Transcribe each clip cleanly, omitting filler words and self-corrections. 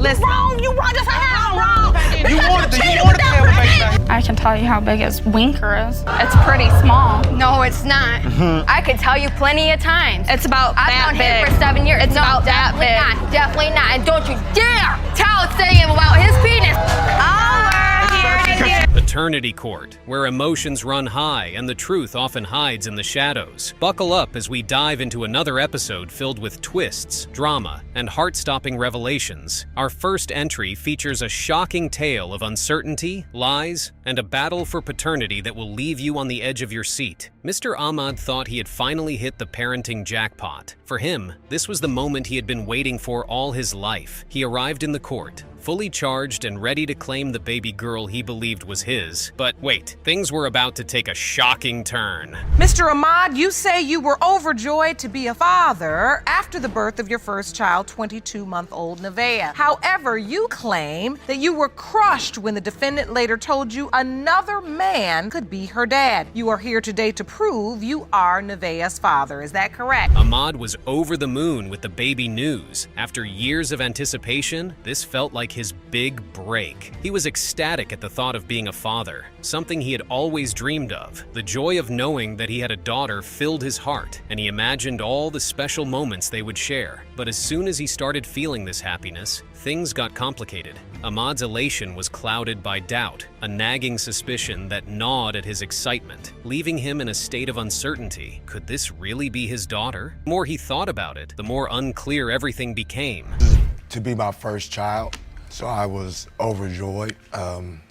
Listen. Wrong, you wrong, just wrong. You wanted to tell the baby. I can tell you how big his winker is. It's pretty small. No, it's not. I could tell you plenty of times. It's about I've that known big. him for 7 years. It's No, about that definitely big. not. Definitely not. And don't you dare tell saying about his penis. Paternity Court, where emotions run high and the truth often hides in the shadows. Buckle up as we dive into another episode filled with twists, drama, and heart-stopping revelations. Our first entry features a shocking tale of uncertainty, lies, and a battle for paternity that will leave you on the edge of your seat. Mr. Ahmad thought he had finally hit the parenting jackpot. For him, this was the moment he had been waiting for all his life. He arrived in the court, fully charged and ready to claim the baby girl he believed was his. But wait, things were about to take a shocking turn. Mr. Ahmad, you say you were overjoyed to be a father after the birth of your first child, 22-month-old Nevaeh. However, you claim that you were crushed when the defendant later told you another man could be her dad. You are here today to prove you are Nevaeh's father. Is that correct? Ahmad was over the moon with the baby news. After years of anticipation, this felt like his big break. He was ecstatic at the thought of being a father, something he had always dreamed of. The joy of knowing that he had a daughter filled his heart, and he imagined all the special moments they would share. But as soon as he started feeling this happiness, things got complicated. Ahmad's elation was clouded by doubt, a nagging suspicion that gnawed at his excitement, leaving him in a state of uncertainty. Could this really be his daughter? The more he thought about it, the more unclear everything became. To be my first child, so I was overjoyed.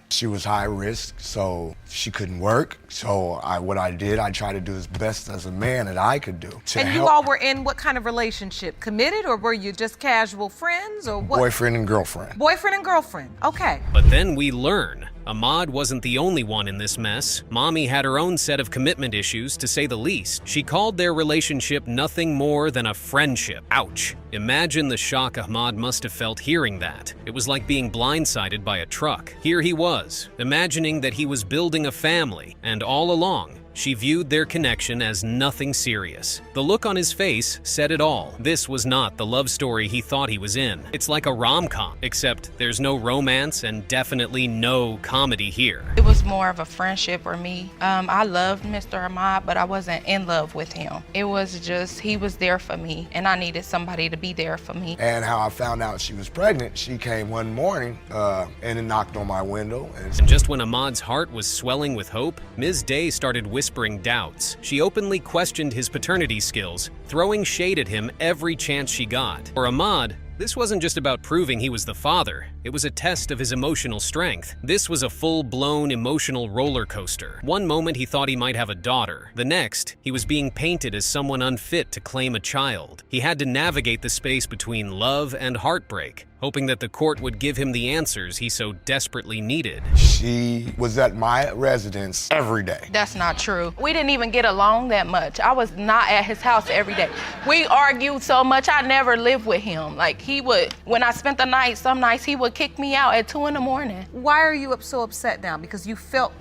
She was high risk, so she couldn't work. So what I did, I tried to do as best as a man that I could do. And you all were in what kind of relationship? Committed, or were you just casual friends, or what? Boyfriend and girlfriend. Boyfriend and girlfriend, okay. But then we learn Ahmad wasn't the only one in this mess. Mommy had her own set of commitment issues, to say the least. She called their relationship nothing more than a friendship. Ouch. Imagine the shock Ahmad must have felt hearing that. It was like being blindsided by a truck. Here he was, imagining that he was building a family, and all along, she viewed their connection as nothing serious. The look on his face said it all. This was not the love story he thought he was in. It's like a rom-com, except there's no romance and definitely no comedy here. It was more of a friendship for me. I loved Mr. Ahmad, but I wasn't in love with him. It was just, he was there for me, and I needed somebody to be there for me. And how I found out she was pregnant, she came one morning and it knocked on my window. And just when Ahmad's heart was swelling with hope, Ms. Day started whispering doubts. She openly questioned his paternity skills, throwing shade at him every chance she got. For Ahmad, this wasn't just about proving he was the father. It was a test of his emotional strength. This was a full-blown emotional roller coaster. One moment he thought he might have a daughter. The next, he was being painted as someone unfit to claim a child. He had to navigate the space between love and heartbreak, hoping that the court would give him the answers he so desperately needed. She was at my residence every day. That's not true. We didn't even get along that much. I was not at his house every day. We argued so much, I never lived with him. Like, he would, when I spent the night, some nights he would kick me out at 2 in the morning. Why are you so upset now? Because you feel...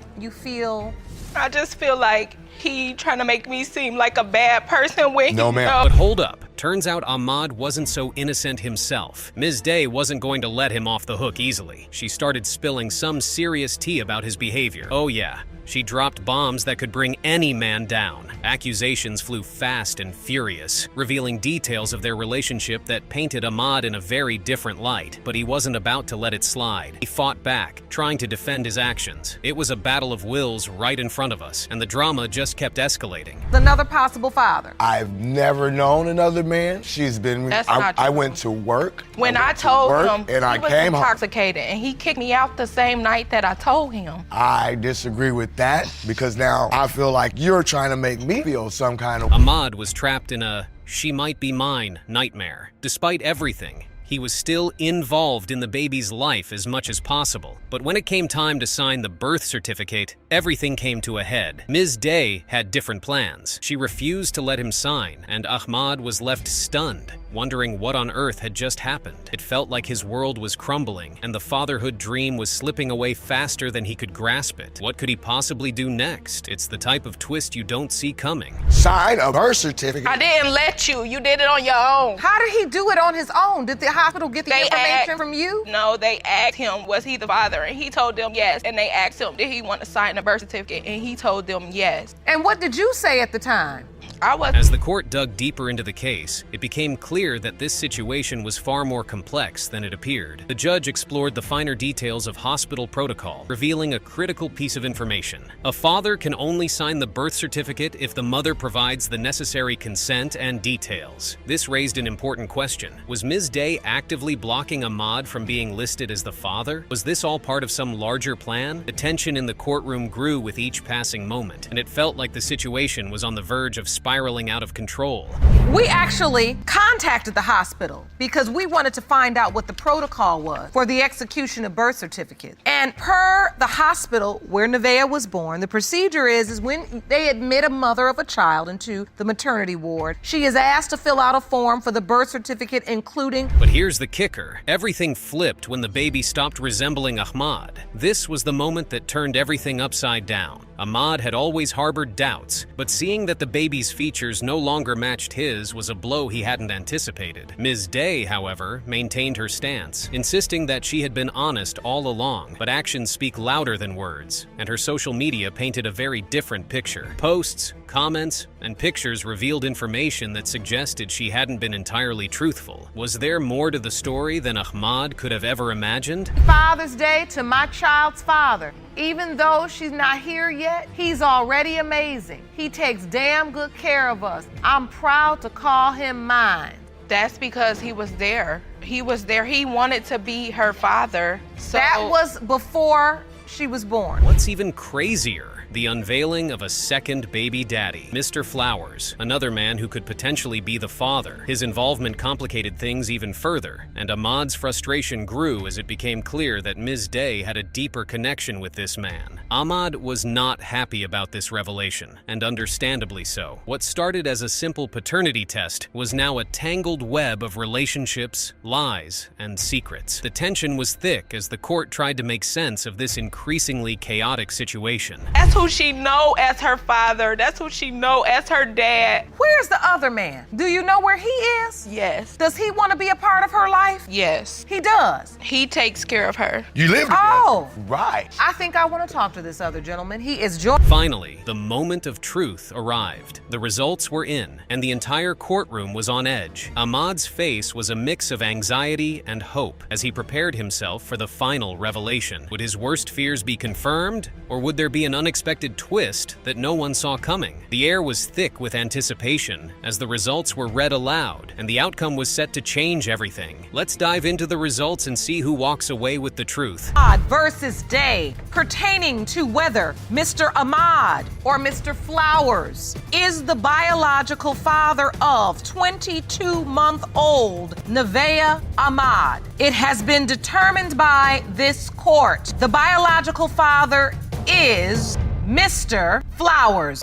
I just feel like he trying to make me seem like a bad person when No, ma'am. But hold up. Turns out Ahmad wasn't so innocent himself. Ms. Day wasn't going to let him off the hook easily. She started spilling some serious tea about his behavior. Oh yeah, she dropped bombs that could bring any man down. Accusations flew fast and furious, revealing details of their relationship that painted Ahmad in a very different light. But he wasn't about to let it slide. He fought back, trying to defend his actions. It was a battle of wills right in front of us, and the drama just kept escalating. Another possible father. I've never known another man. She's been... That's not true. I went to work. When I told him, and I he was came home. intoxicated, and he kicked me out the same night that I told him. I disagree with that, because now I feel like you're trying to make me feel some kind of... Ahmad was trapped in a "she might be mine" nightmare. Despite everything, he was still involved in the baby's life as much as possible. But when it came time to sign the birth certificate, everything came to a head. Ms. Day had different plans. She refused to let him sign, and Ahmad was left stunned. wondering what on earth had just happened. It felt like his world was crumbling, and the fatherhood dream was slipping away faster than he could grasp it. What could he possibly do next? It's the type of twist you don't see coming. Sign a birth certificate. I didn't let you. You did it on your own. How did he do it on his own? Did the hospital get the information from you? No, they asked him, was he the father? And he told them yes. And they asked him, did he want to sign a birth certificate? And he told them yes. And what did you say at the time? As the court dug deeper into the case, it became clear that this situation was far more complex than it appeared. The judge explored the finer details of hospital protocol, revealing a critical piece of information. A father can only sign the birth certificate if the mother provides the necessary consent and details. This raised an important question. Was Ms. Day actively blocking Ahmad from being listed as the father? Was this all part of some larger plan? The tension in the courtroom grew with each passing moment, and it felt like the situation was on the verge of spiraling out of control. We actually contacted the hospital because we wanted to find out what the protocol was for the execution of birth certificates. And per the hospital where Nevaeh was born, the procedure is when they admit a mother of a child into the maternity ward, she is asked to fill out a form for the birth certificate, including... But here's the kicker. Everything flipped when the baby stopped resembling Ahmad. This was the moment that turned everything upside down. Ahmad had always harbored doubts, but seeing that the baby's features no longer matched his was a blow he hadn't anticipated. Ms. Day, however, maintained her stance, insisting that she had been honest all along, but actions speak louder than words, and her social media painted a very different picture. Posts, comments, and pictures revealed information that suggested she hadn't been entirely truthful. Was there more to the story than Ahmad could have ever imagined? Father's Day to my child's father. Even though she's not here yet, he's already amazing. He takes damn good care of us. I'm proud to call him mine. That's because he was there. He was there. He wanted to be her father. So That was before she was born. What's even crazier? The unveiling of a second baby daddy, Mr. Flowers, another man who could potentially be the father. His involvement complicated things even further, and Ahmad's frustration grew as it became clear that Ms. Day had a deeper connection with this man. Ahmad was not happy about this revelation, and understandably so. What started as a simple paternity test was now a tangled web of relationships, lies, and secrets. The tension was thick as the court tried to make sense of this increasingly chaotic situation. That's who she know as her father. That's who she know as her dad. Where's the other man? Do you know where he is? Yes. Does he want to be a part of her life? Yes. He does. He takes care of her. You live together. Oh. Right. I think I want to talk to this other gentleman. He is Finally, the moment of truth arrived. The results were in, and the entire courtroom was on edge. Ahmad's face was a mix of anxiety and hope as he prepared himself for the final revelation. Would his worst fears be confirmed, or would there be an unexpected twist that no one saw coming? The air was thick with anticipation as the results were read aloud, and the outcome was set to change everything. Let's dive into the results and see who walks away with the truth. Ahmad versus Day, pertaining to whether Mr. Ahmad or Mr. Flowers is the biological father of 22-month-old Nevaeh Ahmad. It has been determined by this court. The biological father is Mr. Flowers.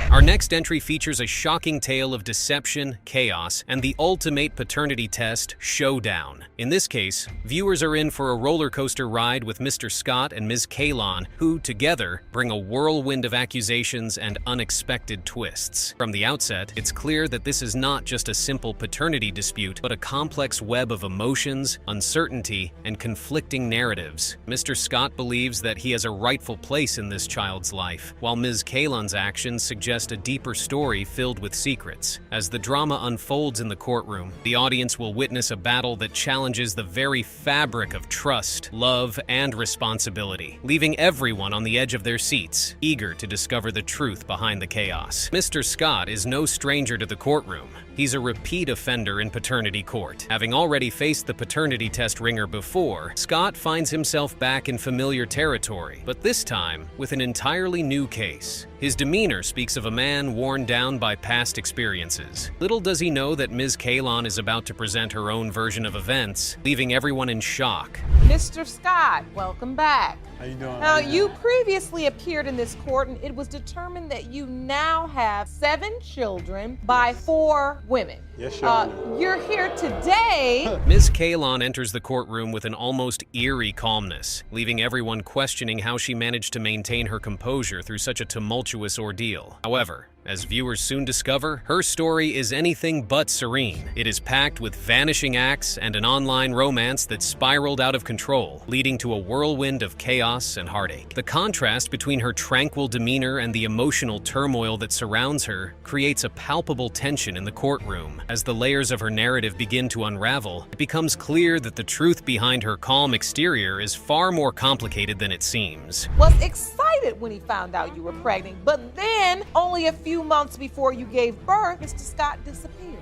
Our next entry features a shocking tale of deception, chaos, and the ultimate paternity test, showdown. In this case, viewers are in for a roller coaster ride with Mr. Scott and Ms. Kalon, who, together, bring a whirlwind of accusations and unexpected twists. From the outset, it's clear that this is not just a simple paternity dispute, but a complex web of emotions, uncertainty, and conflicting narratives. Mr. Scott believes that he has a rightful place in this child's life, while Ms. Kalon's actions suggest a deeper story filled with secrets. As the drama unfolds in the courtroom, the audience will witness a battle that challenges the very fabric of trust, love, and responsibility, leaving everyone on the edge of their seats, eager to discover the truth behind the chaos. Mr. Scott is no stranger to the courtroom. He's a repeat offender in paternity court. Having already faced the paternity test ringer before, Scott finds himself back in familiar territory, but this time with an entirely new case. His demeanor speaks of a man worn down by past experiences. Little does he know that Ms. Kalon is about to present her own version of events, leaving everyone in shock. Mr. Scott, welcome back. How you doing? Now, you previously appeared in this court, and it was determined that you now have 7 children by 4 women. Yes, Your Honor. You're here today. Ms. Kalon enters the courtroom with an almost eerie calmness, leaving everyone questioning how she managed to maintain her composure through such a tumultuous ordeal. However, as viewers soon discover, her story is anything but serene. It is packed with vanishing acts and an online romance that spiraled out of control, leading to a whirlwind of chaos and heartache. The contrast between her tranquil demeanor and the emotional turmoil that surrounds her creates a palpable tension in the courtroom. As the layers of her narrative begin to unravel, it becomes clear that the truth behind her calm exterior is far more complicated than it seems. Was excited when he found out you were pregnant, but then only a few months before you gave birth, Mr. Scott disappeared.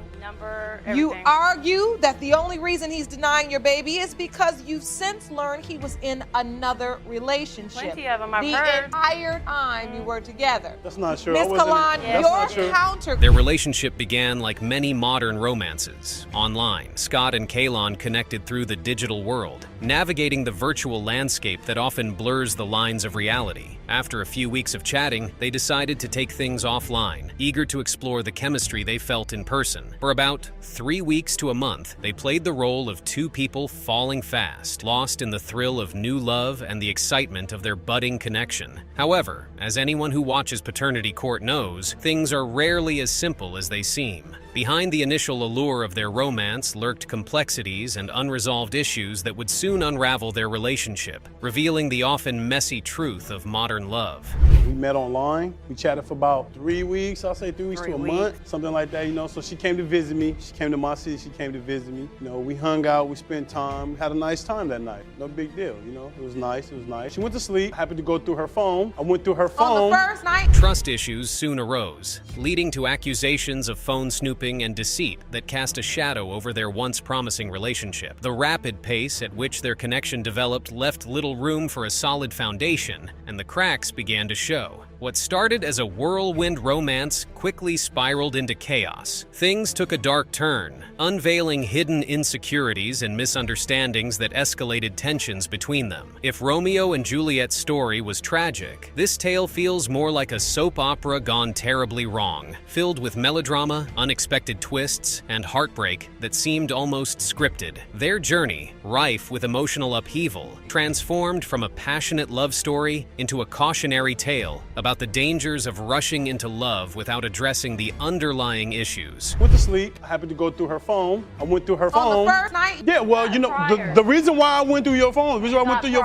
You argue that the only reason he's denying your baby is because you've since learned he was in another relationship. Plenty of them, I've the heard. entire time you were together. That's not true. Ms. Kalon, That's not true. your counter. Their relationship began like many modern romances, online. Scott and Kalon connected through the digital world, navigating the virtual landscape that often blurs the lines of reality. After a few weeks of chatting, they decided to take things offline, eager to explore the chemistry they felt in person. For about 3 weeks to a month, they played the role of 2 people falling fast, lost in the thrill of new love and the excitement of their budding connection. However, as anyone who watches Paternity Court knows, things are rarely as simple as they seem. Behind the initial allure of their romance lurked complexities and unresolved issues that would soon unravel their relationship, revealing the often messy truth of modern love. We met online. We chatted for about 3 weeks. I'll say 3 weeks to a month, something like that, you know. So she came to visit me. She came to my city. She came to visit me. You know, we hung out. We spent time. Had a nice time that night. No big deal, you know. It was nice. It was nice. She went to sleep. I happened to go through her phone. I went through her phone. On the first night. Trust issues soon arose, leading to accusations of phone snooping and deceit that cast a shadow over their once promising relationship. The rapid pace at which their connection developed left little room for a solid foundation, and the cracks began to show. What started as a whirlwind romance quickly spiraled into chaos. Things took a dark turn, unveiling hidden insecurities and misunderstandings that escalated tensions between them. If Romeo and Juliet's story was tragic, this tale feels more like a soap opera gone terribly wrong, filled with melodrama, unexpected twists, and heartbreak that seemed almost scripted. Their journey, rife with emotional upheaval, transformed from a passionate love story into a cautionary tale about the dangers of rushing into love without addressing the underlying issues. Went to sleep. I happened to go through her phone. I went through her phone. On the first night? Yeah, well, you know, the reason why I went through your phone, the reason why I went through your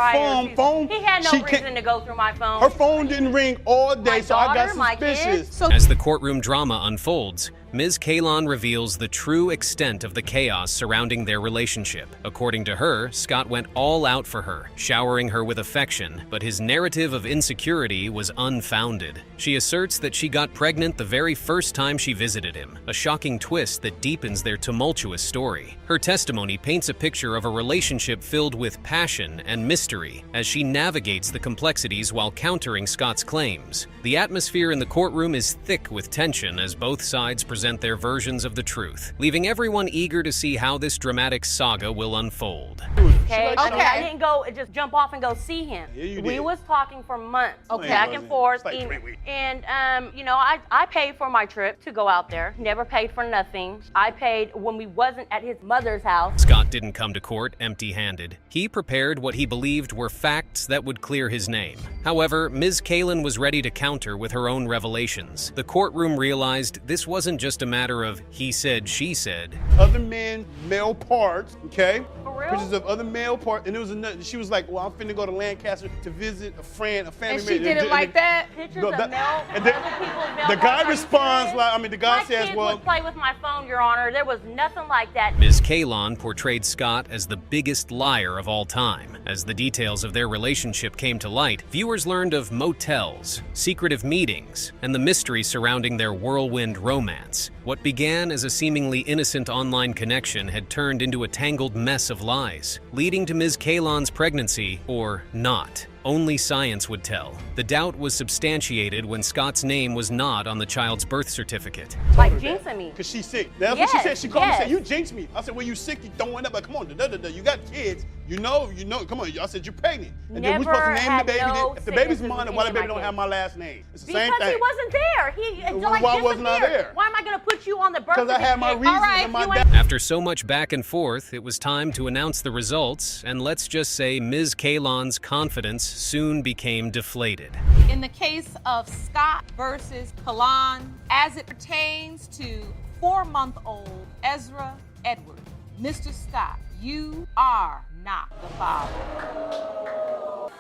phone, He had no reason to go through my phone. her phone didn't ring all day, My so I got daughter, my suspicious. So As the courtroom drama unfolds, Ms. Kalon reveals the true extent of the chaos surrounding their relationship. According to her, Scott went all out for her, showering her with affection, but his narrative of insecurity was unfounded. She asserts that she got pregnant the very first time she visited him, a shocking twist that deepens their tumultuous story. Her testimony paints a picture of a relationship filled with passion and mystery as she navigates the complexities while countering Scott's claims. The atmosphere in the courtroom is thick with tension as both sides present their versions of the truth, leaving everyone eager to see how this dramatic saga will unfold. Okay. Okay. I didn't go just jump off and go see him. Yeah, you We did. was talking for months, Okay. back and forth. It's like 3 weeks. And you know, I paid for my trip to go out there. Never paid for nothing. I paid when we wasn't at his mother's house. Scott didn't come to court empty-handed. He prepared what he believed were facts that would clear his name. However, Ms. Kalon was ready to counter with her own revelations. The courtroom realized this wasn't just a matter of he said, she said. Other men, male parts, okay? For real? Pictures of other male parts, and it was another. She was like, "Well, I'm finna go to Lancaster to visit a friend, a family and she member." did it like that? Pictures No, of that- male, and other the- people's male The parts. guy Are you responds serious? like, I mean, the guy My says, kids "Well, would play with my phone, Your Honor. There was nothing like that. Ms. Kalon portrayed Scott as the biggest liar of all time. As the details of their relationship came to light, viewers learned of motels, secretive meetings, and the mystery surrounding their whirlwind romance. What began as a seemingly innocent online connection had turned into a tangled mess of lies, leading to Ms. Kalon's pregnancy, or not. Only science would tell. The doubt was substantiated when Scott's name was not on the child's birth certificate. Like jinxing me. Because she's sick. That's what she Yes, said. She called me and yes. said, "You jinxed me." I said, "Well, you sick, you throwing up." Like, come on, you got kids. You know, come on, I said you're pregnant. And then we're Never supposed to name the had baby. no If the baby's sickness mine, in why the any baby of my don't have kids. my last name? It's the Because same thing. he wasn't there. Why wasn't I there? Why am I going to put you on the birth Because I had my certificate? reasons and my you dad. After so much back and forth, it was time to announce the results, and let's just say Ms. Kalon's confidence soon became deflated. In the case of Scott versus Kalon, as it pertains to 4-month-old Ezra Edward, Mr. Scott, you are not the father.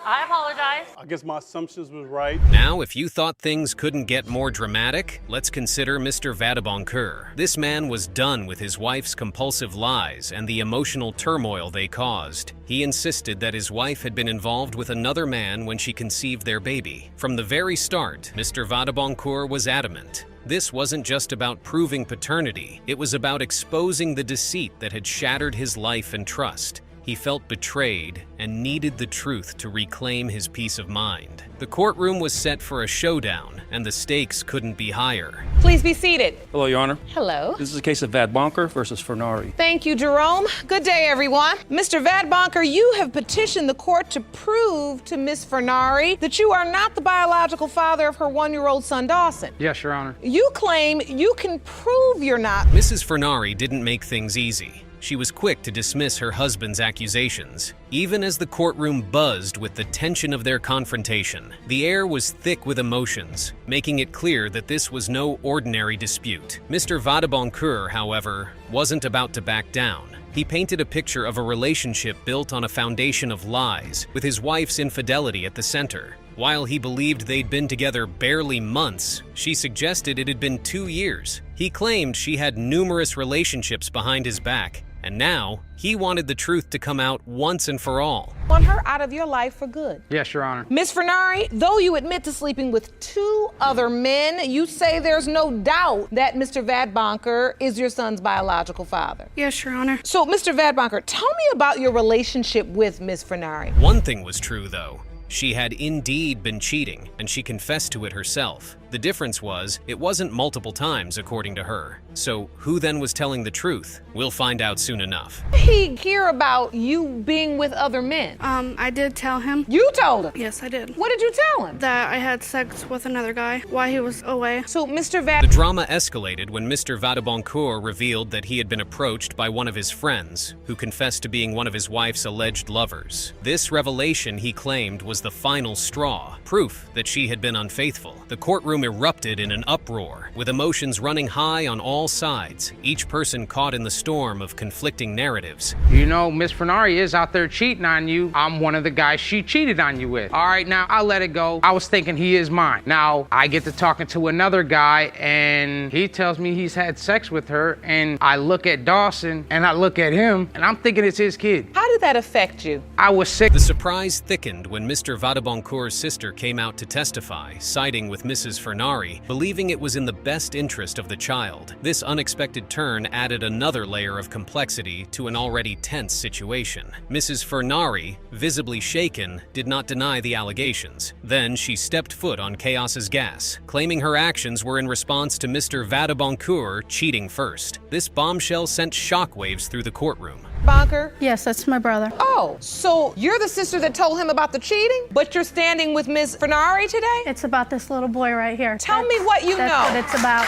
I apologize. I guess my assumptions was right. Now, if you thought things couldn't get more dramatic, let's consider Mr. Vadaboncoeur. This man was done with his wife's compulsive lies and the emotional turmoil they caused. He insisted that his wife had been involved with another man when she conceived their baby. From the very start, Mr. Vadaboncoeur was adamant. This wasn't just about proving paternity, it was about exposing the deceit that had shattered his life and trust. He felt betrayed and needed the truth to reclaim his peace of mind. The courtroom was set for a showdown, and the stakes couldn't be higher. Please be seated. Hello, Your Honor. Hello. This is a case of Vadboncoeur versus Fernari. Thank you, Jerome. Good day, everyone. Mr. Vadboncoeur, you have petitioned the court to prove to Miss Fernari that you are not the biological father of her 1-year-old son, Dawson. Yes, Your Honor. You claim you can prove you're not. Mrs. Fernari didn't make things easy. She was quick to dismiss her husband's accusations. Even as the courtroom buzzed with the tension of their confrontation, the air was thick with emotions, making it clear that this was no ordinary dispute. Mr. Vadaboncoeur, however, wasn't about to back down. He painted a picture of a relationship built on a foundation of lies, with his wife's infidelity at the center. While he believed they'd been together barely months, she suggested it had been 2 years. He claimed she had numerous relationships behind his back, and now he wanted the truth to come out once and for all. Want her out of your life for good. Yes, Your Honor. Miss Fernari, though you admit to sleeping with 2 other men, you say there's no doubt that Mr. Vadboncoeur is your son's biological father. Yes, Your Honor. So, Mr. Vadboncoeur, tell me about your relationship with Miss Fernari. One thing was true, though. She had indeed been cheating, and she confessed to it herself. The difference was, it wasn't multiple times, according to her. So, who then was telling the truth? We'll find out soon enough. He hear about you being with other men. I did tell him. You told him? Yes, I did. What did you tell him? That I had sex with another guy while he was away. So, Mr. The drama escalated when Mr. Vadaboncoeur revealed that he had been approached by one of his friends, who confessed to being one of his wife's alleged lovers. This revelation, he claimed, was the final straw, proof that she had been unfaithful. The courtroom erupted in an uproar, with emotions running high on all sides, each person caught in the storm of conflicting narratives. You know, Miss Fernari is out there cheating on you. I'm one of the guys she cheated on you with. All right, now I'll let it go. I was thinking he is mine. Now I get to talking to another guy and he tells me he's had sex with her, and I look at Dawson and I look at him and I'm thinking it's his kid. How did that affect you? I was sick. The surprise thickened when Mr. Vadaboncoeur's sister came out to testify, siding with Mrs. Fernari, believing it was in the best interest of the child. This unexpected turn added another layer of complexity to an already tense situation. Mrs. Fernari, visibly shaken, did not deny the allegations. Then she stepped foot on Chaos's gas, claiming her actions were in response to Mr. Vadaboncoeur cheating first. This bombshell sent shockwaves through the courtroom. Bonker? Yes, that's my brother. Oh, so you're the sister that told him about the cheating, but you're standing with Miss Fernari today? It's about this little boy right here. Tell me what you know. That's what it's about.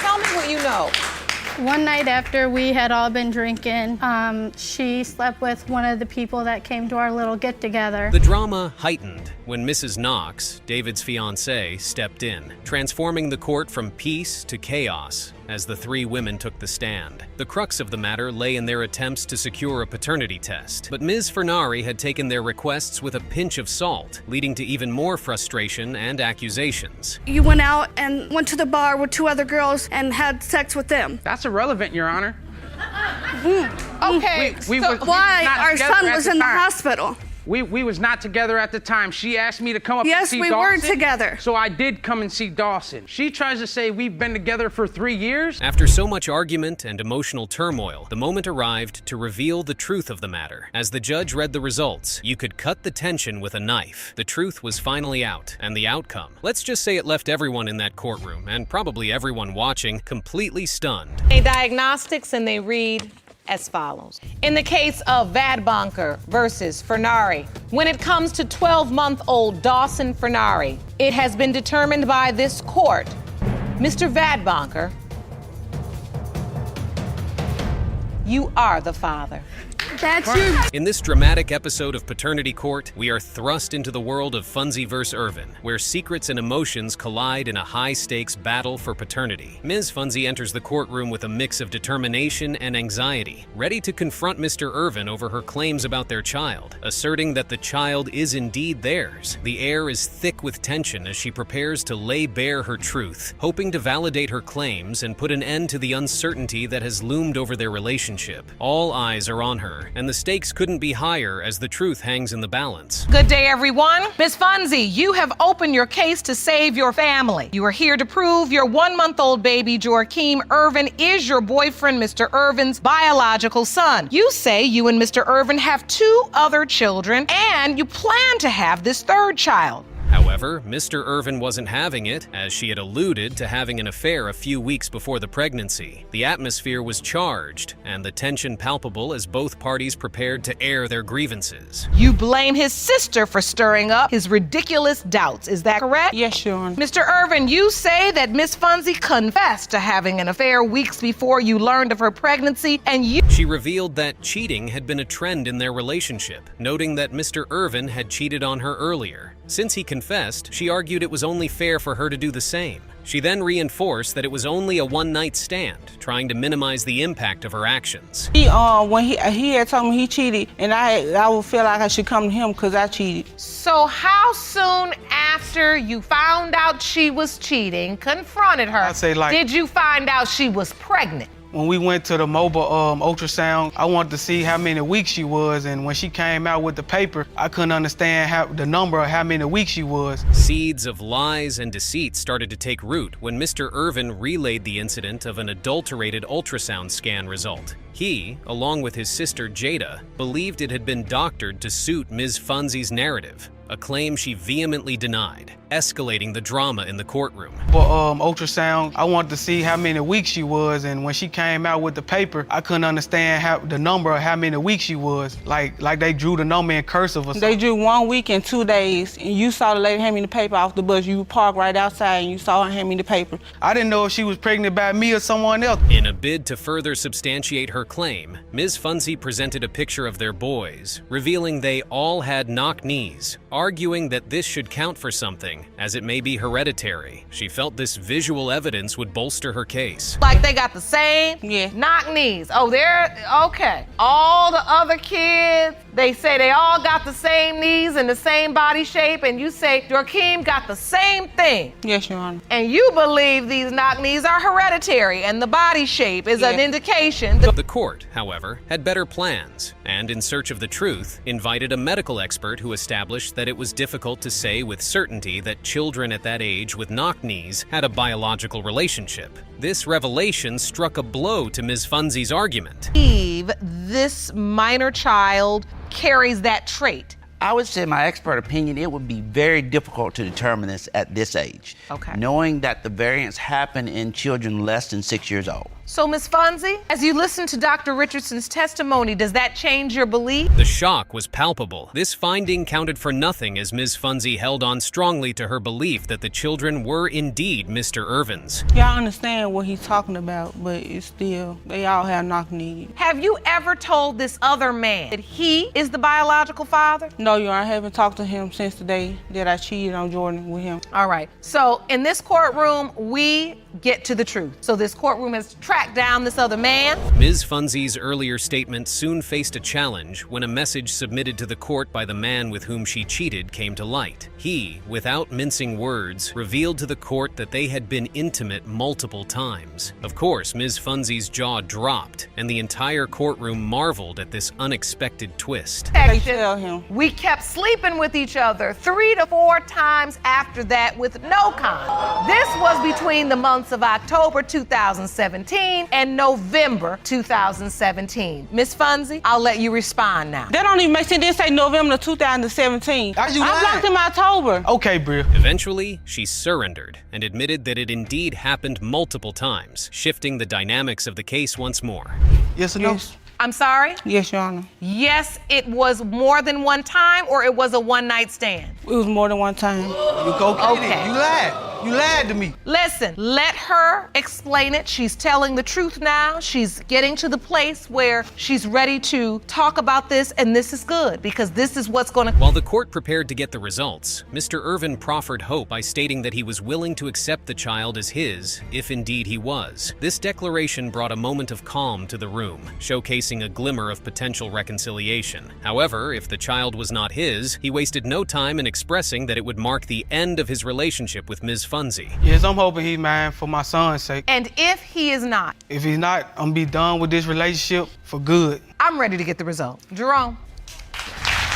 Tell me what you know. One night after we had all been drinking, she slept with one of the people that came to our little get-together. The drama heightened when Mrs. Knox, David's fiancée, stepped in, transforming the court from peace to chaos as the 3 women took the stand. The crux of the matter lay in their attempts to secure a paternity test, but Ms. Fernari had taken their requests with a pinch of salt, leading to even more frustration and accusations. You went out and went to the bar with 2 other girls and had sex with them. That's irrelevant, Your Honor. Okay, Why? Our son was in the hospital. We was not together at the time. She asked me to come up and Yes, see we Dawson. were together. So I did come and see Dawson. She tries to say we've been together for 3 years. After so much argument and emotional turmoil, the moment arrived to reveal the truth of the matter. As the judge read the results, you could cut the tension with a knife. The truth was finally out, and the outcome, let's just say it left everyone in that courtroom, and probably everyone watching, completely stunned. They diagnostics and they read as follows. In the case of Vadbonker versus Fernari, when it comes to 12-month-old Dawson Fernari, it has been determined by this court, Mr. Vadbonker, you are the father. That's your... In this dramatic episode of Paternity Court, we are thrust into the world of Funzie vs. Irvin, where secrets and emotions collide in a high-stakes battle for paternity. Ms. Funzie enters the courtroom with a mix of determination and anxiety, ready to confront Mr. Irvin over her claims about their child, asserting that the child is indeed theirs. The air is thick with tension as she prepares to lay bare her truth, hoping to validate her claims and put an end to the uncertainty that has loomed over their relationship. All eyes are on her, and the stakes couldn't be higher as the truth hangs in the balance. Good day, everyone. Ms. Funzie, you have opened your case to save your family. You are here to prove your 1-month-old baby, Joakim Irvin, is your boyfriend, Mr. Irvin's biological son. You say you and Mr. Irvin have 2 other children, and you plan to have this 3rd child. However, Mr. Irvin wasn't having it, as she had alluded to having an affair a few weeks before the pregnancy. The atmosphere was charged, and the tension palpable as both parties prepared to air their grievances. You blame his sister for stirring up his ridiculous doubts, is that correct? Yes, Your Honor. Mr. Irvin, you say that Miss Funzie confessed to having an affair weeks before you learned of her pregnancy, and She revealed that cheating had been a trend in their relationship, noting that Mr. Irvin had cheated on her earlier. Since he confessed, she argued it was only fair for her to do the same. She then reinforced that it was only a one-night stand, trying to minimize the impact of her actions. When he had told me he cheated, and I would feel like I should come to him because I cheated. So how soon after you found out she was cheating, confronted her, I'd say like, did you find out she was pregnant? When we went to the mobile ultrasound, I wanted to see how many weeks she was, and when she came out with the paper, I couldn't understand the number of how many weeks she was. Seeds of lies and deceit started to take root when Mr. Irvin relayed the incident of an adulterated ultrasound scan result. He, along with his sister Jada, believed it had been doctored to suit Ms. Funzie's narrative, a claim she vehemently denied, escalating the drama in the courtroom. For ultrasound, I wanted to see how many weeks she was, and when she came out with the paper, I couldn't understand the number of how many weeks she was. Like they drew the number in cursive or something. They drew 1 week and 2 days, and you saw the lady hand me the paper off the bus. You parked right outside, and you saw her hand me the paper. I didn't know if she was pregnant by me or someone else. In a bid to further substantiate her claim, Ms. Funzie presented a picture of their boys, revealing they all had knock knees, arguing that this should count for something, as it may be hereditary. She felt this visual evidence would bolster her case. Like they got the same knock knees. Oh, they're okay. All the other kids, they say they all got the same knees and the same body shape, and you say Joakim got the same thing. Yes, Your Honor. And you believe these knock knees are hereditary, and the body shape is an indication that The court, however, had better plans, and in search of the truth, invited a medical expert who established that it was difficult to say with certainty that children at that age with knock knees had a biological relationship. This revelation struck a blow to Ms. Funzie's argument. This minor child carries that trait. I would say, in my expert opinion, it would be very difficult to determine this at this age. Okay. Knowing that the variants happen in children less than 6 years old. So, Ms. Funzie, as you listen to Dr. Richardson's testimony, does that change your belief? The shock was palpable. This finding counted for nothing as Ms. Funzie held on strongly to her belief that the children were indeed Mr. Irvin's. Y'all understand what he's talking about, but it's still, they all have knock knees. Have you ever told this other man that he is the biological father? No, Your Honor, I haven't talked to him since the day that I cheated on Jordan with him. All right. So, in this courtroom, we get to the truth. So, this courtroom has tracked down this other man. Ms. Funzie's earlier statement soon faced a challenge when a message submitted to the court by the man with whom she cheated came to light. He, without mincing words, revealed to the court that they had been intimate multiple times. Of course, Ms. Funzie's jaw dropped, and the entire courtroom marveled at this unexpected twist. They tell him. We kept sleeping with each other 3 to 4 times after that with no condom. This was between the months of October 2017 and November 2017. Ms. Funzie, I'll let you respond now. That don't even make sense. They say November 2017. I blocked him October. Okay, Bria. Eventually, she surrendered and admitted that it indeed happened multiple times, shifting the dynamics of the case once more. Yes or no? I'm sorry? Yes, Your Honor. Yes, it was more than one time, or it was a one-night stand? It was more than one time. You go get Okay. it. You lied. You lied to me. Listen, let her explain it. She's telling the truth now. She's getting to the place where she's ready to talk about this, and this is good because this is what's going to... While the court prepared to get the results, Mr. Irvin proffered hope by stating that he was willing to accept the child as his, if indeed he was. This declaration brought a moment of calm to the room, showcasing a glimmer of potential reconciliation. However, if the child was not his, he wasted no time in expressing that it would mark the end of his relationship with Ms. Funzie. Yes, I'm hoping he's mine for my son's sake. And if he is not? If he's not, I'm gonna be done with this relationship for good. I'm ready to get the result. Jerome.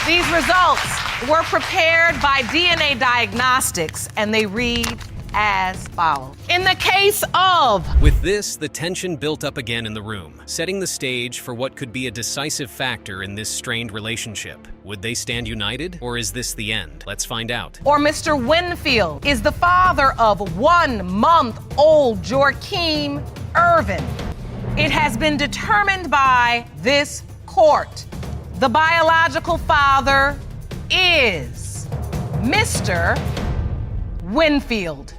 These results were prepared by DNA Diagnostics, and they read as follows. In the case of... With this, the tension built up again in the room, setting the stage for what could be a decisive factor in this strained relationship. Would they stand united, or is this the end? Let's find out. Or Mr. Winfield is the father of 1 month old Joaquim Irvin. It has been determined by this court. The biological father is Mr. Winfield.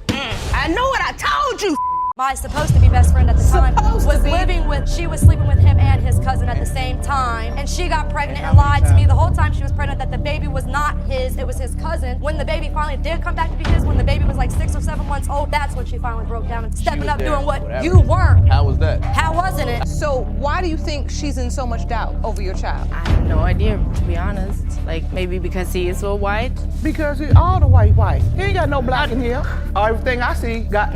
I know what I told you. My supposed to be best friend at the time she was sleeping with him and his cousin at the same time, and she got pregnant and lied to me the whole time she was pregnant that the baby was not his, it was his cousin. When the baby finally did come back to be his, when the baby was like 6 or 7 months old, that's when she finally broke down and stepping up doing what you weren't. How was that? How wasn't it? So why do you think she's in so much doubt over your child? I have no idea, to be honest. Like, maybe because he is so white? Because he all the white. He ain't got no black in here. Everything I see got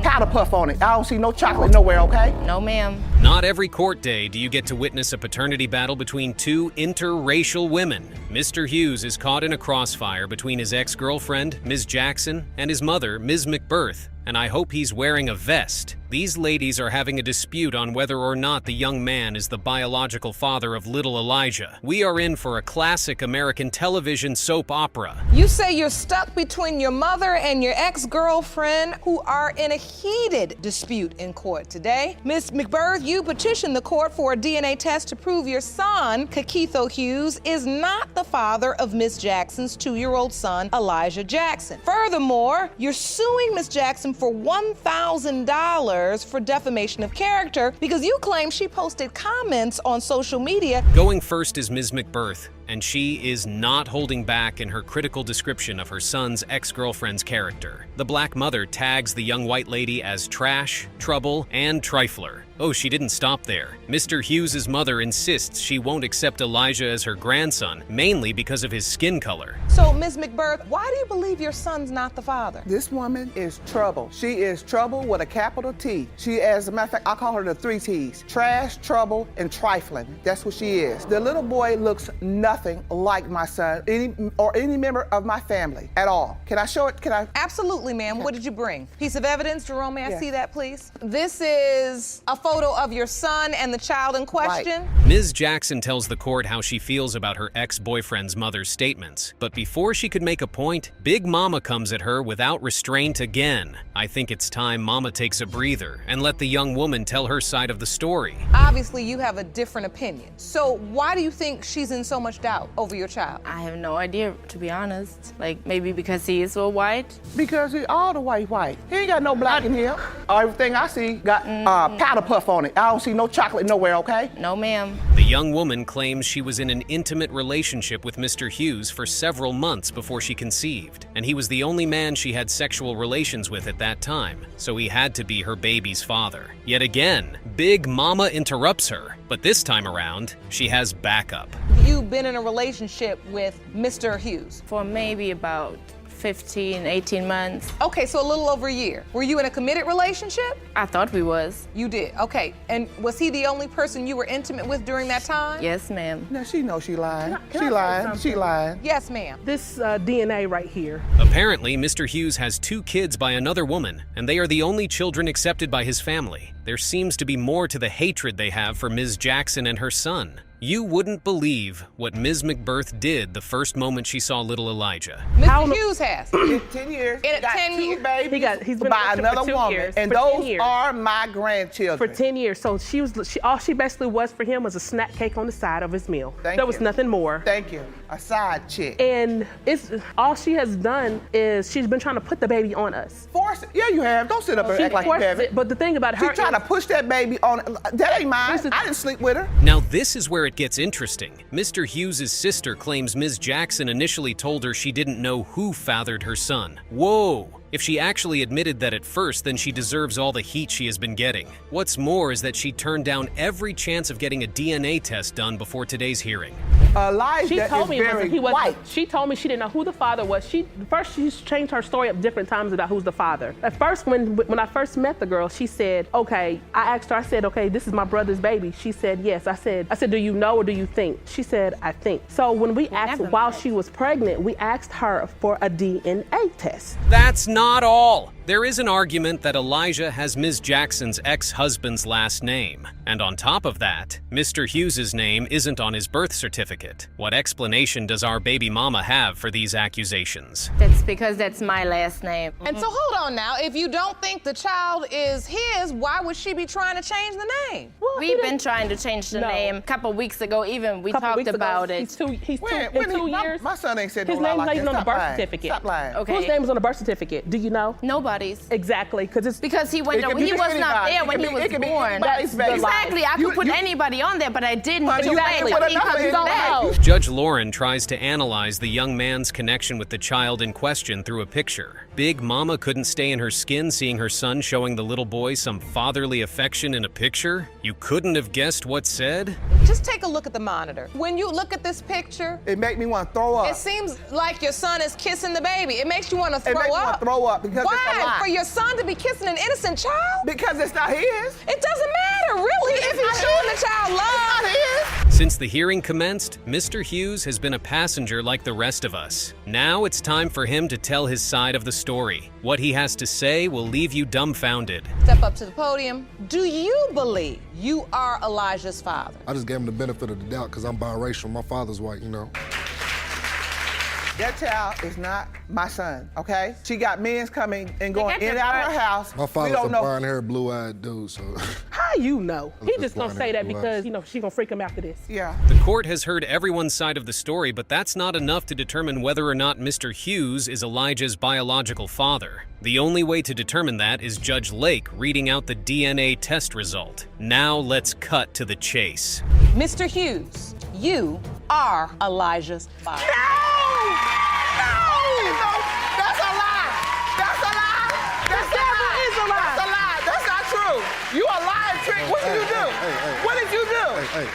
powder puff on it. I don't see no chocolate nowhere, okay? No, ma'am. Not every court day do you get to witness a paternity battle between two interracial women. Mr. Hughes is caught in a crossfire between his ex-girlfriend, Ms. Jackson, and his mother, Ms. McBirth, and I hope he's wearing a vest. These ladies are having a dispute on whether or not the young man is the biological father of little Elijah. We are in for a classic American television soap opera. You say you're stuck between your mother and your ex-girlfriend who are in a heated dispute in court today. Ms. McBirth, you petitioned the court for a DNA test to prove your son, Kakitho Hughes, is not the father of Ms. Jackson's 2-year-old son, Elijah Jackson. Furthermore, you're suing Ms. Jackson for $1,000 for defamation of character because you claim she posted comments on social media. Going first is Ms. McBirth, and she is not holding back in her critical description of her son's ex-girlfriend's character. The black mother tags the young white lady as trash, trouble, and trifler. Oh, she didn't stop there. Mr. Hughes' mother insists she won't accept Elijah as her grandson, mainly because of his skin color. So, Ms. McBirth, why do you believe your son's not the father? This woman is trouble. She is trouble with a capital T. She, as a matter of fact, I call her the 3 T's. Trash, trouble, and trifling. That's what she is. The little boy looks nothing like my son or any member of my family at all. Can I show it? Can I? Absolutely, ma'am. What did you bring? Piece of evidence. Jerome, may I see that, please? This is a photo of your son and the child in question. Right. Ms. Jackson tells the court how she feels about her ex-boyfriend's mother's statements. But before she could make a point, Big Mama comes at her without restraint again. I think it's time Mama takes a breather and let the young woman tell her side of the story. Obviously, you have a different opinion. So why do you think she's in so much doubt over your child? I have no idea, to be honest. Like, maybe because he is so white? Because he all the white. He ain't got no black in here. Everything I see got powder puff on it. I don't see no chocolate nowhere, okay? No, ma'am. The young woman claims she was in an intimate relationship with Mr. Hughes for several months before she conceived, and he was the only man she had sexual relations with at that time, so he had to be her baby's father. Yet again, Big Mama interrupts her, but this time around, she has backup. You've been in a relationship with Mr. Hughes? For maybe about 15, 18 months. Okay, so a little over a year. Were you in a committed relationship? I thought we was. You did, okay. And was he the only person you were intimate with during that time? Yes, ma'am. Now she knows she lied. She lied. Yes, ma'am. This DNA right here. Apparently, Mr. Hughes has 2 kids by another woman, and they are the only children accepted by his family. There seems to be more to the hatred they have for Ms. Jackson and her son. You wouldn't believe what Ms. McBirth did the first moment she saw little Elijah. Mr. Hughes has. In 10 years, In he got 10 two years. babies He's been by with her another for 2 woman, years. and For 10 those years. are my grandchildren. For 10 years. So all she basically was for him was a snack cake on the side of his meal. Thank there was you. nothing more. Thank you. A side chick. And it's all she has done is she's been trying to put the baby on us. Force it. Yeah, you have. Don't sit up and She act like you forced haven't. it, but the thing about her She trying to push that baby on. That ain't mine. I didn't sleep with her. Now this is where it gets interesting. Mr. Hughes' sister claims Ms. Jackson initially told her she didn't know who fathered her son. Whoa! If she actually admitted that at first, then she deserves all the heat she has been getting. What's more is that she turned down every chance of getting a DNA test done before today's hearing. Elijah She told me is very he was. white. She told me she didn't know who the father was. First she's changed her story up different times about who's the father. At first, when I first met the girl, she said, "Okay." I asked her. I said, "Okay, this is my brother's baby." She said, "Yes." I said, "Do you know or do you think?" She said, "I think." So when we asked while she was pregnant, we asked her for a DNA test. That's not all. There is an argument that Elijah has Ms. Jackson's ex-husband's last name. And on top of that, Mr. Hughes' name isn't on his birth certificate. What explanation does our baby mama have for these accusations? That's because that's my last name. And so hold on now, if you don't think the child is his, why would she be trying to change the name? We've been trying to change the name a couple weeks ago. Even we Couple talked weeks ago, about it. He's two When in 2 years. My son ain't said His no lie name's like not even that. on the Stop birth lying. certificate. Stop lying. Okay. Whose name is on the birth certificate? Do you know? Nobody's. Exactly, Because he went. It could He be was not anybody. there It when could he be- was it could be born. anybody's baby. Exactly. I could put anybody on there, but I didn't. Honey, you Exactly. can't put He another comes in back. there. Judge Lauren tries to analyze the young man's connection with the child in question through a picture. Big Mama couldn't stay in her skin seeing her son showing the little boy some fatherly affection in a picture? You couldn't have guessed what said? Just take a look at the monitor. When you look at this picture, It make me want to throw up. it seems like your son is kissing the baby. It makes you want to throw It makes me up. want to throw up because it's a Why? lie. For your son to be kissing an innocent child? Because it's not his. It doesn't matter, really, if he's showing the child love. It's not his. Since the hearing commenced, Mr. Hughes has been a passenger like the rest of us. Now it's time for him to tell his side of the story. What he has to say will leave you dumbfounded. Step up to the podium. Do you believe you are Elijah's father? I just gave him the benefit of the doubt because I'm biracial. My father's white, you know. That child is not my son, okay? She got men's coming and going in and out of her house. My We father's don't a know. brown-haired, blue-eyed dude, so. How you know? He just just gonna blinded say that blue because eyes. she gonna freak him after this. Yeah. The court has heard everyone's side of the story, but that's not enough to determine whether or not Mr. Hughes is Elijah's biological father. The only way to determine that is Judge Lake reading out the DNA test result. Now let's cut to the chase. Mr. Hughes, you are Elijah's father. No, that's a lie. That's a lie. That's a lie. is a lie. That's a lie. That's not true. You a lying trick. What did you do? What did you do?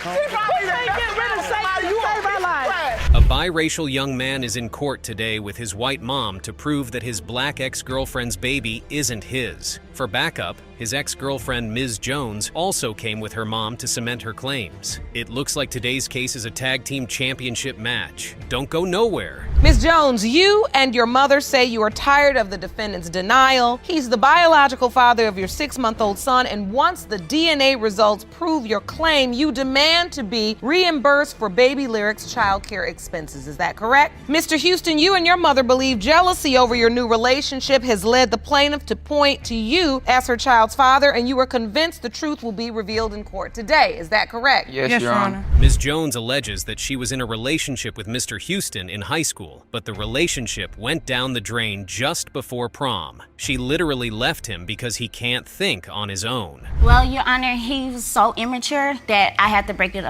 calm She probably Quit saying get rid of Satan. You Save our lives. A biracial young man is in court today with his white mom to prove that his black ex-girlfriend's baby isn't his. For backup, his ex-girlfriend Ms. Jones also came with her mom to cement her claims. It looks like today's case is a tag team championship match. Don't go nowhere. Ms. Jones, you and your mother say you are tired of the defendant's denial. He's the biological father of your 6-month-old son, and once the DNA results prove your claim, you demand to be reimbursed for Baby Lyric's child care expenses. Is that correct? Mr. Houston, you and your mother believe jealousy over your new relationship has led the plaintiff to point to you as her child's father, and you are convinced the truth will be revealed in court today. Is that correct? Yes, Your Honor. Ms. Jones alleges that she was in a relationship with Mr. Houston in high school, but the relationship went down the drain just before prom. She literally left him because he can't think on his own. Well, Your Honor, he was so immature that I had to break it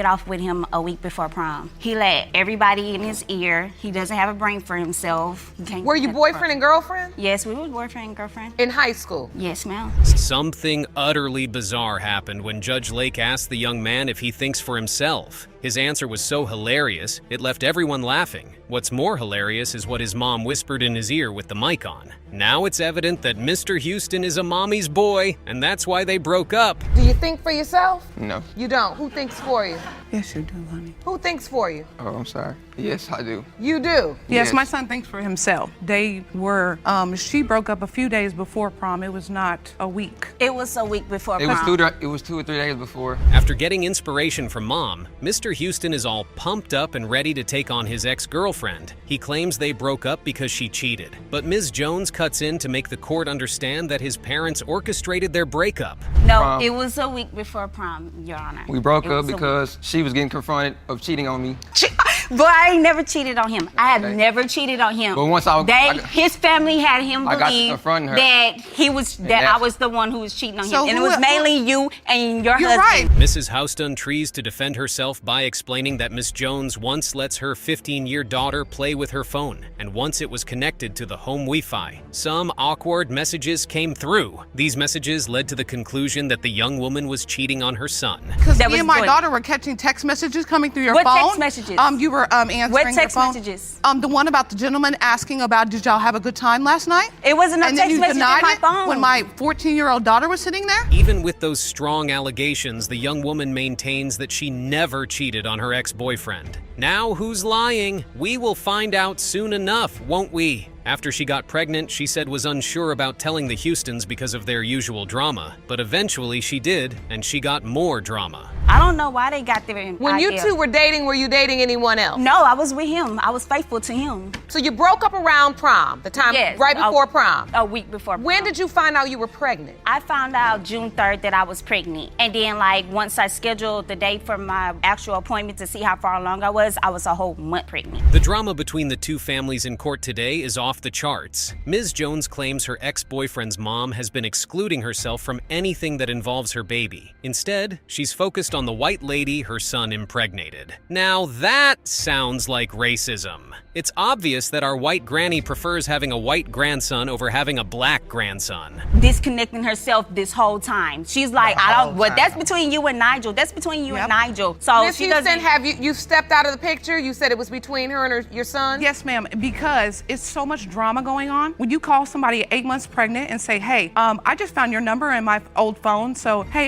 off with him a week before prom. He let everybody in his ear. He doesn't have a brain for himself. Were you boyfriend and girlfriend? Yes, we were boyfriend and girlfriend. In high school? Yes, ma'am. Something utterly bizarre happened when Judge Lake asked the young man if he thinks for himself. His answer was so hilarious, it left everyone laughing. What's more hilarious is what his mom whispered in his ear with the mic on. Now it's evident that Mr. Houston is a mommy's boy, and that's why they broke up. Do you think for yourself? No. You don't? Who thinks for you? Yes, you do, honey. Who thinks for you? Oh, I'm sorry. Yes, I do. You do? Yes, my son thinks for himself. They were, she broke up a few days before prom. It was not a week. It was a week before It prom. was 2 or 3 days before. After getting inspiration from mom, Mr. Houston is all pumped up and ready to take on his ex-girlfriend. He claims they broke up because she cheated. But Ms. Jones cuts in to make the court understand that his parents orchestrated their breakup. No, it was a week before prom, Your Honor. We broke up because she was getting confronted of cheating on me. But I ain't never cheated on him. I have never cheated on him. But once his family had him I got to believe confronting her. that I was the one who was cheating on So him. And it was mainly you and your You're husband. right. Mrs. Houston tries to defend herself by explaining that Miss Jones once lets her 15-year daughter play with her phone, and once it was connected to the home Wi-Fi. Some awkward messages came through. These messages led to the conclusion that the young woman was cheating on her son. Because me and my daughter were catching text messages coming through your phone. What text messages? You were answering What your text phone. messages? The one about the gentleman asking about, did y'all have a good time last night? It wasn't a And then text you message denied on my it phone. when my 14-year-old daughter was sitting there? Even with those strong allegations, the young woman maintains that she never cheated on her ex-boyfriend. Now who's lying? We will find out soon enough, won't we? After she got pregnant, she said was unsure about telling the Houstons because of their usual drama. But eventually she did, and she got more drama. I don't know why they got there. When you two were dating, were you dating anyone else? No, I was with him. I was faithful to him. So you broke up around prom, the time right before prom? A week before prom. When did you find out you were pregnant? I found out June 3rd that I was pregnant. And then once I scheduled the date for my actual appointment to see how far along I was a whole month pregnant. The drama between the two families in court today is off the charts. Ms. Jones claims her ex-boyfriend's mom has been excluding herself from anything that involves her baby. Instead, she's focused on the white lady her son impregnated. Now that sounds like racism. It's obvious that our white granny prefers having a white grandson over having a black grandson. Disconnecting herself this whole time. She's like, that's between you and Nigel. That's between you and Nigel. So Ms. Houston, have you stepped out of the picture? You said it was between her and your son? Yes, ma'am, because it's so much drama going on. When you call somebody 8 months pregnant and say, hey, I just found your number in my old phone, so hey,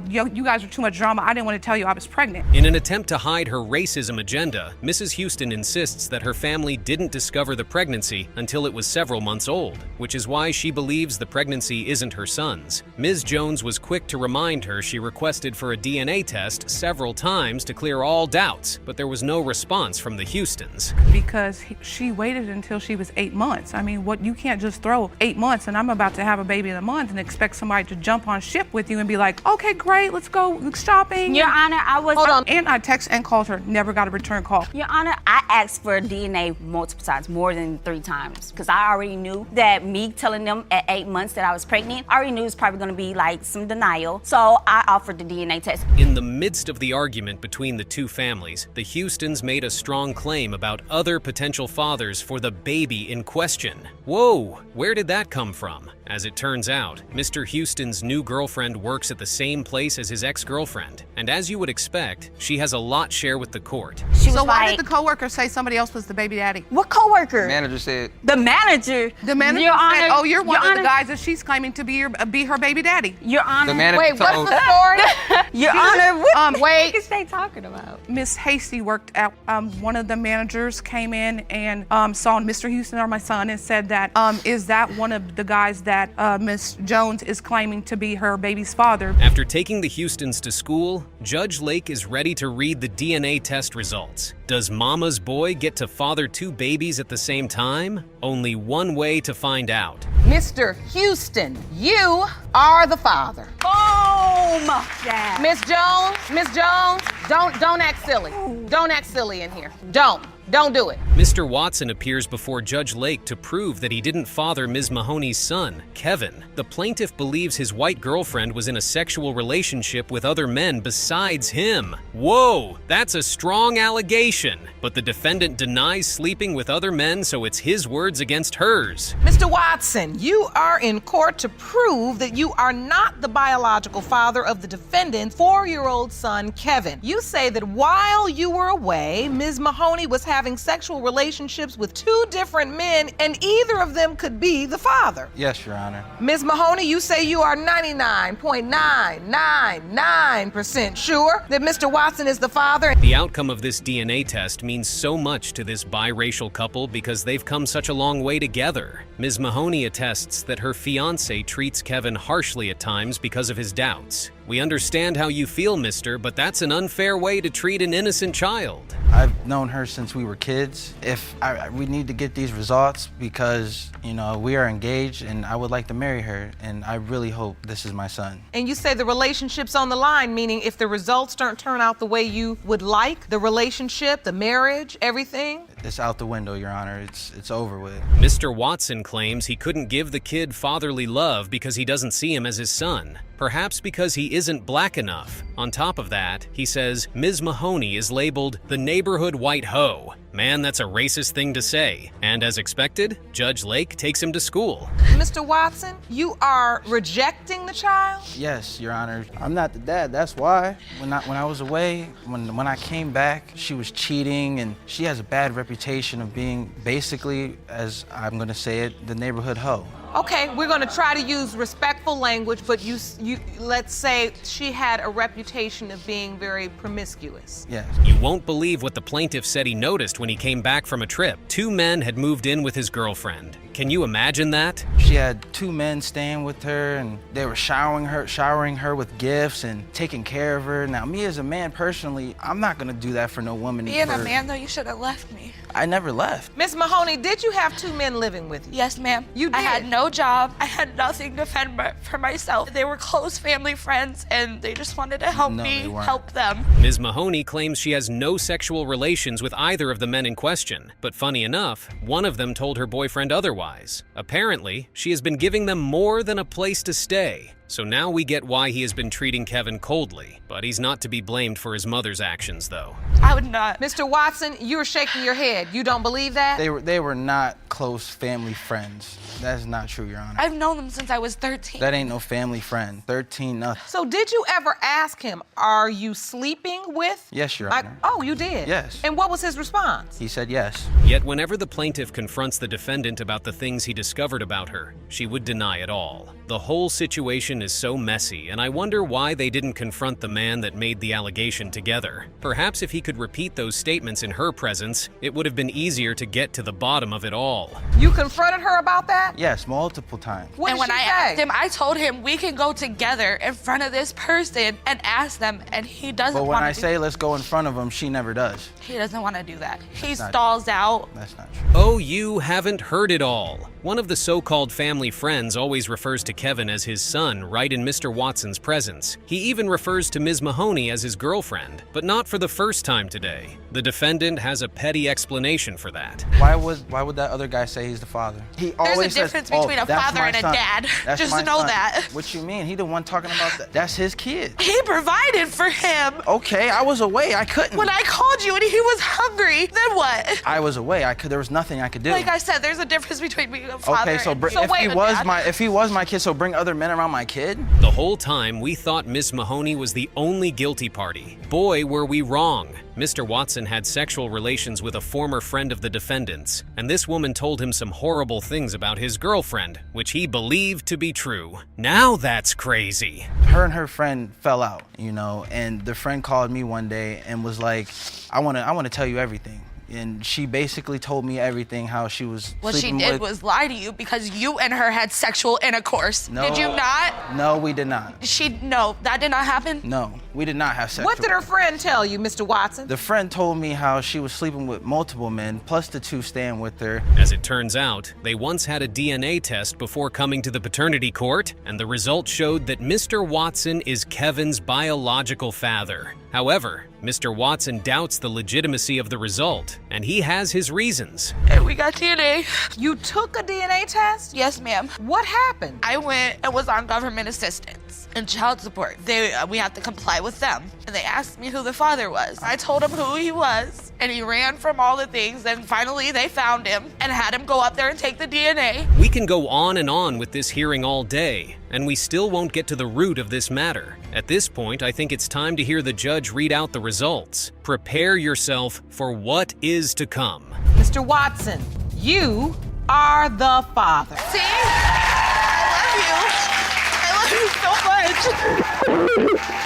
you guys are too much drama. I didn't want to tell you I was pregnant. In an attempt to hide her racism agenda, Mrs. Houston insists that her family didn't discover the pregnancy until it was several months old, which is why she believes the pregnancy isn't her son's. Ms. Jones was quick to remind her she requested for a DNA test several times to clear all doubts, but there was no response from the Houstons. Because she waited until she was 8 months. I mean, you can't just throw 8 months and I'm about to have a baby in a month and expect somebody to jump on ship with you and be like, okay, great, let's go shopping. Your Honor, Hold on. And I texted and called her, never got a return call. Your Honor, I asked for DNA multiple times, more than 3 times, because I already knew that me telling them at 8 months that I was pregnant, I already knew it was probably going to be some denial, so I offered the DNA test. In the midst of the argument between the two families, the Houstons made a strong claim about other potential fathers for the baby in question. Whoa, where did that come from? As it turns out, Mr. Houston's new girlfriend works at the same place as his ex-girlfriend, and as you would expect, she has a lot share with the court. So why did the coworker say somebody else was the baby daddy? What coworker? The manager said. The manager? The manager Your said, Honor, oh, you're one Your of the Honor. guys that she's claiming to be her baby daddy. Your Honor. The manager Wait, what's the story? Your Honor, what wait. is they talking about? Miss Hasty worked at, one of the managers came in and saw Mr. Houston or my son and said that, is that one of the guys that Miss Jones is claiming to be her baby's father? After taking the Houstons to school, Judge Leigh is ready to read the DNA test results. Does mama's boy get to father 2 babies at the same time? Only one way to find out. Mr. Houston, you are the father. Boom! Miss Jones, don't act silly. Don't act silly in here. Don't. Don't do it. Mr. Watson appears before Judge Lake to prove that he didn't father Ms. Mahoney's son, Kevin. The plaintiff believes his white girlfriend was in a sexual relationship with other men besides him. Whoa, that's a strong allegation. But the defendant denies sleeping with other men, so it's his words against hers. Mr. Watson, you are in court to prove that you are not the biological father of the defendant's 4-year-old son, Kevin. You say that while you were away, Ms. Mahoney was having sexual relationships with 2 different men, and either of them could be the father. Yes, Your Honor. Ms. Mahoney, you say you are 99.999% sure that Mr. Watson is the father. The outcome of this DNA test means so much to this biracial couple because they've come such a long way together. Ms. Mahoney attests that her fiancé treats Kevin harshly at times because of his doubts. We understand how you feel, mister, but that's an unfair way to treat an innocent child. I've known her since we were kids. We need to get these results because, we are engaged and I would like to marry her, and I really hope this is my son. And you say the relationship's on the line, meaning if the results don't turn out the way you would like, the relationship, the marriage, everything? It's out the window, Your Honor. It's over with. Mr. Watson claims he couldn't give the kid fatherly love because he doesn't see him as his son. Perhaps because he isn't black enough. On top of that, he says Ms. Mahoney is labeled the neighborhood white hoe. Man, that's a racist thing to say. And as expected, Judge Lake takes him to school. Mr. Watson, you are rejecting the child? Yes, Your Honor. I'm not the dad, that's why. When I was away, when I came back, she was cheating, and she has a bad reputation of being basically, as I'm gonna say it, the neighborhood hoe. Okay, we're going to try to use respectful language, but you let's say she had a reputation of being very promiscuous. Yes. You won't believe what the plaintiff said he noticed when he came back from a trip. 2 men had moved in with his girlfriend. Can you imagine that? She had 2 men staying with her, and they were showering her with gifts and taking care of her. Now, me as a man personally, I'm not gonna do that for no woman. Being a man, though, you should have left me. I never left. Miss Mahoney, did you have 2 men living with you? Yes, ma'am. You did? I had no job. I had nothing to fend for myself. They were close family friends, and they just wanted to help me help them. Ms. Mahoney claims she has no sexual relations with either of the men in question. But funny enough, one of them told her boyfriend otherwise. Apparently, she has been giving them more than a place to stay. So now we get why he has been treating Kevin coldly. But he's not to be blamed for his mother's actions, though. I would not. Mr. Watson, you're shaking your head. You don't believe that? They were not close family friends. That's not true, Your Honor. I've known them since I was 13. That ain't no family friend. 13, nothing. So did you ever ask him, are you sleeping with? Yes, Your Honor. Oh, you did? Yes. And what was his response? He said yes. Yet whenever the plaintiff confronts the defendant about the things he discovered about her, she would deny it all. The whole situation is so messy, and I wonder why they didn't confront the man that made the allegation together. Perhaps if he could repeat those statements in her presence, it would have been easier to get to the bottom of it all. You confronted her about that? Yes, multiple times. What and did when she I say? asked him, I told him we can go together in front of this person and ask them, and he doesn't But want when to I say let's go in front of him, she never does. He doesn't want to do that. He not stalls out. That's not true. Oh, you haven't heard it all. One of the so-called family friends always refers to Kevin as his son right in Mr. Watson's presence. He even refers to Ms. Mahoney as his girlfriend, but not for the first time today. The defendant has a petty explanation for that. Why would that other guy say he's the father? He always There's a difference says, between a that's father my and a son. dad. That's Just my to know son." that. What you mean? He the one talking about that. That's his kid. He provided for him. Okay, I was away. I couldn't. When I called you and he was hungry, then what? I was away. There was nothing I could do. Like I said, there's a difference between being a father Okay, so and if he was my kid, so bring other men around my kid? The whole time, we thought Miss Mahoney was the only guilty party. Boy, were we wrong. Mr. Watson had sexual relations with a former friend of the defendant's, and this woman told him some horrible things about his girlfriend, which he believed to be true. Now that's crazy. Her and her friend fell out, and the friend called me one day and was like, I want to tell you everything. And she basically told me everything, how she was What she sleeping did with... was lie to you because you and her had sexual intercourse. No. Did you not? No, we did not. No, that did not happen? No, We did not have sex. What did her friend tell you, Mr. Watson? The friend told me how she was sleeping with multiple men, plus the 2 staying with her. As it turns out, they once had a DNA test before coming to the paternity court, and the result showed that Mr. Watson is Kevin's biological father. However, Mr. Watson doubts the legitimacy of the result, and he has his reasons. And we got DNA. You took a DNA test? Yes, ma'am. What happened? I went and was on government assistance and child support. We have to comply with them. And they asked me who the father was. I told them who he was, and he ran from all the things, and finally they found him and had him go up there and take the DNA. We can go on and on with this hearing all day, and we still won't get to the root of this matter. At this point, I think it's time to hear the judge read out the results. Prepare yourself for what is to come. Mr. Watson, you are the father. See? I love you so much.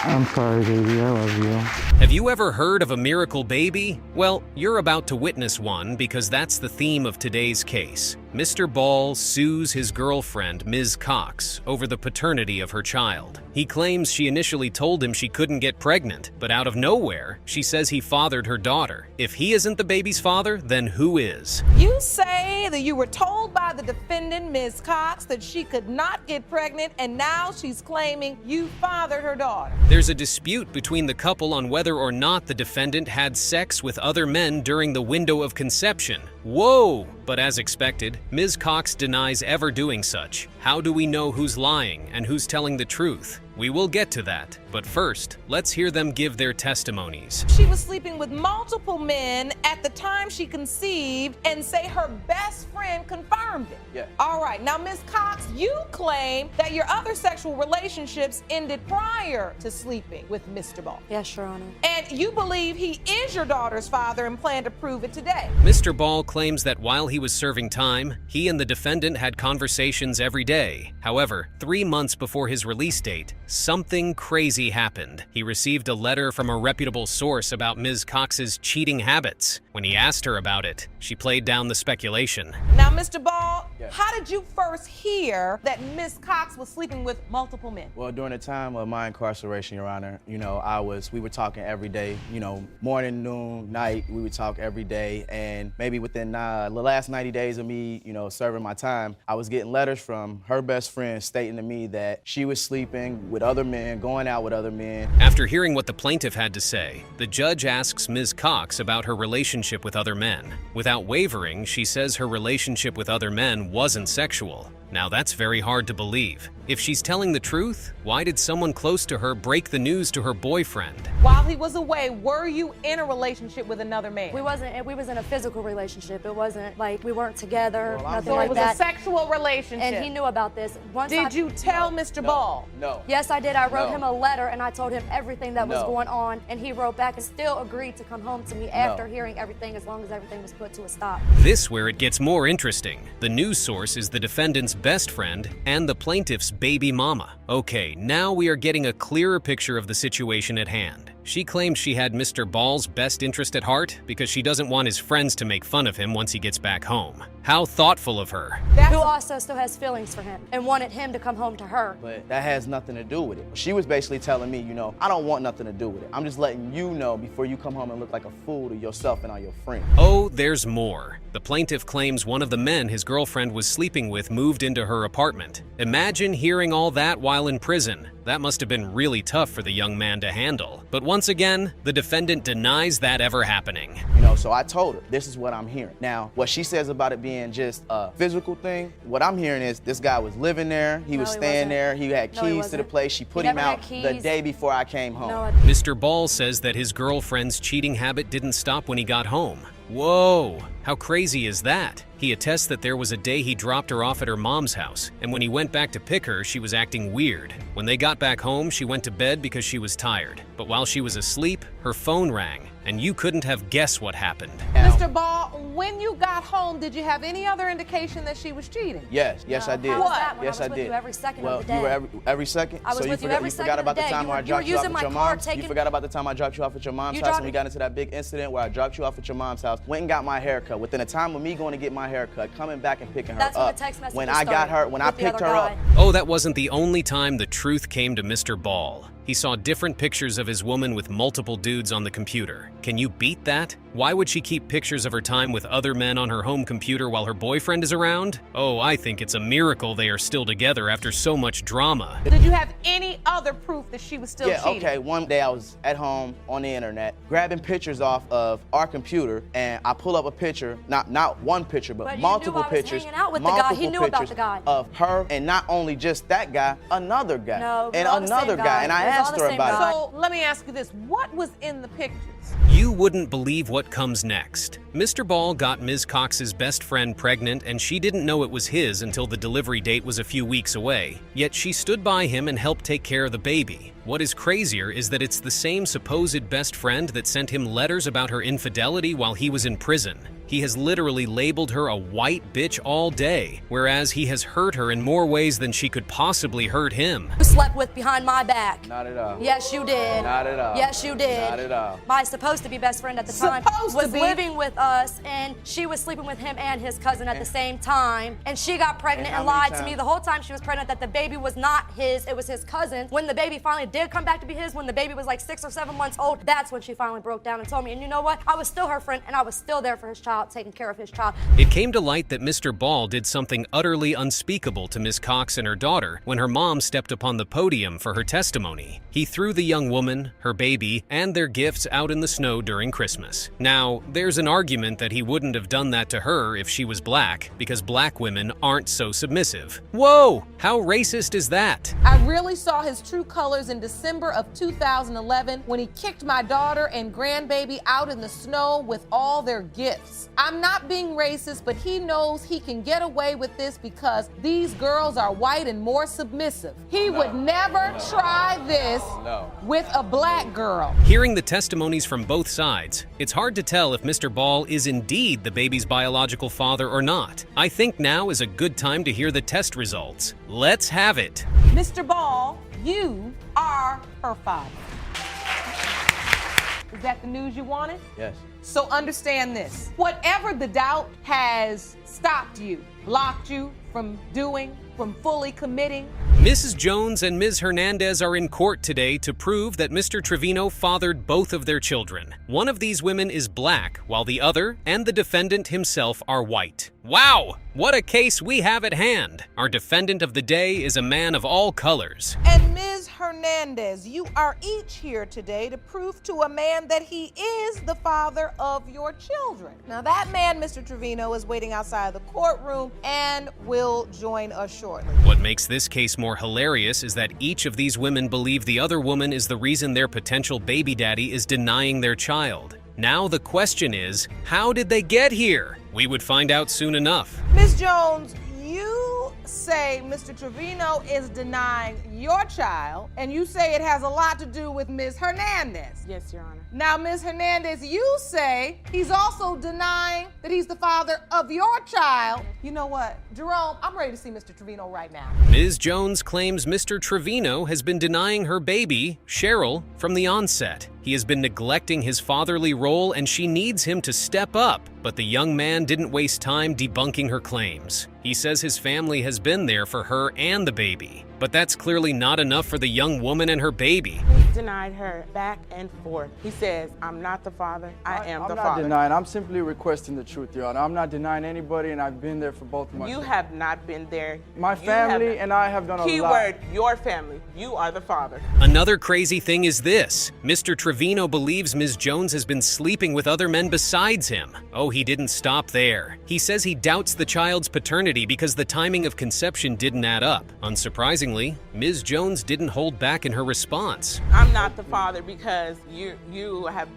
I'm sorry, baby. I love you. Have you ever heard of a miracle baby? Well, you're about to witness one because that's the theme of today's case. Mr. Ball sues his girlfriend, Ms. Cox, over the paternity of her child. He claims she initially told him she couldn't get pregnant, but out of nowhere, she says he fathered her daughter. If he isn't the baby's father, then who is? You say that you were told by the defendant, Ms. Cox, that she could not get pregnant, and now she's claiming you fathered her daughter. There's a dispute between the couple on whether or not the defendant had sex with other men during the window of conception. Whoa! But as expected, Ms. Cox denies ever doing such. How do we know who's lying and who's telling the truth? We will get to that, but first, let's hear them give their testimonies. She was sleeping with multiple men at the time she conceived and say her best friend confirmed it. Yeah. All right, now Ms. Cox, you claim that your other sexual relationships ended prior to sleeping with Mr. Ball. Yes, Your Honor. And you believe he is your daughter's father and plan to prove it today. Mr. Ball claims that while he was serving time, he and the defendant had conversations every day. However, 3 months before his release date, something crazy happened. He received a letter from a reputable source about Ms. Cox's cheating habits. When he asked her about it, she played down the speculation. Now, Mr. Ball, how did you first hear that Ms. Cox was sleeping with multiple men? Well, during the time of my incarceration, Your Honor, we were talking every day, morning, noon, night, we would talk every day. And maybe within the last 90 days of me, serving my time, I was getting letters from her best friend stating to me that she was sleeping with other men, going out with other men. After hearing what the plaintiff had to say, the judge asks Ms. Cox about her relationship with other men. Without wavering, she says her relationship with other men wasn't sexual. Now that's very hard to believe. If she's telling the truth, why did someone close to her break the news to her boyfriend? While he was away, were you in a relationship with another man? We was in a physical relationship. It wasn't like we weren't together, nothing So like it was that. a sexual relationship. And he knew about this. Did you tell Mr. Ball? No. Yes, I did. I wrote No. him a letter and I told him everything that was No. going on, and he wrote back and still agreed to come home to me after hearing everything, as long as everything was put to a stop. This where it gets more interesting. The news source is the defendant's best friend and the plaintiff's baby mama. Okay, now we are getting a clearer picture of the situation at hand. She claims she had Mr. Ball's best interest at heart because she doesn't want his friends to make fun of him once he gets back home. How thoughtful of her. Who also still has feelings for him and wanted him to come home to her. But that has nothing to do with it. She was basically telling me, I don't want nothing to do with it. I'm just letting you know before you come home and look like a fool to yourself and all your friends. Oh, there's more. The plaintiff claims one of the men his girlfriend was sleeping with moved into her apartment. Imagine hearing all that while in prison. That must have been really tough for the young man to handle. But once again, the defendant denies that ever happening. So I told her, this is what I'm hearing. Now, what she says about it being just a physical thing, what I'm hearing is this guy was living there, he was staying there, he had keys to the place, she put him out the day before I came home. Mr. Ball says that his girlfriend's cheating habit didn't stop when he got home. Whoa, how crazy is that? He attests that there was a day he dropped her off at her mom's house, and when he went back to pick her, she was acting weird. When they got back home, she went to bed because she was tired. But while she was asleep, her phone rang, and you couldn't have guessed what happened. Mr. Ball, when you got home, did you have any other indication that she was cheating? Yes, I did. How was that when Yes, I I was with did. you every second of Well, the day? you were every second? I was So with you forgot, every you second forgot of the about the day. time where I You were dropped you off using at your my car, mom's? taking- You forgot about the time I dropped you off at your mom's You house and dropped- we got into that big incident where I dropped you off at your mom's house, went and got my hair cut. Within a time of me going to get my hair cut, coming back and picking her That's up. when the text messages When I got started her, when I with the picked other her guy. up. Oh, that wasn't the only time the truth came to Mr. Ball. He saw different pictures of his woman with multiple dudes on the computer. Can you beat that? Why would she keep pictures of her time with other men on her home computer while her boyfriend is around? Oh, I think it's a miracle they are still together after so much drama. Did you have any other proof that she was still cheating? Okay. One day I was at home on the internet grabbing pictures off of our computer, and I pull up a picture, not one picture, but multiple pictures. Hanging out with the guy. He knew about the guy. Of her, and not only just that guy, another guy, no, and another guy. And I asked her about it. So let me ask you this: what was in the pictures? You wouldn't believe what comes next. Mr. Ball got Ms. Cox's best friend pregnant, and she didn't know it was his until the delivery date was a few weeks away. Yet she stood by him and helped take care of the baby. What is crazier is that it's the same supposed best friend that sent him letters about her infidelity while he was in prison. He has literally labeled her a white bitch all day, whereas he has hurt her in more ways than she could possibly hurt him. You slept with behind my back. Not at all. Yes, you did. Not at all. Yes, you did. Not at all. My supposed to be best friend at the time was living with us, and she was sleeping with him and his cousin at the same time, and she got pregnant and lied to me the whole time she was pregnant that the baby was not his, it was his cousin. When the baby finally did come back to be his, when the baby was like 6 or 7 months old, that's when she finally broke down and told me. And you know what? I was still her friend, and I was still there for his child, taking care of his child. It came to light that Mr. Ball did something utterly unspeakable to Miss Cox and her daughter when her mom stepped upon the podium for her testimony. He threw the young woman, her baby, and their gifts out in the snow during Christmas. Now, there's an argument that he wouldn't have done that to her if she was black, because black women aren't so submissive. Whoa! How racist is that? I really saw his true colors in December of 2011 when he kicked my daughter and grandbaby out in the snow with all their gifts. I'm not being racist, but he knows he can get away with this because these girls are white and more submissive. He would never try this with a black girl. Hearing the testimonies from both sides, it's hard to tell if Mr. Ball is indeed the baby's biological father or not. I think now is a good time to hear the test results. Let's have it. Mr. Ball, you are her father. Is that the news you wanted? Yes. So understand this. Whatever the doubt has stopped you, blocked you from doing, from fully committing. Mrs. Jones and Ms. Hernandez are in court today to prove that Mr. Trevino fathered both of their children. One of these women is black, while the other and the defendant himself are white. Wow! What a case we have at hand. Our defendant of the day is a man of all colors. And Ms. Hernandez, you are each here today to prove to a man that he is the father of your children. Now that man, Mr. Trevino, is waiting outside the courtroom and will join us shortly. What makes this case more hilarious is that each of these women believe the other woman is the reason their potential baby daddy is denying their child. Now the question is, how did they get here? We would find out soon enough. Ms. Jones, you say Mr. Trevino is denying your child, and you say it has a lot to do with Ms. Hernandez. Yes, Your Honor. Now, Ms. Hernandez, you say he's also denying that he's the father of your child. You know what, Jerome, I'm ready to see Mr. Trevino right now. Ms. Jones claims Mr. Trevino has been denying her baby, Cheryl, from the onset. He has been neglecting his fatherly role and she needs him to step up, but the young man didn't waste time debunking her claims. He says his family has been there for her and the baby, but that's clearly not enough for the young woman and her baby. He's denied her back and forth. He says, I'm not the father, I am the father. I'm not denying, I'm simply requesting the truth, Your Honor. I'm not denying anybody and I've been there for both of my You have not been there. My family and I have done a lot. Keyword, your family. You are the father. Another crazy thing is this. Mr. Trevino believes Ms. Jones has been sleeping with other men besides him. Oh, he didn't stop there. He says he doubts the child's paternity because the timing of conception didn't add up. Unsurprisingly, Ms. Jones didn't hold back in her response. I'm not the father because you have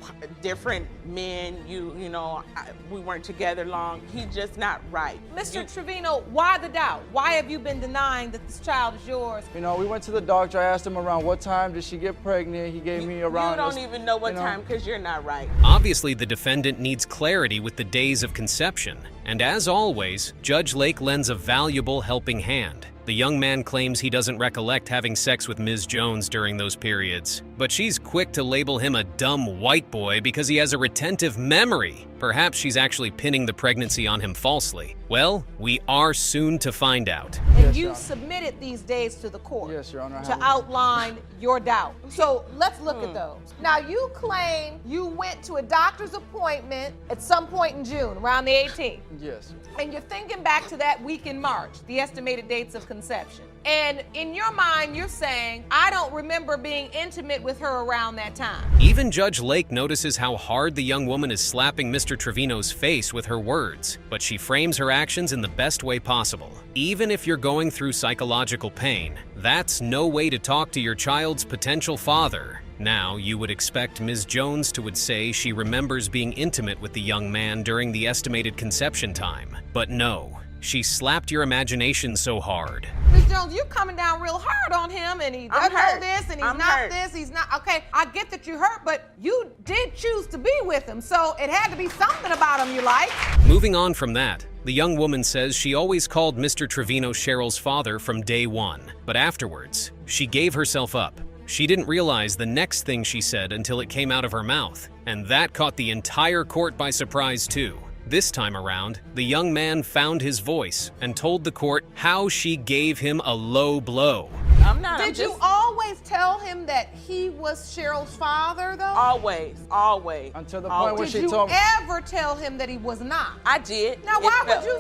different men. You know, we weren't together long. He's just not right. Mr. Trevino, why the doubt? Why have you been denying that this child is yours? You know, we went to the doctor. I asked him around what time did she get pregnant. He gave me around. You don't even know what time because you're not right. Obviously, the defendant needs clarity with the days of conception. And as always, Judge Lake lends a valuable helping hand. The young man claims he doesn't recollect having sex with Ms. Jones during those periods, but she's quick to label him a dumb white boy because he has a retentive memory. Perhaps she's actually pinning the pregnancy on him falsely. Well, we are soon to find out. And you submitted these days to the court. Yes, Your Honor. To outline your doubt. So let's look at those. Now, you claim you went to a doctor's appointment at some point in June, around the 18th. Yes. And you're thinking back to that week in March, the estimated dates of conception. And in your mind, you're saying, I don't remember being intimate with her around that time. Even Judge Leigh notices how hard the young woman is slapping Mr. Trevino's face with her words, but she frames her actions in the best way possible. Even if you're going through psychological pain, that's no way to talk to your child's potential father. Now, you would expect Ms. Jones would say she remembers being intimate with the young man during the estimated conception time, but no. She slapped your imagination so hard. Ms. Jones, you're coming down real hard on him, and he doesn't know this, and he's not this, he's not. Okay, I get that you hurt, but you did choose to be with him, so it had to be something about him you like. Moving on from that, the young woman says she always called Mr. Trevino Cheryl's father from day one, but afterwards, she gave herself up. She didn't realize the next thing she said until it came out of her mouth, and that caught the entire court by surprise too. This time around, the young man found his voice and told the court how she gave him a low blow. Did you always tell him that he was Cheryl's father, though? Always. Until the point when she told me. Did you ever tell him that he was not? I did. Now, why would you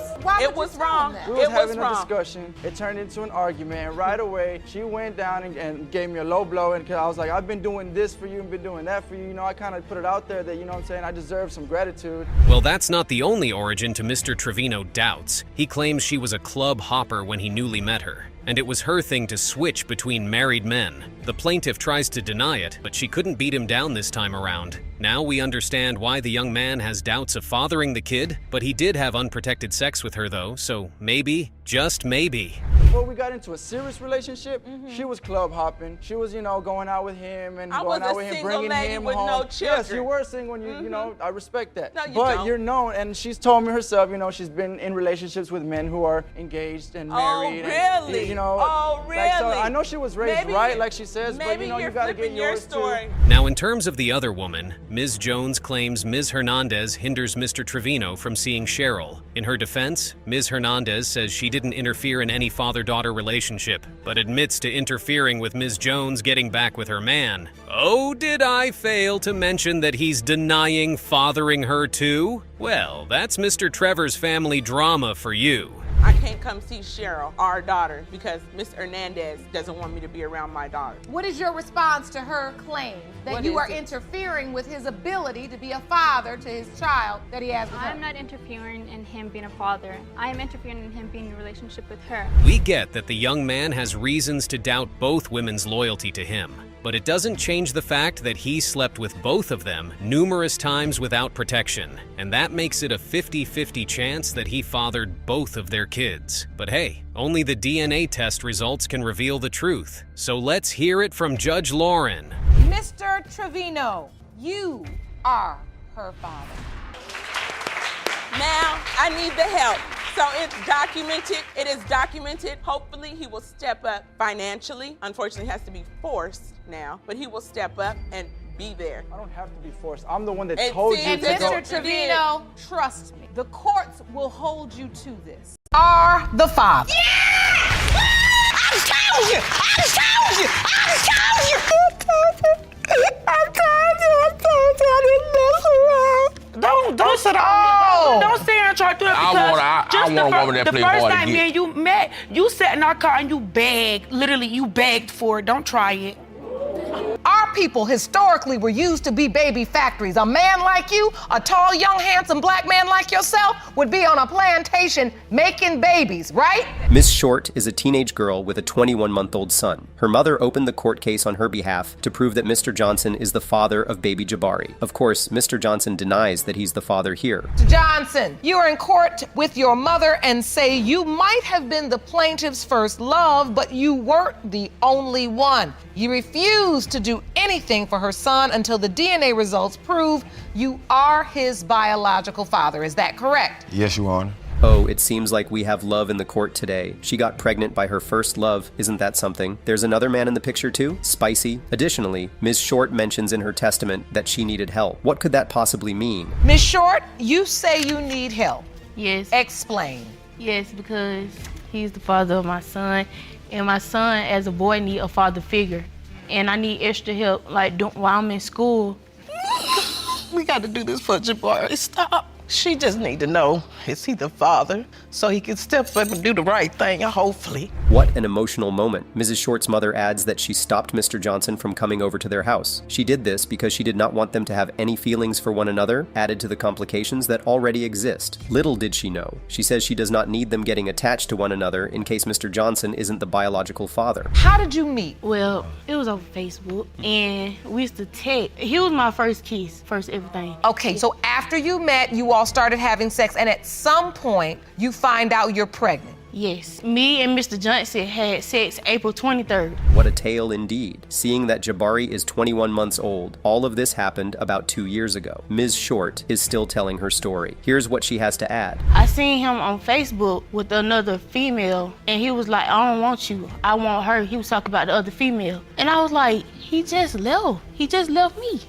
tell him that? We was having a discussion. It turned into an argument, and right away, she went down and gave me a low blow, and I was like, I've been doing this for you and been doing that for you. You know, I kind of put it out there that, you know what I'm saying, I deserve some gratitude. Well, that's not the only origin to Mr. Trevino doubts. He claims she was a club hopper when he newly met her, and it was her thing to switch between married men. The plaintiff tries to deny it, but she couldn't beat him down this time around. Now we understand why the young man has doubts of fathering the kid, but he did have unprotected sex with her though, so maybe, just maybe. Before we got into a serious relationship, she was club hopping. She was, you know, going out with him and going out with him, bringing him home. No children. Yes, you were single, and you know, I respect that. No, you but don't. you're known, and she's told me herself, you know, she's been in relationships with men who are engaged and married. Oh, really? And, you know, oh, really? Like, so I know she was raised right, like she says, but maybe you know, you gotta get yours story. too. Now, in terms of the other woman, Ms. Jones claims Ms. Hernandez hinders Mr. Trevino from seeing Cheryl. In her defense, Ms. Hernandez says she didn't interfere in any father-daughter relationship, but admits to interfering with Ms. Jones getting back with her man. Oh, did I fail to mention that he's denying fathering her too? Well, that's Mr. Trevor's family drama for you. I can't come see Cheryl, our daughter, because Miss Hernandez doesn't want me to be around my daughter. What is your response to her claim that you are interfering with his ability to be a father to his child that he has with her? I'm not interfering in him being a father. I am interfering in him being in a relationship with her. We get that the young man has reasons to doubt both women's loyalty to him, but it doesn't change the fact that he slept with both of them numerous times without protection, and that makes it a 50-50 chance that he fathered both of their kids. But hey, only the DNA test results can reveal the truth. So let's hear it from Judge Lauren. Mr. Trevino, you are her father. Now, I need the help. So it's documented. It is documented. Hopefully, he will step up financially. Unfortunately, it has to be forced now, but he will step up and be there. I don't have to be forced. I'm the one that And told see, you And to go. Mr. Trevino, trust me, the courts will hold you to this. Are the father. I just told you! I just told you! I just told you! I didn't mess around. Don't sit down. Don't stay here and try to do it because I want a woman that the play first hard time to me get. and you met, you sat in our car and you begged. Literally, you begged for it. Don't try it. Our people historically were used to be baby factories. A man like you, a tall, young, handsome black man like yourself, would be on a plantation making babies, right? Miss Short is a teenage girl with a 21-month-old son. Her mother opened the court case on her behalf to prove that Mr. Johnson is the father of baby Jabari. Of course, Mr. Johnson denies that he's the father here. Mr. Johnson, you are in court with your mother and say you might have been the plaintiff's first love, but you weren't the only one. You refused to do anything for her son until the DNA results prove you are his biological father. Is that correct? Yes, Your Honor. Oh, it seems like we have love in the court today. She got pregnant by her first love. Isn't that something? There's another man in the picture too? Spicy. Additionally, Ms. Short mentions in her testament that she needed help. What could that possibly mean? Ms. Short, you say you need help. Yes. Explain. Yes, because he's the father of my son, and my son, as a boy, need a father figure, and I need extra help, like while I'm in school. We got to do this for Jabari. Stop. She just need to know, is he the father? So he can step up and do the right thing, hopefully. What an emotional moment. Mrs. Short's mother adds that she stopped Mr. Johnson from coming over to their house. She did this because she did not want them to have any feelings for one another, added to the complications that already exist. Little did she know. She says she does not need them getting attached to one another in case Mr. Johnson isn't the biological father. How did you meet? Well, it was on Facebook, and we used to text. He was my first kiss, first everything. Okay, so after you met, you all started having sex, and at some point, you find out you're pregnant. Yes. Me and Mr. Johnson had sex April 23rd. What a tale indeed. Seeing that Jabari is 21 months old, all of this happened about 2 years ago. Ms. Short is still telling her story. Here's what she has to add. I seen him on Facebook with another female, and he was like, I don't want you, I want her. He was talking about the other female. And I was like, he just left. He just left me.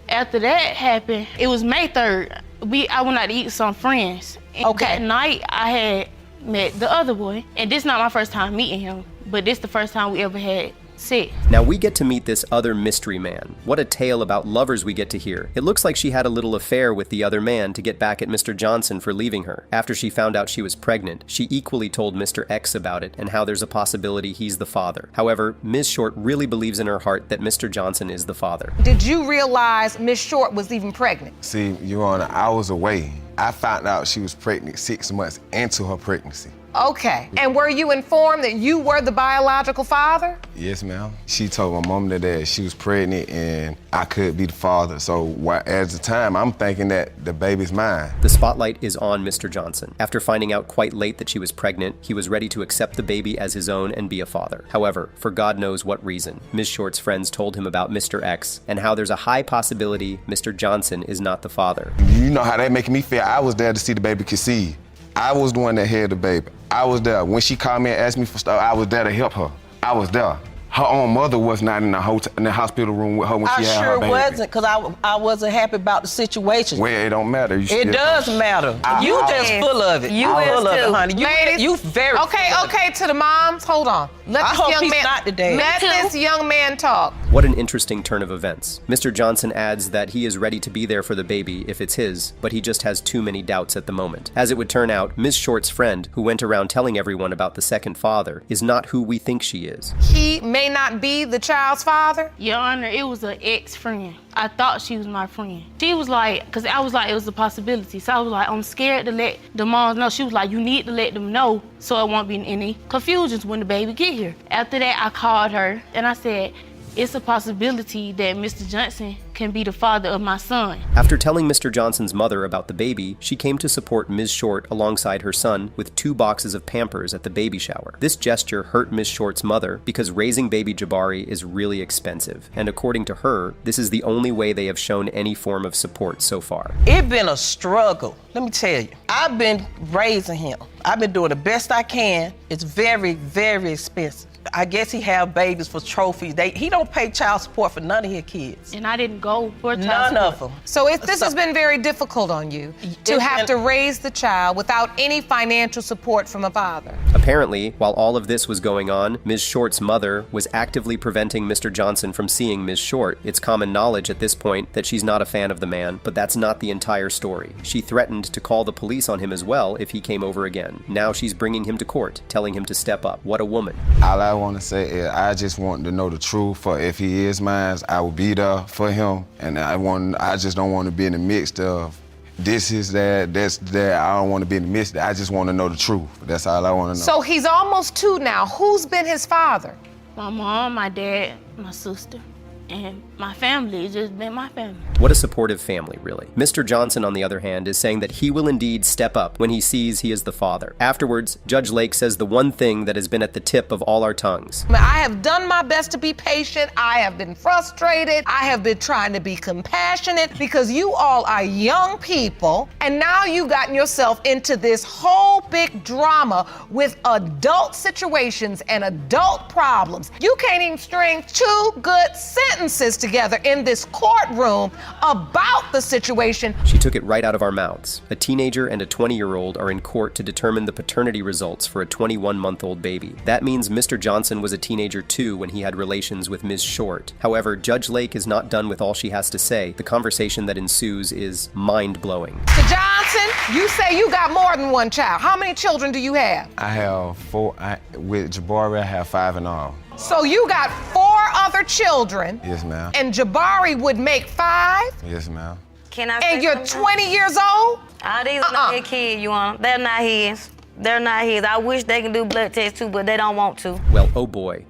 After that happened, it was May 3rd. I went out to eat with some friends. And that night, I had met the other boy. And this is not my first time meeting him, but this is the first time we ever had sex. Now we get to meet this other mystery man. What a tale about lovers we get to hear. It looks like she had a little affair with the other man to get back at Mr. Johnson for leaving her. After she found out she was pregnant, she equally told Mr. X about it and how there's a possibility he's the father. However, Ms. Short really believes in her heart that Mr. Johnson is the father. Did you realize Ms. Short was even pregnant? See, Your Honor, I was away. I found out she was pregnant 6 months into her pregnancy. Okay. And were you informed that you were the biological father? Yes, ma'am. She told my mom and dad she was pregnant and I could be the father. So at the time, I'm thinking that the baby's mine. The spotlight is on Mr. Johnson. After finding out quite late that she was pregnant, he was ready to accept the baby as his own and be a father. However, for God knows what reason, Ms. Short's friends told him about Mr. X and how there's a high possibility Mr. Johnson is not the father. You know how they making me feel. I was there to see the baby conceive. I was the one that had the baby. I was there. When she called me and asked me for stuff, I was there to help her. I was there. Her own mother was not in the hospital room with her when she had her baby. I sure wasn't, because I wasn't happy about the situation. Well, it don't matter. It does matter. You just full of it. You is full of it, too. honey. Ladies, you very Okay, to the moms, hold on. I hope he's not the dad. Let this young man talk. What an interesting turn of events. Mr. Johnson adds that he is ready to be there for the baby if it's his, but he just has too many doubts at the moment. As it would turn out, Ms. Short's friend, who went around telling everyone about the second father, is not who we think she is. He may not be the child's father? Your Honor, it was an ex-friend. I thought she was my friend. She was like, because I was like, it was a possibility. So I was like, I'm scared to let the moms know. She was like, you need to let them know so it won't be any confusions when the baby get here. After that, I called her and I said, it's a possibility that Mr. Johnson can be the father of my son. After telling Mr. Johnson's mother about the baby, she came to support Ms. Short alongside her son with 2 boxes of Pampers at the baby shower. This gesture hurt Ms. Short's mother because raising baby Jabari is really expensive, and according to her, this is the only way they have shown any form of support so far. It's been a struggle, let me tell you. I've been raising him. I've been doing the best I can. It's very, very expensive. I guess he have babies for trophies. He don't pay child support for none of his kids. And I didn't go for child None support. of them. So this has been very difficult on you to have to raise the child without any financial support from a father. Apparently, while all of this was going on, Ms. Short's mother was actively preventing Mr. Johnson from seeing Ms. Short. It's common knowledge at this point that she's not a fan of the man, but that's not the entire story. She threatened to call the police on him as well if he came over again. Now she's bringing him to court, telling him to step up. What a woman. All I want to say is I just want to know the truth. For if he is mine, I will be there for him. And I just don't want to be in the midst of this is that, that's that. I don't want to be in the midst of that. I just want to know the truth. That's all I want to know. So he's almost 2 now. Who's been his father? My mom, my dad, my sister, and my family. It's just been my family. What a supportive family, really. Mr. Johnson, on the other hand, is saying that he will indeed step up when he sees he is the father. Afterwards, Judge Leigh says the one thing that has been at the tip of all our tongues. I have done my best to be patient. I have been frustrated. I have been trying to be compassionate because you all are young people, and now you've gotten yourself into this whole big drama with adult situations and adult problems. You can't even string 2 good sentences together in this courtroom about the situation. She took it right out of our mouths. A teenager and a 20-year-old are in court to determine the paternity results for a 21-month-old baby. That means Mr. Johnson was a teenager too when he had relations with Ms. Short. However, Judge Leigh is not done with all she has to say. The conversation that ensues is mind-blowing. Mr. Johnson, you say you got more than 1 child. How many children do you have? I have 4. With Jabari, I have 5 in all. So you got 4 other children. Yes, ma'am. And Jabari would make 5? Yes, ma'am. Can I? And you're 20 years old? All these are not his kids, you want? They're not his. They're not his. I wish they could do blood tests too, but they don't want to. Well, oh boy,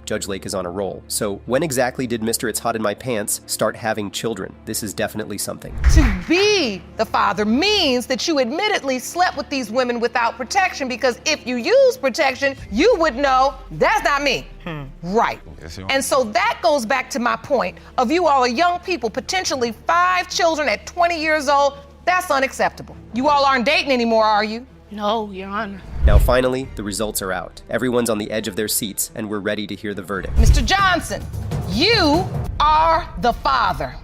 Judge Leigh is on a roll. So when exactly did Mr. It's Hot in My Pants start having children? This is definitely something. To be the father means that you admittedly slept with these women without protection, because if you use protection, you would know that's not me. Right. Yes, and so that goes back to my point of you all are young people, potentially 5 children at 20 years old. That's unacceptable. You all aren't dating anymore, are you? No, Your Honor. Now finally, the results are out. Everyone's on the edge of their seats, and we're ready to hear the verdict. Mr. Johnson, you are the father.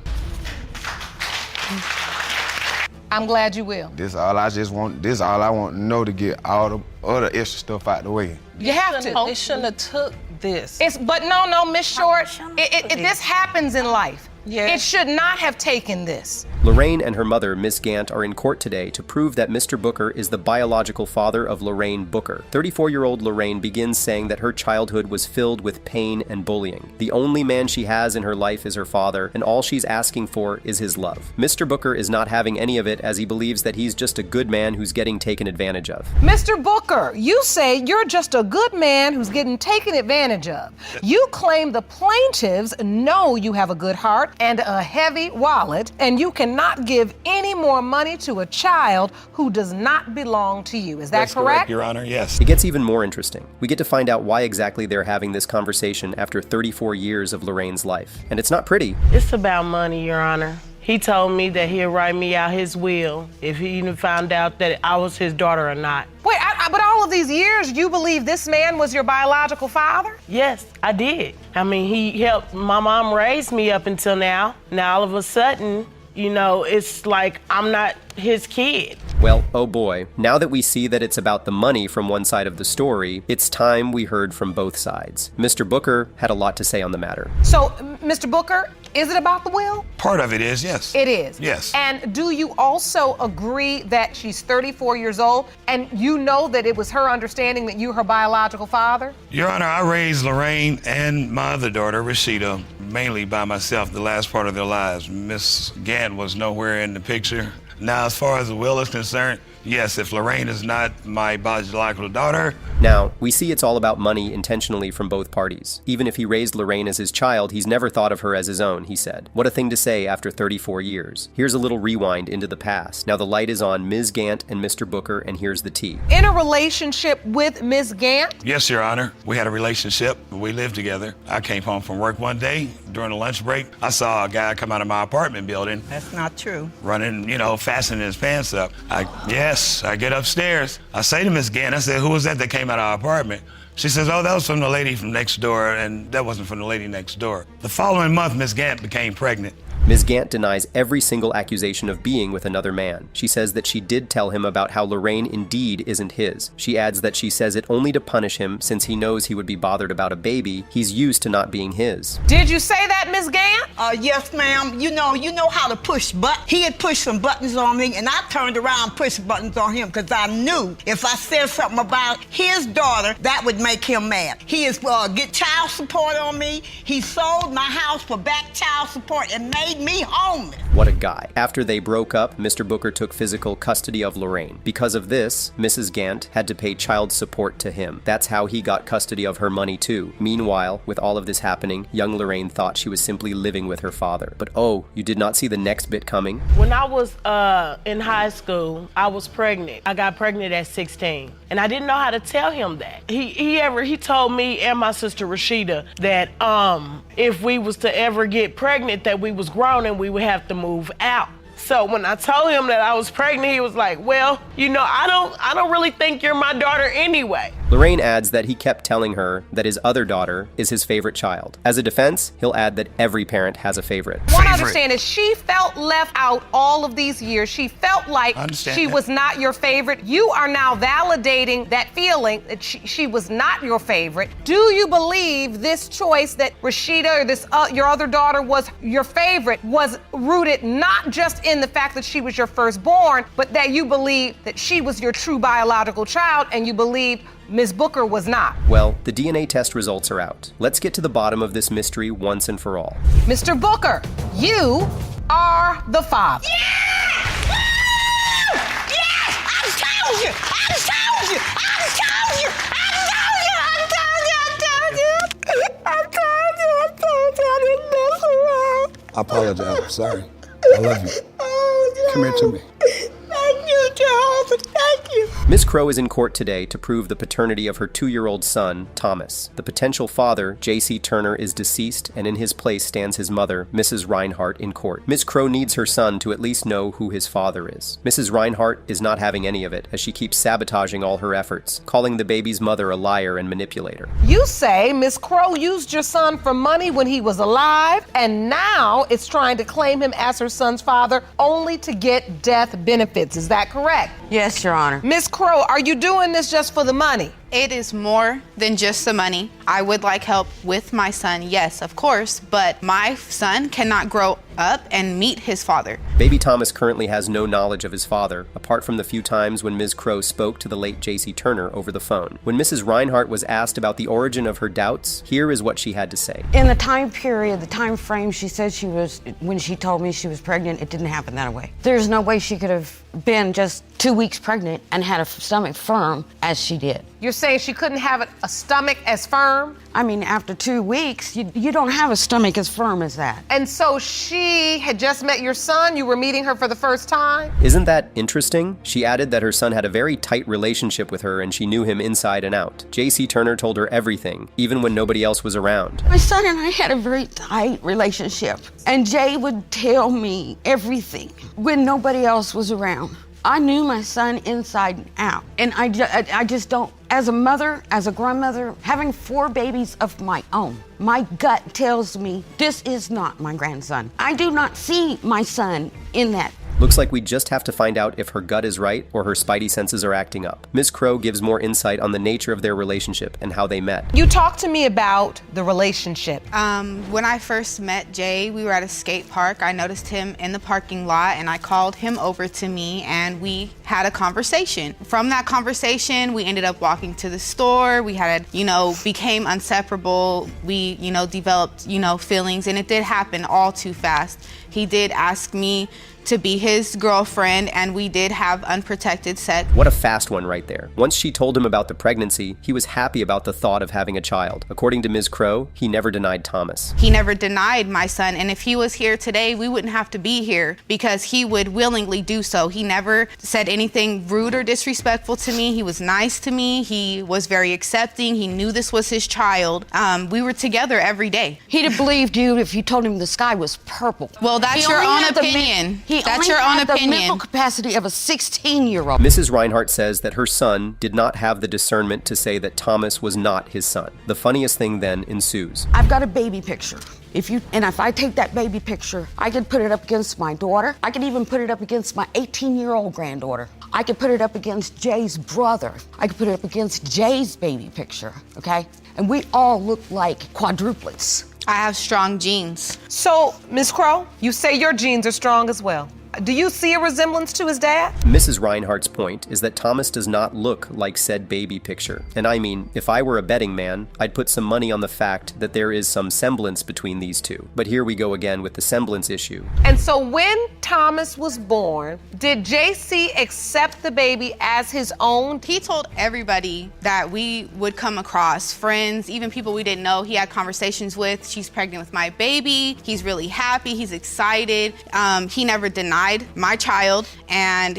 I'm glad you will. This all I want to know to get all the other extra stuff out the way. You have to. They shouldn't have took this. But no, Miss Short, this happens in life. Yes. It should not have taken this. Lorraine and her mother, Miss Gant, are in court today to prove that Mr. Booker is the biological father of Lorraine Booker. 34-year-old Lorraine begins saying that her childhood was filled with pain and bullying. The only man she has in her life is her father, and all she's asking for is his love. Mr. Booker is not having any of it, as he believes that he's just a good man who's getting taken advantage of. Mr. Booker, you say you're just a good man who's getting taken advantage of. You claim the plaintiffs know you have a good heart and a heavy wallet, and you cannot give any more money to a child who does not belong to you. Is that That's correct, Your Honor, yes. It gets even more interesting. We get to find out why exactly they're having this conversation after 34 years of Lorraine's life. And it's not pretty. It's about money, Your Honor. He told me that he'll write me out his will if he even found out that I was his daughter or not. Wait, but all of these years, you believe this man was your biological father? Yes, I did. I mean, he helped my mom raise me up until now. Now, all of a sudden, you know, it's like I'm not his kid. Well, oh boy, now that we see that it's about the money from one side of the story, it's time we heard from both sides. Mr. Booker had a lot to say on the matter. So, Mr. Booker, is it about the will? Part of it is, yes. It is? Yes. And do you also agree that she's 34 years old and you know that it was her understanding that you're her biological father? Your Honor, I raised Lorraine and my other daughter, Rashida, mainly by myself the last part of their lives. Miss Gant was nowhere in the picture. Now, as far as the will is concerned, yes, if Lorraine is not my biological daughter. Now, we see it's all about money intentionally from both parties. Even if he raised Lorraine as his child, he's never thought of her as his own, he said. What a thing to say after 34 years. Here's a little rewind into the past. Now the light is on Ms. Gant and Mr. Booker, and here's the tea. In a relationship with Ms. Gant? Yes, Your Honor. We had a relationship. We lived together. I came home from work one day during a lunch break. I saw a guy come out of my apartment building. That's not true. Running, fastening his pants up. I get upstairs. I say to Miss Gant, I said, who was that came out of our apartment? She says, oh, that was from the lady from next door, and that wasn't from the lady next door. The following month, Miss Gant became pregnant. Ms. Gant denies every single accusation of being with another man. She says that she did tell him about how Lorraine indeed isn't his. She adds that she says it only to punish him since he knows he would be bothered about a baby. He's used to not being his. Did you say that, Ms. Gant? Yes, ma'am. You know how to push buttons. He had pushed some buttons on me, and I turned around and pushed buttons on him because I knew if I said something about his daughter, that would make him mad. He is get child support on me. He sold my house for back child support and made me homeless. What a guy. After they broke up, Mr. Booker took physical custody of Lorraine. Because of this, Mrs. Gant had to pay child support to him. That's how he got custody of her money too. Meanwhile, with all of this happening, young Lorraine thought she was simply living with her father. But oh, you did not see the next bit coming? When I was in high school, I was pregnant. I got pregnant at 16. And I didn't know how to tell him that. He told me and my sister Rashida that if we was to ever get pregnant, that we was grown and we would have to move out. So when I told him that I was pregnant, he was like, well, you know, I don't really think you're my daughter anyway. Lorraine adds that he kept telling her that his other daughter is his favorite child. As a defense, he'll add that every parent has a favorite. What I understand is she felt left out all of these years. She felt like she was not your favorite. You are now validating that feeling that she was not your favorite. Do you believe this choice that Rashida or this your other daughter was your favorite was rooted not just in the fact that she was your firstborn, but that you believe that she was your true biological child and you believe Ms. Booker was not? Well, the DNA test results are out. Let's get to the bottom of this mystery once and for all. Mr. Booker, you are the father. Yeah! Yes! I told you! I told you! I told you! I didn't mess around. I apologize. I'm sorry. I love you. Come here to me. Thank you, Jehovah. Thank you. Miss Crow is in court today to prove the paternity of her 2-year-old son, Thomas. The potential father, J.C. Turner, is deceased, and in his place stands his mother, Mrs. Reinhart, in court. Miss Crow needs her son to at least know who his father is. Mrs. Reinhart is not having any of it, as she keeps sabotaging all her efforts, calling the baby's mother a liar and manipulator. You say Miss Crow used your son for money when he was alive, and now it's trying to claim him as her son's father only to get death benefits. Is that correct? Yes, Your Honor. Miss Crow, are you doing this just for the money? It is more than just the money. I would like help with my son, yes, of course, but my son cannot grow up and meet his father. Baby Thomas currently has no knowledge of his father, apart from the few times when Ms. Crow spoke to the late J.C. Turner over the phone. When Mrs. Reinhart was asked about the origin of her doubts, here is what she had to say. In the time period, the time frame she said she was, when she told me she was pregnant, it didn't happen that way. There's no way she could have been just 2 weeks pregnant and had a stomach firm as she did. You're saying she couldn't have a stomach as firm? I mean, after 2 weeks, you don't have a stomach as firm as that. And so she had just met your son? You were meeting her for the first time? Isn't that interesting? She added that her son had a very tight relationship with her and she knew him inside and out. J.C. Turner told her everything, even when nobody else was around. My son and I had a very tight relationship, and Jay would tell me everything when nobody else was around. I knew my son inside and out, and I just don't, as a mother, as a grandmother, having 4 babies of my own, my gut tells me this is not my grandson. I do not see my son in that. Looks like we just have to find out if her gut is right or her spidey senses are acting up. Ms. Crow gives more insight on the nature of their relationship and how they met. You talked to me about the relationship. When I first met Jay, we were at a skate park. I noticed him in the parking lot and I called him over to me and we had a conversation. From that conversation, we ended up walking to the store. We had, became inseparable. We, developed, feelings, and it did happen all too fast. He did ask me to be his girlfriend, and we did have unprotected sex. What a fast one right there. Once she told him about the pregnancy, he was happy about the thought of having a child. According to Ms. Crow, he never denied Thomas. He never denied my son, and if he was here today, we wouldn't have to be here because he would willingly do so. He never said anything rude or disrespectful to me. He was nice to me. He was very accepting. He knew this was his child. We were together every day. He'd have believed you if you told him the sky was purple. Well, that's your own opinion. That's your own opinion. The mental capacity of a 16-year-old. Mrs. Reinhart says that her son did not have the discernment to say that Thomas was not his son. The funniest thing then ensues. I've got a baby picture. If I take that baby picture, I could put it up against my daughter. I could even put it up against my 18-year-old granddaughter. I could put it up against Jay's brother. I could put it up against Jay's baby picture, okay? And we all look like quadruplets. I have strong genes. So, Ms. Crow, you say your genes are strong as well. Do you see a resemblance to his dad? Mrs. Reinhardt's point is that Thomas does not look like said baby picture. And I mean, if I were a betting man, I'd put some money on the fact that there is some semblance between these two. But here we go again with the semblance issue. And so when Thomas was born, did JC accept the baby as his own? He told everybody that we would come across, friends, even people we didn't know, he had conversations with. She's pregnant with my baby. He's really happy. He's excited. He never denied my child, and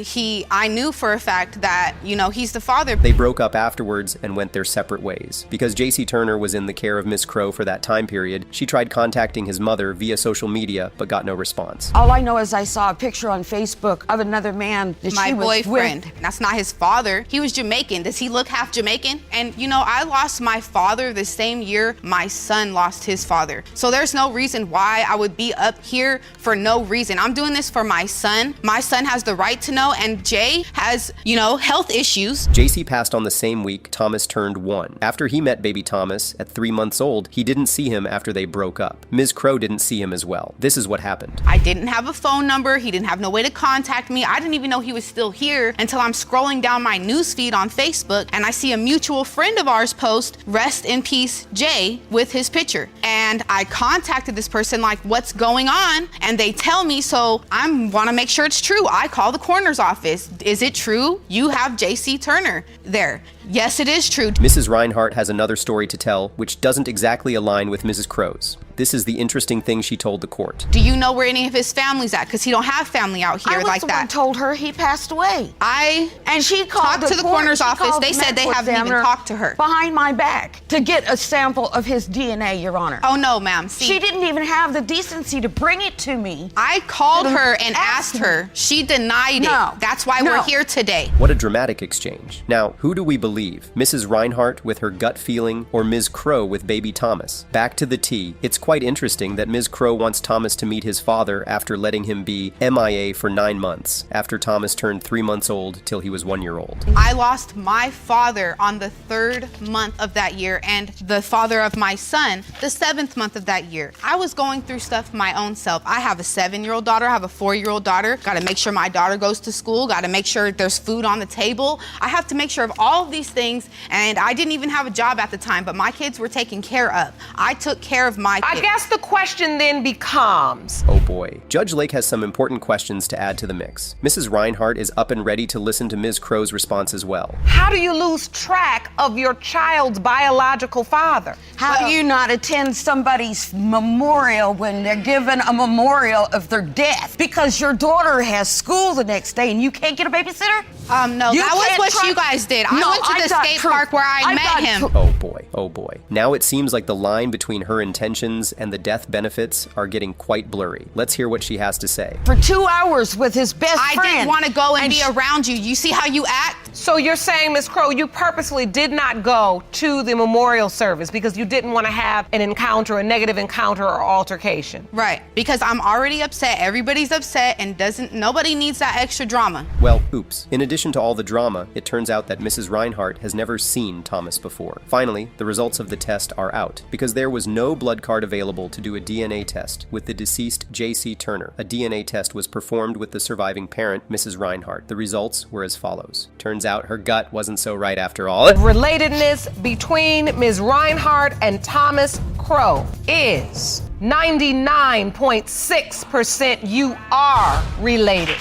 I knew for a fact that, he's the father. They broke up afterwards and went their separate ways. Because J.C. Turner was in the care of Miss Crow for that time period, she tried contacting his mother via social media, but got no response. All I know is I saw a picture on Facebook of another man that my she was boyfriend. with. That's not his father. He was Jamaican. Does he look half Jamaican? And I lost my father the same year my son lost his father. So there's no reason why I would be up here for no reason. I'm doing this for my son. My son has the right to know, and Jay has, health issues. JC passed on the same week Thomas turned 1. After he met baby Thomas at 3 months old, he didn't see him after they broke up. Ms. Crow didn't see him as well. This is what happened. I didn't have a phone number. He didn't have no way to contact me. I didn't even know he was still here until I'm scrolling down my newsfeed on Facebook and I see a mutual friend of ours post, "Rest in peace, Jay," with his picture. And I contacted this person like, what's going on? And they tell me, so I want to make sure it's true. I call the coroner's office. Is it true? You have J.C. Turner there. Yes, it is true. Mrs. Reinhardt has another story to tell, which doesn't exactly align with Mrs. Crow's. This is the interesting thing she told the court. Do you know where any of his family's at? Because he don't have family out here like that. I told her he passed away. And she called to the coroner's office. They said they haven't even talked to her. Behind my back to get a sample of his DNA, Your Honor. Oh, no, ma'am. She didn't even have the decency to bring it to me. I called her and asked her. She denied it. That's why we're here today. What a dramatic exchange. Now, who do we believe? Mrs. Reinhardt with her gut feeling or Ms. Crow with baby Thomas? Back to the T. It's quite interesting that Ms. Crow wants Thomas to meet his father after letting him be MIA for 9 months, after Thomas turned 3 months old till he was 1 year old. I lost my father on the 3rd month of that year and the father of my son the 7th month of that year. I was going through stuff my own self. I have a 7-year-old daughter, I have a 4-year-old daughter. Got to make sure my daughter goes to school, got to make sure there's food on the table. I have to make sure of all of these things, and I didn't even have a job at the time, but my kids were taken care of. I took care of my kids. I guess the question then becomes... Oh boy. Judge Lake has some important questions to add to the mix. Mrs. Reinhardt is up and ready to listen to Ms. Crow's response as well. How do you lose track of your child's biological father? How do you not attend somebody's memorial when they're given a memorial of their death? Because your daughter has school the next day and you can't get a babysitter? No, that was what you guys did. I went to the skate park where I met him. Oh boy, oh boy. Now it seems like the line between her intentions and the death benefits are getting quite blurry. Let's hear what she has to say. For 2 hours with his best friend. I didn't want to go and be around you. You see how you act? So you're saying, Ms. Crow, you purposely did not go to the memorial service because you didn't want to have an encounter, a negative encounter or altercation? Right, because I'm already upset. Everybody's upset and nobody needs that extra drama. Well, oops. In addition to all the drama, it turns out that Mrs. Reinhardt has never seen Thomas before. Finally, the results of the test are out, because there was no blood card available to do a DNA test with the deceased J.C. Turner. A DNA test was performed with the surviving parent, Mrs. Reinhardt. The results were as follows. Turns out her gut wasn't so right after all. Relatedness between Ms. Reinhardt and Thomas Crow is 99.6% you are related.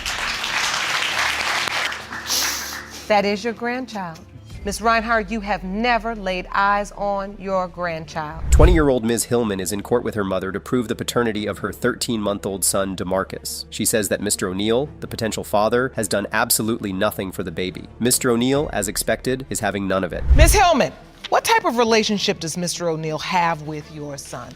That is your grandchild. Ms. Reinhardt, you have never laid eyes on your grandchild. 20-year-old Ms. Hillman is in court with her mother to prove the paternity of her 13-month-old son, DeMarcus. She says that Mr. O'Neill, the potential father, has done absolutely nothing for the baby. Mr. O'Neill, as expected, is having none of it. Ms. Hillman, what type of relationship does Mr. O'Neill have with your son?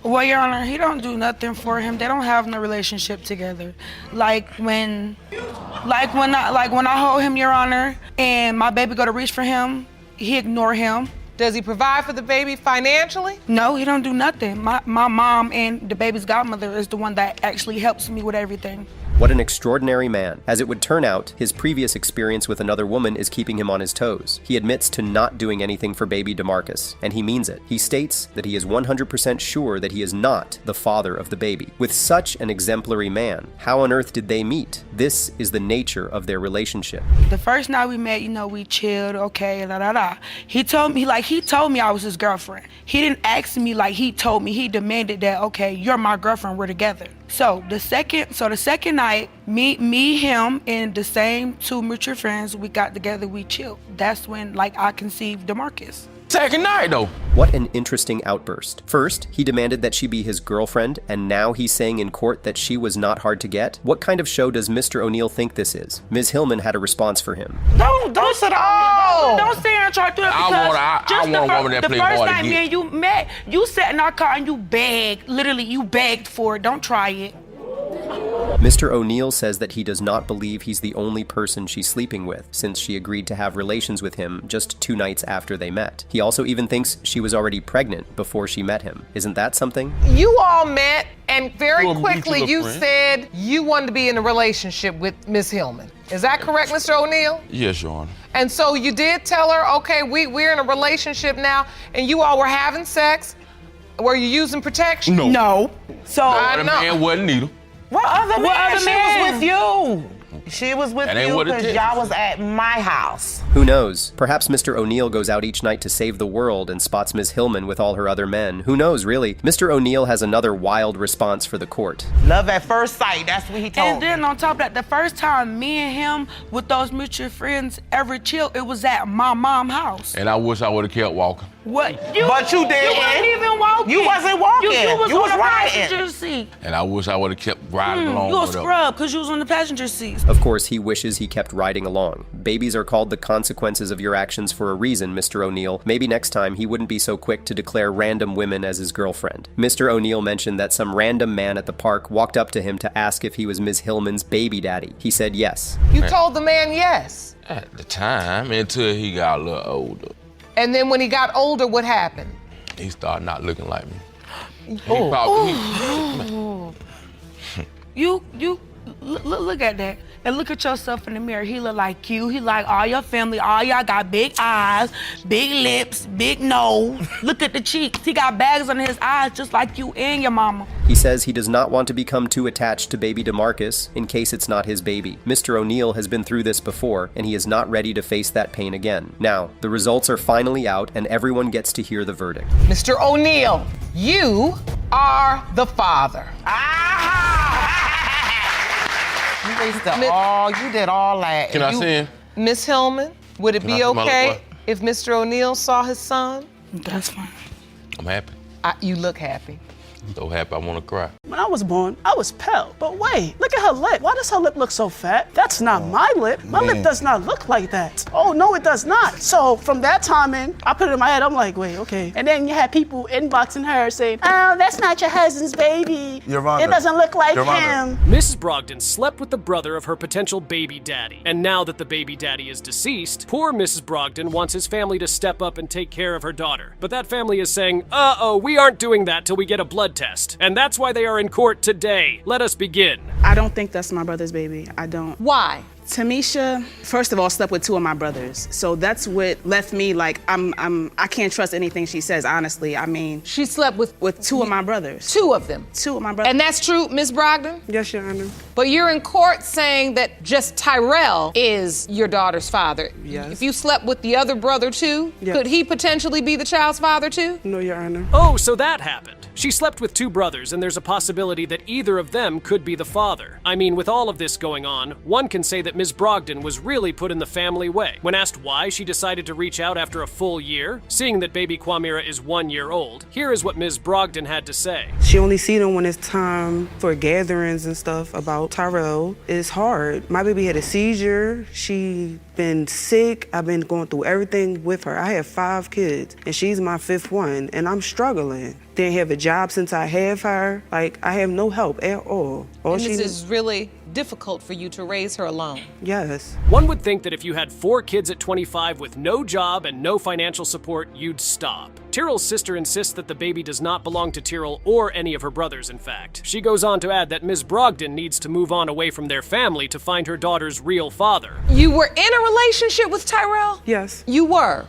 Well, Your Honor, he don't do nothing for him. They don't have no relationship together. Like when I hold him, Your Honor, and my baby go to reach for him, he ignore him. Does he provide for the baby financially? No, he don't do nothing. My mom and the baby's godmother is the one that actually helps me with everything. What an extraordinary man. As it would turn out, his previous experience with another woman is keeping him on his toes. He admits to not doing anything for baby DeMarcus, and he means it. He states that he is 100% sure that he is not the father of the baby. With such an exemplary man, how on earth did they meet? This is the nature of their relationship. The first night we met, we chilled, okay, He told me I was his girlfriend. He didn't ask me like he told me. He demanded that, okay, you're my girlfriend, we're together. So the second night, me, him, and the same two mutual friends, we got together, we chilled. That's when I conceived DeMarcus. Second night, though. What an interesting outburst. First, he demanded that she be his girlfriend, and now he's saying in court that she was not hard to get? What kind of show does Mr. O'Neill think this is? Ms. Hillman had a response for him. Don't sit down. Don't sit here and try to do it because I want a woman that play first hard night to me get. and you met, you sat in our car and you begged. Literally, you begged for it. Don't try it. Mr. O'Neill says that he does not believe he's the only person she's sleeping with, since she agreed to have relations with him just 2 nights after they met. He also even thinks she was already pregnant before she met him. Isn't that something? You all met, and very You a quickly mutual you friend. said you wanted to be in a relationship with Miss Hillman. Is that correct, Mr. O'Neill? Yes, Your Honor. And so you did tell her, okay, we're in a relationship now, and you all were having sex. Were you using protection? No. So The man wasn't neither. What other man? She was with you. She was with That ain't you what it because is. y'all was at my house. Who knows? Perhaps Mr. O'Neill goes out each night to save the world and spots Ms. Hillman with all her other men. Who knows, really? Mr. O'Neill has another wild response for the court. Love at first sight. That's what he told And then on top of that, the first time me and him with those mutual friends ever chilled, it was at my mom's house. And I wish I would have kept walking. What? But you You didn't. wasn't even walking. You wasn't walking. You was You on was the riding. passenger seat. And I wish I would have kept riding along You a with her. scrub because you was on the passenger seat. Of course, he wishes he kept riding along. Babies are called the consequences of your actions for a reason, Mr. O'Neill. Maybe next time he wouldn't be so quick to declare random women as his girlfriend. Mr. O'Neill mentioned that some random man at the park walked up to him to ask if he was Ms. Hillman's baby daddy. He said yes. You told the man yes. At the time, until he got a little older, And then when he got older, what happened? he started not looking like me. You look at that and look at yourself in the mirror. He look like you. He like all your family. All y'all got big eyes, big lips, big nose. Look at the cheeks. He got bags under his eyes just like you and your mama. He says he does not want to become too attached to baby DeMarcus in case it's not his baby. Mr. O'Neill has been through this before, and he is not ready to face that pain again. Now, the results are finally out, and everyone gets to hear the verdict. Mr. O'Neill, you are the father. You did all that. Can I see him? Miss Hillman, would it Can I be see my okay what? if Mr. O'Neill saw his son? That's fine. I'm happy. You look happy. So happy I want to cry. When I was born, I was pale. But wait, look at her lip. Why does her lip look so fat? That's not my lip. My lip does not look like that. Oh, no, it does not. So from that time in, I put it in my head. I'm like, wait, okay. And then you had people inboxing her saying, oh, that's not your husband's baby. Your Honor. It doesn't look like Your him. Mrs. Brogdon slept with the brother of her potential baby daddy. And now that the baby daddy is deceased, poor Mrs. Brogdon wants his family to step up and take care of her daughter. But that family is saying, uh-oh, we aren't doing that till we get a blood test. And that's why they are in court today. Let us begin. I don't think that's my brother's baby. I don't. Why? Tamisha, first of all, slept with 2 of my brothers. So that's what left me like, I can't trust anything she says, honestly. I mean. She slept with 2 of my brothers. 2 of them? 2 of my brothers. And that's true, Ms. Brogdon? Yes, Your Honor. But you're in court saying that just Tyrell is your daughter's father. Yes. If you slept with the other brother too, Yes. could he potentially be the child's father too? No, Your Honor. Oh, so that happened. She slept with 2 brothers, and there's a possibility that either of them could be the father. I mean, with all of this going on, one can say that Ms. Brogdon was really put in the family way. When asked why she decided to reach out after a full year, seeing that baby Kwamira is 1 year old, here is what Ms. Brogdon had to say. She only see them when it's time for gatherings and stuff about Tyrell. It's hard. My baby had a seizure. She been sick. I've been going through everything with her. I have 5 kids, and she's my 5th one, and I'm struggling. Didn't have a job since I have her. Like, I have no help at all. And this is really difficult for you to raise her alone? Yes. One would think that if you had 4 kids at 25 with no job and no financial support, you'd stop. Tyrrell's sister insists that the baby does not belong to Tyrrell or any of her brothers, in fact. She goes on to add that Ms. Brogdon needs to move on away from their family to find her daughter's real father. You were in a relationship with Tyrell? Yes. You were?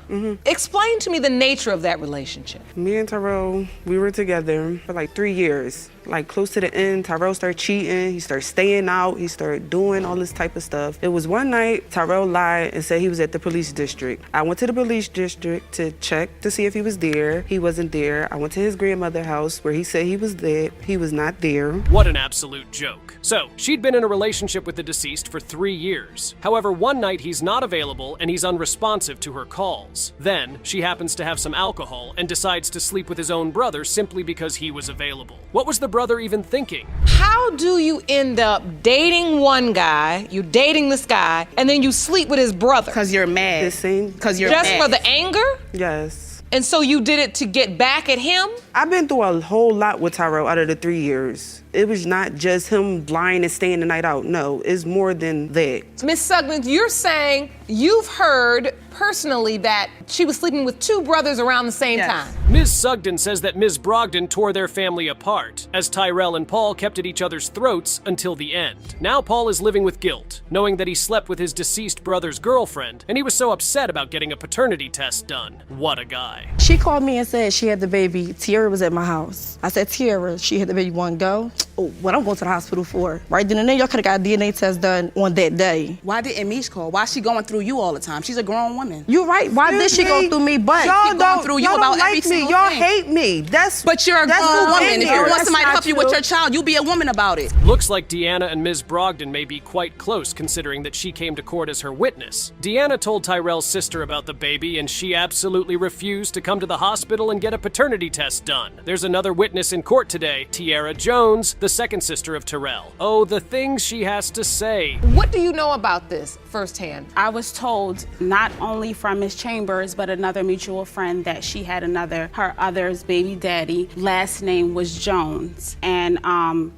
Explain to me the nature of that relationship. Me and Tyrell, we were together for like 3 years. Like close to the end, Tyrell started cheating. He started staying out. He started doing all this type of stuff. It was one night, Tyrell lied and said he was at the police district. I went to the police district to check to see if he was there. He wasn't there. I went to his grandmother's house where he said he was there. He was not there. What an absolute joke. So, she'd been in a relationship with the deceased for 3 years. However, one night he's not available and he's unresponsive to her calls. Then, she happens to have some alcohol and decides to sleep with his own brother simply because he was available. What was the brother even thinking? How do you end up dating one guy, you're dating this guy, and then you sleep with his brother? Because you're mad. Because you're Just mad. for the anger? Yes. And so you did it to get back at him? I've been through a whole lot with Tyrell out of the 3 years. It was not just him lying and staying the night out. No, it's more than that. Miss Sugden, you're saying you've heard personally that she was sleeping with 2 brothers around the same time. Ms. Sugden says that Ms. Brogdon tore their family apart, as Tyrell and Paul kept at each other's throats until the end. Now Paul is living with guilt, knowing that he slept with his deceased brother's girlfriend, and he was so upset about getting a paternity test done. What a guy. She called me and said she had the baby. Tiara was at my house. I said, Tiara, she had the baby, want to go? Oh, what I'm going to the hospital for? Right then and there, y'all could have got a DNA test done on that day. Why didn't Mish call? Why is she going through you all the time? She's a grown woman. You're right. Why did she go through me? But y'all keep going through you y'all about don't like every single me. Y'all thing. hate me. But you're a grown woman. If you want somebody to help you with true. your child, you be a woman about it. Looks like Deanna and Ms. Brogdon may be quite close, considering that she came to court as her witness. Deanna told Tyrell's sister about the baby, and she absolutely refused to come to the hospital and get a paternity test done. There's another witness in court today, Tiara Jones, the second sister of Tyrell. Oh, the things she has to say. What do you know about this firsthand? I was told not only from Miss Chambers, but another mutual friend that she had her other's baby daddy. Last name was Jones. And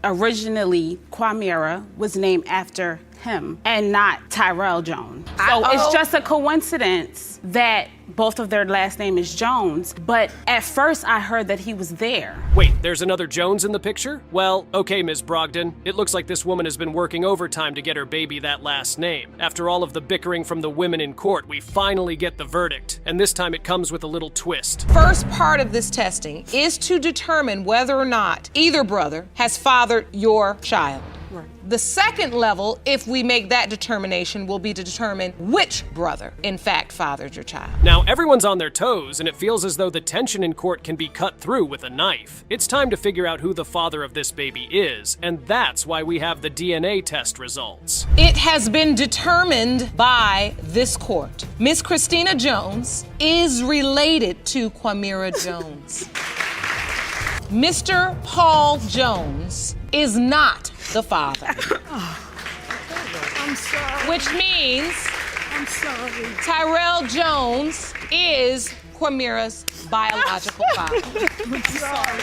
originally, Quamira was named after him and not Tyrell Jones. So it's just a coincidence that both of their last name is Jones, but at first I heard that he was there. Wait, there's another Jones in the picture? Well, okay, Ms. Brogdon. It looks like this woman has been working overtime to get her baby that last name. After all of the bickering from the women in court, we finally get the verdict, and this time it comes with a little twist. First part of this testing is to determine whether or not either brother has fathered your child. Right. The second level, if we make that determination, will be to determine which brother, in fact, fathered your child. Now, everyone's on their toes, and it feels as though the tension in court can be cut through with a knife. It's time to figure out who the father of this baby is, and that's why we have the DNA test results. It has been determined by this court. Miss Christina Jones is related to Quamira Jones. Mr. Paul Jones is not the father. I'm sorry. Which means I'm sorry. Tyrell Jones is Quamira's biological father. I'm sorry.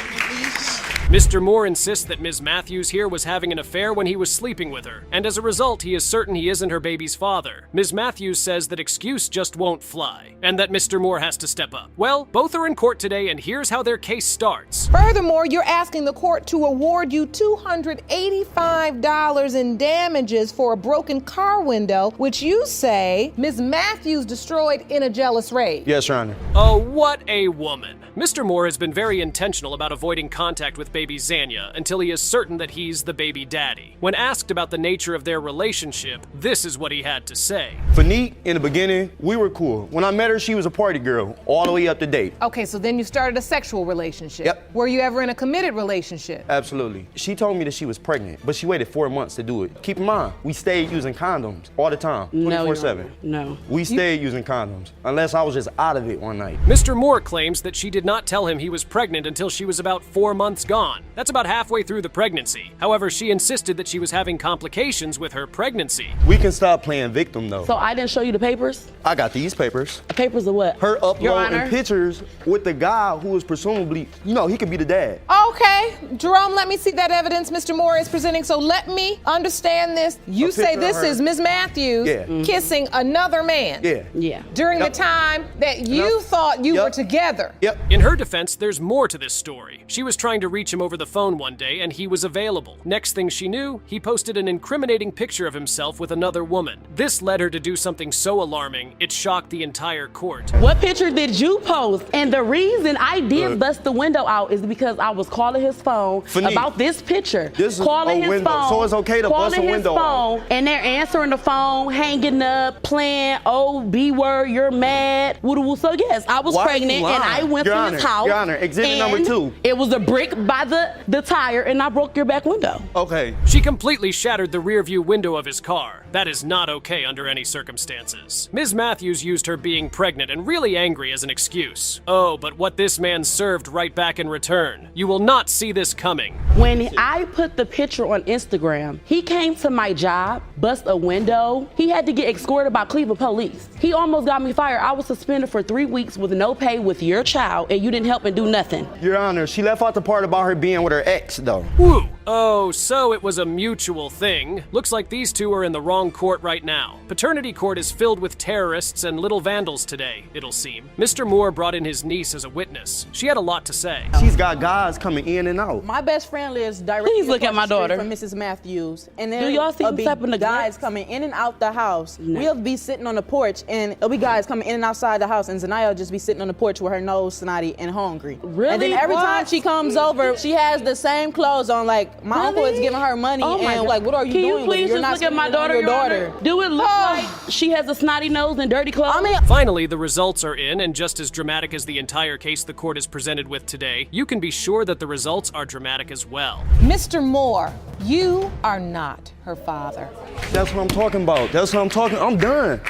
Mr. Moore insists that Ms. Matthews here was having an affair when he was sleeping with her, and as a result, he is certain he isn't her baby's father. Ms. Matthews says that excuse just won't fly, and that Mr. Moore has to step up. Well, both are in court today, and here's how their case starts. Furthermore, you're asking the court to award you $285 in damages for a broken car window, which you say Ms. Matthews destroyed in a jealous rage. Yes, Your Honor. Oh, what a woman. Mr. Moore has been very intentional about avoiding contact with baby Zanya until he is certain that he's the baby daddy. When asked about the nature of their relationship, this is what he had to say. Fanique, in the beginning, we were cool. When I met her, she was a party girl, all the way up to date. Okay, so then you started a sexual relationship. Yep. Were you ever in a committed relationship? Absolutely. She told me that she was pregnant, but she waited 4 months to do it. Keep in mind, we stayed using condoms all the time, 24/7. No. We stayed using condoms, unless I was just out of it one night. Mr. Moore claims that she did not tell him he was pregnant until she was about 4 months gone. on. That's about halfway through the pregnancy. However, she insisted that she was having complications with her pregnancy. We can stop playing victim though. So I didn't show you the papers? I got these papers. Papers of what? Her Your Honor? uploading pictures with the guy who is presumably, he could be the dad. Okay, Jerome, let me see that evidence Mr. Moore is presenting. So let me understand this. You say this is Ms. Matthews kissing another man. Yeah. During the time that you thought you were together. In her defense, there's more to this story. She was trying to reach him over the phone one day and he was available. Next thing she knew, he posted an incriminating picture of himself with another woman. This led her to do something so alarming, it shocked the entire court. What picture did you post? And the reason I did bust the window out is because I was calling his phone about this picture. This is calling a his window, phone, so it's okay to bust a window phone, and they're answering the phone, hanging up, playing, oh, B word, you're mad. Woo-woo. So yes, I was pregnant and I went to his house. Your Honor, exhibit number 2. It was a brick by the tire and I broke your back window. Okay. She completely shattered the rear view window of his car. That is not okay under any circumstances. Ms. Matthews used her being pregnant and really angry as an excuse. Oh, but what this man served right back in return. You will not see this coming. When I put the picture on Instagram, he came to my job, bust a window. He had to get escorted by Cleveland police. He almost got me fired. I was suspended for 3 weeks with no pay with your child, and you didn't help and do nothing. Your Honor, she left out the part about her being with her ex, though. Woo! Oh, so it was a mutual thing. Looks like these two are in the wrong court right now. Paternity court is filled with terrorists and little vandals today, it'll seem. Mr. Moore brought in his niece as a witness. She had a lot to say. She's got guys coming in and out. My best friend lives directly Please look at my daughter. from Mrs. Matthews. And Do then y'all see there'll them be type of neglect? guys coming in and out the house. No. We'll be sitting on the porch and there'll be guys coming in and outside the house and Zanaya will just be sitting on the porch with her nose snotty and hungry. Really? And then every What? time she comes over, she has the same clothes on. Like, my uncle is giving her money Oh my and God. like, what are you Can doing you with it? please You're just not look at my spending it on daughter, your Your daughter. Honor? Do it look like she has a snotty nose and dirty clothes? Finally, the results are in, and just as dramatic as the entire case the court is presented with today, you can be sure that the results are dramatic as well. Mr. Moore, you are not her father. That's what I'm talking about.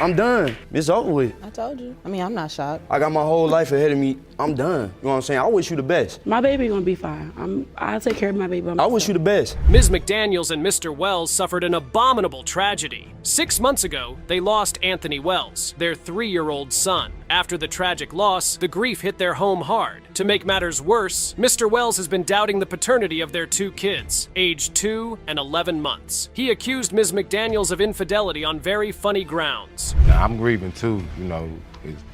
I'm done. It's over with. I told you. I mean, I'm not shocked. I got my whole life ahead of me. I'm done. You know what I'm saying? I wish you the best. My baby gonna be fine. I'll take care of my baby by myself. I wish you the best. Ms. McDaniels and Mr. Wells suffered an abominable tragedy. 6 months ago, they lost Anthony Wells, their 3-year-old son. After the tragic loss, the grief hit their home hard. To make matters worse, Mr. Wells has been doubting the paternity of their 2 kids, aged 2 and 11 months. He accused Ms. McDaniels of infidelity on very funny grounds. I'm grieving too,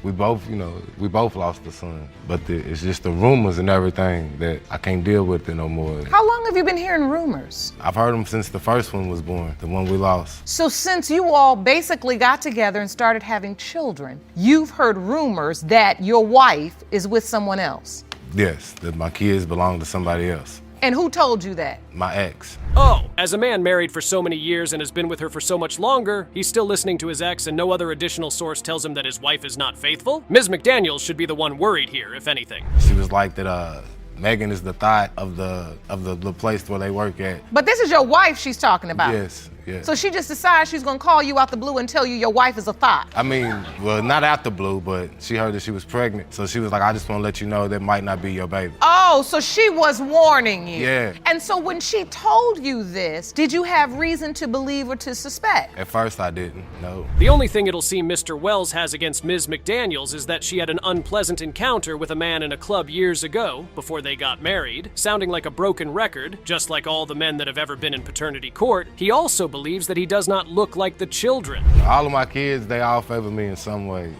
We both lost a son, but it's just the rumors and everything that I can't deal with it no more. How long have you been hearing rumors? I've heard them since the first one was born, the one we lost. So since you all basically got together and started having children, you've heard rumors that your wife is with someone else. Yes, that my kids belong to somebody else. And who told you that? My ex. Oh, as a man married for so many years and has been with her for so much longer, he's still listening to his ex and no other additional source tells him that his wife is not faithful? Ms. McDaniels should be the one worried here, if anything. She was like that, Megan is the thought of the place where they work at. But this is your wife she's talking about. Yes. So she just decides she's gonna call you out the blue and tell you your wife is a thought. I mean, well, not out the blue, but she heard that she was pregnant. So she was like, I just want to let you know that might not be your baby. Oh, so she was warning you. Yeah. And so when she told you this, did you have reason to believe or to suspect? At first I didn't, no. The only thing it'll seem Mr. Wells has against Ms. McDaniels is that she had an unpleasant encounter with a man in a club years ago, before they got married, sounding like a broken record, just like all the men that have ever been in paternity court. He also believes that he does not look like the children. All of my kids, they all favor me in some way,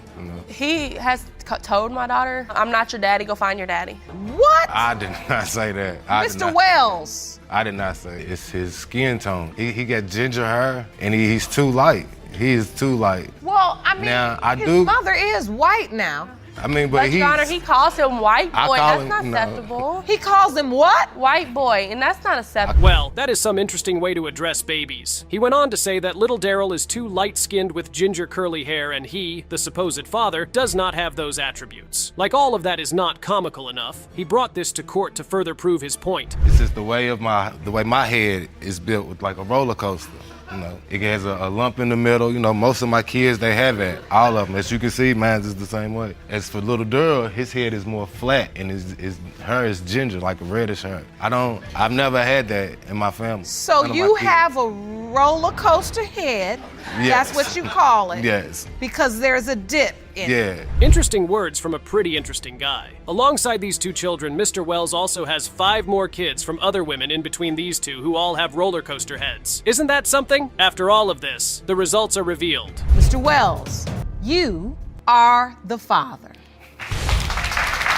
He has told my daughter, I'm not your daddy, go find your daddy. What? I did not say that. Mr. Wells. I did not say it. It's his skin tone. He got ginger hair, and he's too light. He is too light. Well, I mean, now, his mother is white now. I mean, but Your Honor, he calls him white boy. That's not acceptable. He calls him what? White boy, and that's not acceptable. Well, that is some interesting way to address babies. He went on to say that little Daryl is too light-skinned with ginger curly hair, and he, the supposed father, does not have those attributes. Like all of that is not comical enough, he brought this to court to further prove his point. It's just the way my head is built with like a roller coaster. You know, it has a lump in the middle. You know, most of my kids, they have it. All of them. As you can see, mine is the same way. As for little Daryl, his head is more flat and his hair is ginger, like a reddish hair. I've never had that in my family. So you have a roller coaster head. Yes. That's what you call it. Yes. Because there's a dip in it. Interesting words from a pretty interesting guy. Alongside these two children, Mr. Wells also has 5 more kids from other women in between these two who all have roller coaster heads. Isn't that something? After all of this, the results are revealed. Mr. Wells, you are the father.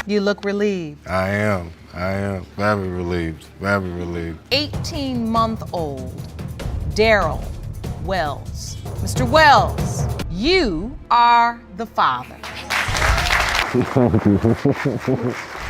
You look relieved. I am very relieved, very relieved. 18-month-old Daryl Wells. Mr. Wells, you are the father.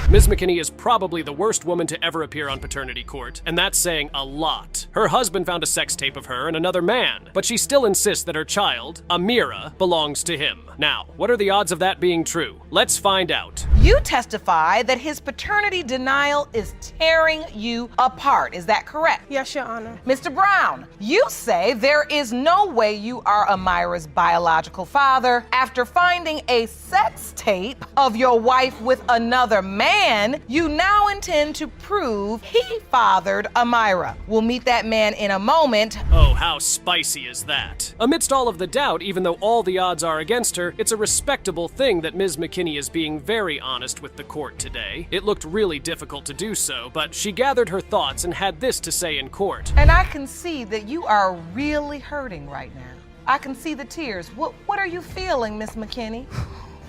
Ms. McKinney is probably the worst woman to ever appear on paternity court, and that's saying a lot. Her husband found a sex tape of her and another man, but she still insists that her child, Amira, belongs to him. Now, what are the odds of that being true? Let's find out. You testify that his paternity denial is tearing you apart. Is that correct? Yes, Your Honor. Mr. Brown, you say there is no way you are Amira's biological father after finding a sex tape of your wife with another man. You now intend to prove he fathered Amira. We'll meet that man in a moment. Oh, how spicy is that? Amidst all of the doubt, even though all the odds are against her, it's a respectable thing that Ms. McKinney is being very honest with the court today. It looked really difficult to do so, but she gathered her thoughts and had this to say in court. And I can see that you are really hurting right now. I can see the tears. What are you feeling, Miss McKinney?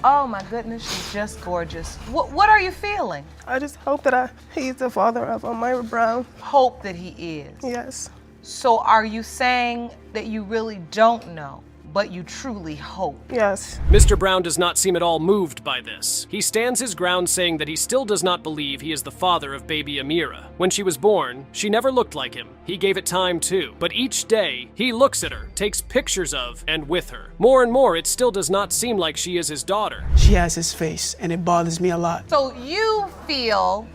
Oh my goodness, she's just gorgeous. What are you feeling? I just hope that he's the father of Amira Brown. Hope that he is? Yes. So are you saying that you really don't know, but you truly hope? Yes. Mr. Brown does not seem at all moved by this. He stands his ground, saying that he still does not believe he is the father of baby Amira. When she was born, she never looked like him. He gave it time too. But each day, he looks at her, takes pictures of, and with her. More and more, it still does not seem like she is his daughter. She has his face, and it bothers me a lot. So you feel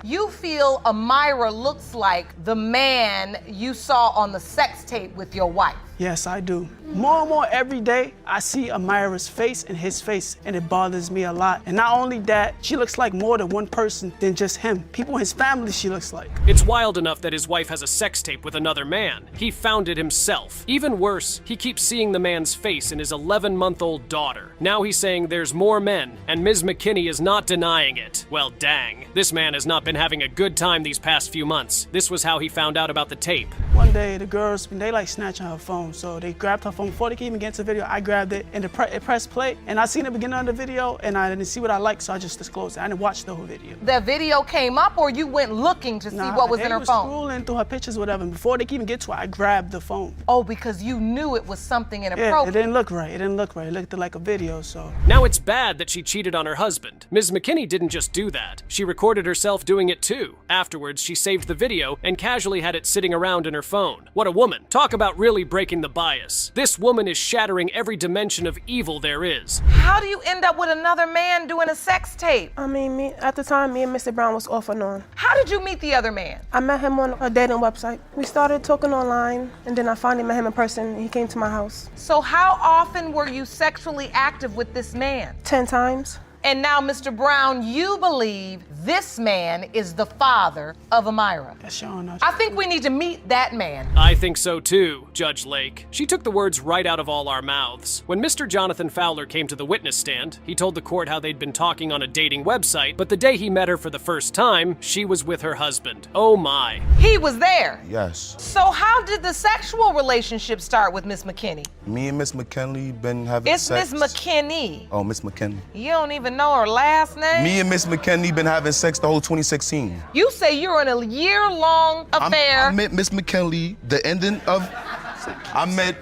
Amira looks like the man you saw on the sex tape with your wife? Yes, I do. More and more every day, I see Amira's face and his face, and it bothers me a lot. And not only that, she looks like more than one person than just him. People in his family she looks like. It's wild enough that his wife has a sex tape with another man. He found it himself. Even worse, he keeps seeing the man's face in his 11-month-old daughter. Now he's saying there's more men, and Ms. McKinney is not denying it. Well, dang. This man has not been having a good time these past few months. This was how he found out about the tape. One day, the girls, they like snatching her phone. So they grabbed her phone before they could even get to the video. I grabbed it and it pressed play. And I seen the beginning of the video and I didn't see what I liked, so I just disclosed it. I didn't watch the whole video. The video came up, or you went looking to see what was in her phone? I was scrolling through her pictures, whatever. And before they could even get to it, I grabbed the phone. Oh, because you knew it was something inappropriate. Yeah, it didn't look right. It didn't look right. It looked like a video, so. Now it's bad that she cheated on her husband. Ms. McKinney didn't just do that. She recorded herself doing it too. Afterwards, she saved the video and casually had it sitting around in her phone. What a woman. Talk about really breaking the bias. This woman is shattering every dimension of evil there is. How do you end up with another man doing a sex tape? I mean, at the time, me and Mr. Brown was off and on. How did you meet the other man? I met him on a dating website. We started talking online, and then I finally met him in person, and he came to my house. So how often were you sexually active with this man? 10 times. And now, Mr. Brown, you believe this man is the father of Amira. That's your honor. I think we need to meet that man. I think so too, Judge Lake. She took the words right out of all our mouths. When Mr. Jonathan Fowler came to the witness stand, he told the court how they'd been talking on a dating website, but the day he met her for the first time, she was with her husband. Oh my. He was there? Yes. So how did the sexual relationship start with Miss McKinney? Me and Miss McKinley been having sex. It's Miss McKinney. Oh, Miss McKinley. You don't even know her last name? Me and Miss McKinley been having sex the whole 2016. You say you're in a year-long affair. I met Miss McKinley, the ending of, I met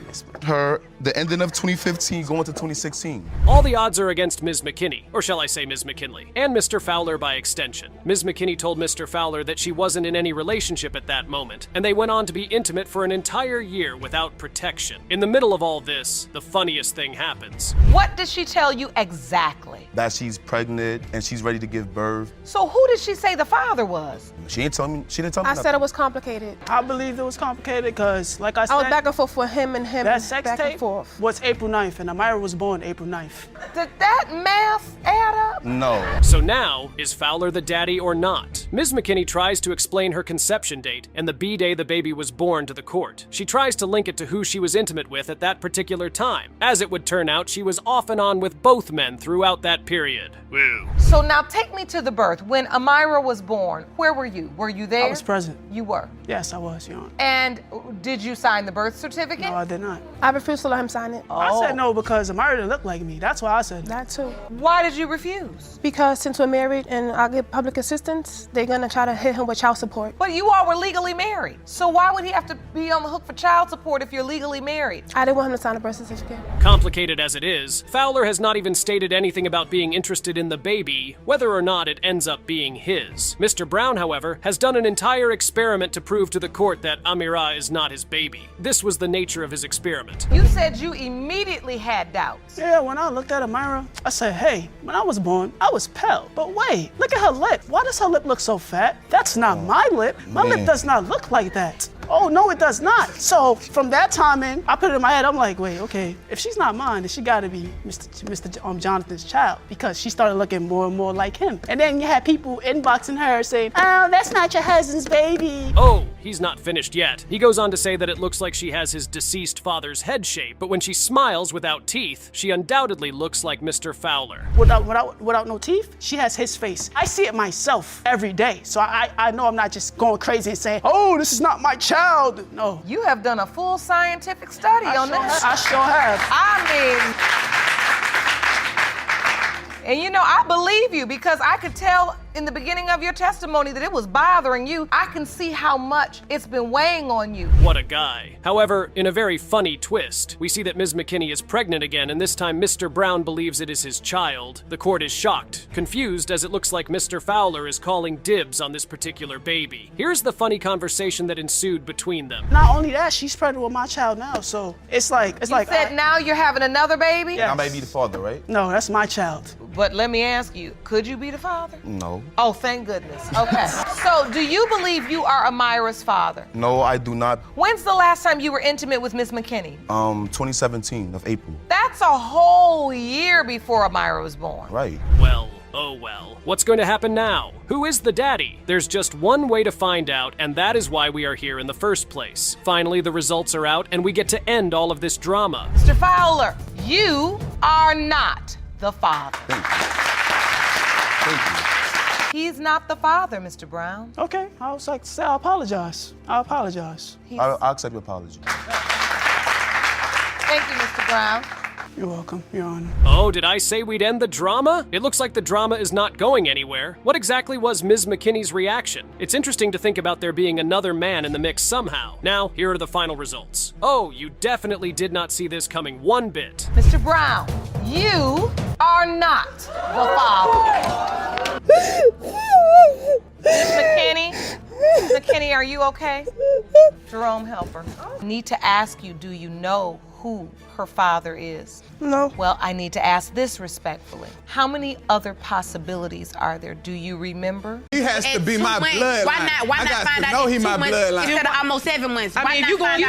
her the ending of 2015 going to 2016. All the odds are against Ms. McKinney, or shall I say Ms. McKinley, and Mr. Fowler by extension. Ms. McKinney told Mr. Fowler that she wasn't in any relationship at that moment, and they went on to be intimate for an entire year without protection. In the middle of all this, the funniest thing happens. What did she tell you exactly? That she's pregnant and she's ready to give birth. So who did she say the father was? She didn't tell me I nothing. said it was complicated. I believe it was complicated because, like I said, I was back and forth with him and him. that sex back tape and forth. was April 9th, and Amira was born April 9th. Did that math add up? No. So now, is Fowler the daddy or not? Ms. McKinney tries to explain her conception date and the B-day the baby was born to the court. She tries to link it to who she was intimate with at that particular time. As it would turn out, she was off and on with both men throughout that period. Woo. So now take me to the birth. When Amira was born, where were you? Were you there? I was present. You were? Yes, I was, Your Honor. And did you sign the birth certificate? No, I did not. I refused to let him sign it. I said no because Amira didn't look like me. That's why I said that too. Why did you refuse? Because since we're married and I get public assistance, they're gonna try to hit him with child support. But you all were legally married. So why would he have to be on the hook for child support if you're legally married? I didn't want him to sign a birth certificate. Complicated as it is, Fowler has not even stated anything about being interested in the baby, whether or not it ends up being his. Mr. Brown, however, has done an entire experiment to prove to the court that Amira is not his baby. This was the nature of his experiment. You said you immediately had doubts. Yeah, when I looked at Amira, I said, hey, when I was born, I was pale. But wait, look at her lip. Why does her lip look so fat? That's not my lip. My lip does not look like that. Oh, no, it does not. So from that time in, I put it in my head, I'm like, wait, okay, if she's not mine, then she gotta be Mr. Jonathan's child, because she started looking more and more like him. And then you had people inboxing her saying, oh, that's not your husband's baby. Oh, he's not finished yet. He goes on to say that it looks like she has his deceased father's head shape, but when she smiles without teeth, she undoubtedly looks like Mr. Fowler. Without no teeth, she has his face. I see it myself every day, so I know I'm not just going crazy and saying, oh, this is not my child. No. You have done a full scientific study on this. I sure have. And you know, I believe you because I could tell in the beginning of your testimony that it was bothering you. I can see how much it's been weighing on you. What a guy. However, in a very funny twist, we see that Ms. McKinney is pregnant again, and this time Mr. Brown believes it is his child. The court is shocked, confused, as it looks like Mr. Fowler is calling dibs on this particular baby. Here's the funny conversation that ensued between them. Not only that, she's pregnant with my child now, so it's like you said now you're having another baby? Yes. I may be the father, right? No, that's my child. But let me ask you, could you be the father? No. Oh, thank goodness. Okay. So, do you believe you are Amira's father? No, I do not. When's the last time you were intimate with Miss McKinney? 2017 of April. That's a whole year before Amira was born. Right. Well, oh well. What's going to happen now? Who is the daddy? There's just one way to find out, and that is why we are here in the first place. Finally, the results are out, and we get to end all of this drama. Mr. Fowler, you are not the father. Thank you. Thank you. He's not the father, Mr. Brown. Okay, I was like to say I apologize. I apologize. I'll accept your apology. Thank you, Mr. Brown. You're welcome, Your Honor. Oh, did I say we'd end the drama? It looks like the drama is not going anywhere. What exactly was Ms. McKinney's reaction? It's interesting to think about there being another man in the mix somehow. Now, here are the final results. Oh, you definitely did not see this coming one bit. Mr. Brown, you are not the father. McKinney, are you okay? Jerome, help her. I need to ask you, do you know who her father is? No. Well, I need to ask this respectfully. How many other possibilities are there? Do you remember? He has to be my bloodline. Why not find out in 2 months instead of almost 7 months? I mean, you going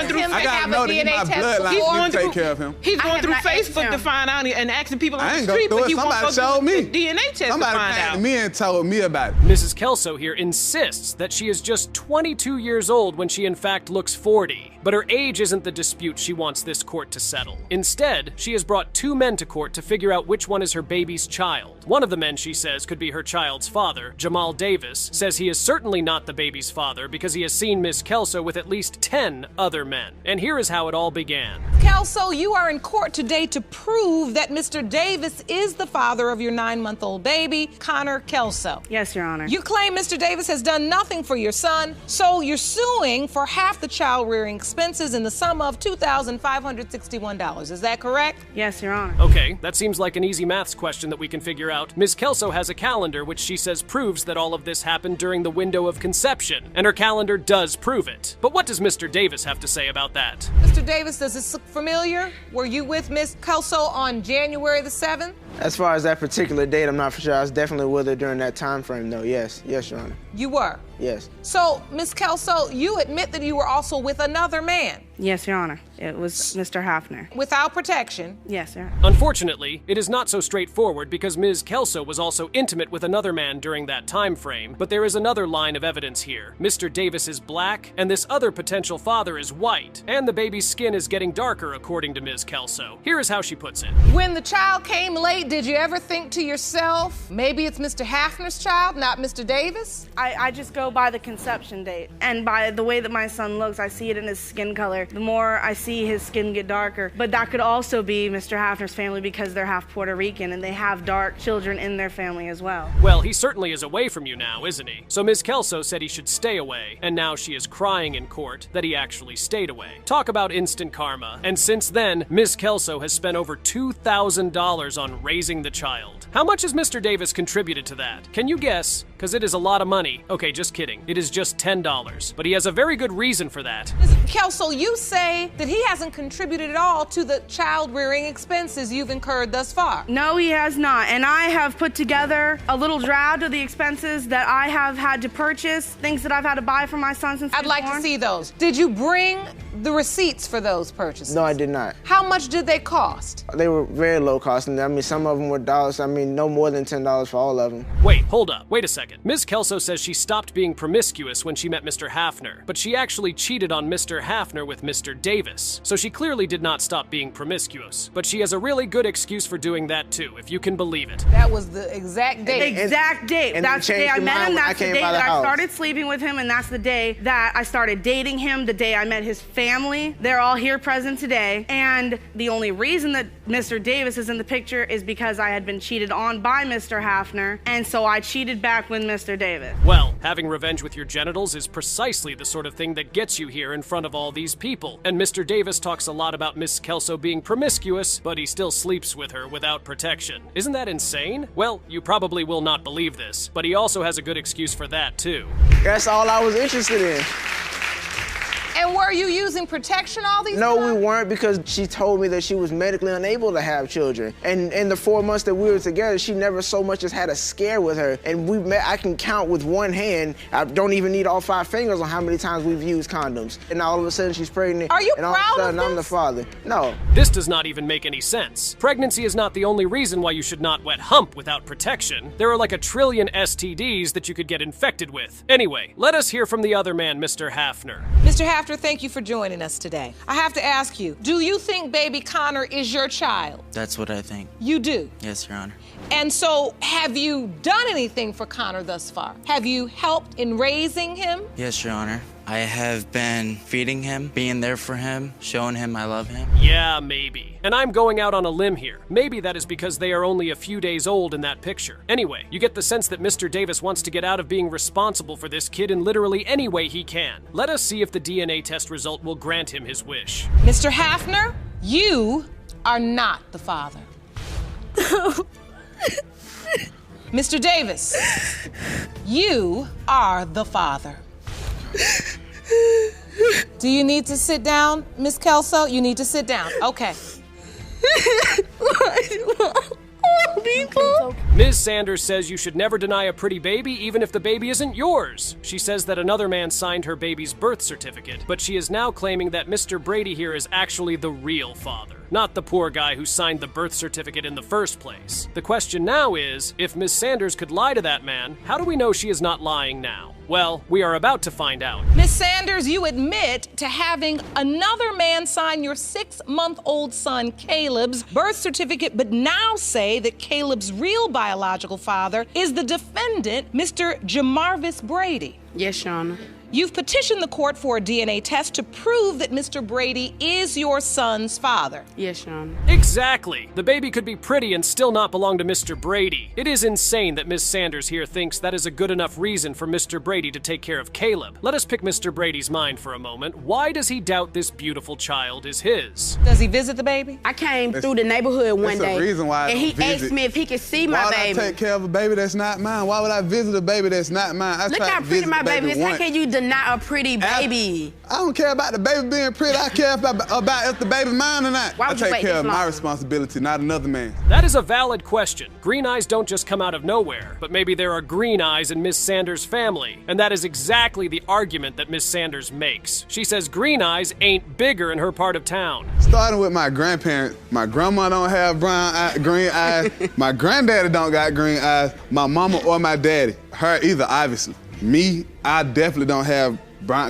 through. I gotta know that he's my bloodline. He's going to take care of him. He's going through Facebook to find out and asking people on the street, but he won't go showed me. the DNA test to Somebody find came out. to me and told me about it. Mrs. Kelso here insists that she is just 22 years old when she in fact looks 40. But her age isn't the dispute she wants this court to settle. Instead, she has brought 2 men to court to figure out which one is her baby's child. One of the men, she says, could be her child's father. Jamal Davis says he is certainly not the baby's father because he has seen Miss Kelso with at least 10 other men. And here is how it all began. Kelso, you are in court today to prove that Mr. Davis is the father of your 9-month-old baby, Connor Kelso. Yes, Your Honor. You claim Mr. Davis has done nothing for your son, so you're suing for half the child rearing expenses in the sum of $2,500. $1,561. Is that correct? Yes, Your Honor. Okay, that seems like an easy maths question that we can figure out. Ms. Kelso has a calendar which she says proves that all of this happened during the window of conception, and her calendar does prove it. But what does Mr. Davis have to say about that? Mr. Davis, does this look familiar? Were you with Miss Kelso on January the 7th? As far as that particular date, I'm not for sure. I was definitely with her during that time frame, though. Yes, Your Honor. You were? Yes. So, Miss Kelso, you admit that you were also with another man? Yes, Your Honor. It was Mr. Hafner. Without protection? Yes, sir. Unfortunately, it is not so straightforward because Ms. Kelso was also intimate with another man during that time frame, but there is another line of evidence here. Mr. Davis is black, and this other potential father is white, and the baby's skin is getting darker, according to Ms. Kelso. Here is how she puts it. When the child came late, did you ever think to yourself, maybe it's Mr. Hafner's child, not Mr. Davis? I just go by the conception date, and by the way that my son looks, I see it in his skin color. The more I see his skin get darker, but that could also be Mr. Hafner's family because they're half Puerto Rican and they have dark children in their family as well. Well, he certainly is away from you now, isn't he? So Ms. Kelso said he should stay away, and now she is crying in court that he actually stayed away. Talk about instant karma. And since then, Ms. Kelso has spent over $2,000 on raising the child. How much has Mr. Davis contributed to that? Can you guess? Because it is a lot of money. Okay, just kidding. It is just $10. But he has a very good reason for that. Ms. Kelso, you say that he hasn't contributed at all to the child-rearing expenses you've incurred thus far. No, he has not. And I have put together a little draft of the expenses that I have had to purchase, things that I've had to buy for my son since I'd like to see those. Did you bring the receipts for those purchases? No, I did not. How much did they cost? They were very low cost, and I mean, some of them were dollars. I mean, no more than $10 for all of them. Wait, hold up. Wait a second. Ms. Kelso says she stopped being promiscuous when she met Mr. Hafner, but she actually cheated on Mr. Hafner with Mr. Davis. So she clearly did not stop being promiscuous. But she has a really good excuse for doing that too, if you can believe it. That was the exact date. The exact date. And that's the day I met him. That's the day that I house. started sleeping with him, and that's the day that I started dating him, the day I met his family. They're all here present today. And the only reason that Mr. Davis is in the picture is because I had been cheated on by Mr. Hafner, and so I cheated back with Mr. Davis. Well, having revenge with your genitals is precisely the sort of thing that gets you here in front of all these people. And Mr. Davis talks a lot about Miss Kelso being promiscuous, but he still sleeps with her without protection. Isn't that insane? Well, you probably will not believe this, but he also has a good excuse for that too. That's all I was interested in. And were you using protection all these No, times? we weren't, because she told me that she was medically unable to have children. And in the 4 months that we were together, she never so much as had a scare with her. And we met, I can count with one hand. I don't even need all 5 fingers on how many times we've used condoms. And all of a sudden she's pregnant. Are you and all of a sudden I'm the father. No. This does not even make any sense. Pregnancy is not the only reason why you should not wet hump without protection. There are like 1 trillion STDs that you could get infected with. Anyway, let us hear from the other man, Mr. Hafner. Mr. Hafner, thank you for joining us today. I have to ask you, do you think baby Connor is your child? That's what I think. You do? Yes, Your Honor. And so, have you done anything for Connor thus far? Have you helped in raising him? Yes, Your Honor. I have been feeding him, being there for him, showing him I love him. Yeah, maybe. And I'm going out on a limb here. Maybe that is because they are only a few days old in that picture. Anyway, you get the sense that Mr. Davis wants to get out of being responsible for this kid in literally any way he can. Let us see if the DNA test result will grant him his wish. Mr. Hafner, you are not the father. Mr. Davis, you are the father. Do you need to sit down, Miss Kelso? You need to sit down. Okay. Ms. Sanders says you should never deny a pretty baby even if the baby isn't yours. She says that another man signed her baby's birth certificate, but she is now claiming that Mr. Brady here is actually the real father, not the poor guy who signed the birth certificate in the first place. The question now is, if Ms. Sanders could lie to that man, how do we know she is not lying now? Well, we are about to find out. Miss Sanders, you admit to having another man sign your 6-month-old son Caleb's birth certificate, but now say that Caleb's real biological father is the defendant, Mr. Jamarvis Brady. Yes, Your Honor. You've petitioned the court for a DNA test to prove that Mr. Brady is your son's father. Yes, Your Honor. Exactly. The baby could be pretty and still not belong to Mr. Brady. It is insane that Ms. Sanders here thinks that is a good enough reason for Mr. Brady to take care of Caleb. Let us pick Mr. Brady's mind for a moment. Why does he doubt this beautiful child is his? Does he visit the baby? I came through the neighborhood one day, the reason why I and he don't visit. asked me if he could see my Why baby. would I take care of a baby that's not mine? Why would I visit a baby that's not mine? Look how pretty my baby is. How can you deny a pretty baby? I don't care about the baby being pretty. I care about if the baby's mine or not. Why I would you take wait care this of my long? responsibility, not another man. That is a valid question. Green eyes don't just come out of nowhere, but maybe there are green eyes in Miss Sanders' family. And that is exactly the argument that Miss Sanders makes. She says green eyes ain't bigger in her part of town. Starting with my grandparents, my grandma don't have green eyes. My granddaddy don't got green eyes. My mama or my daddy. Her either, obviously. Me, I definitely don't have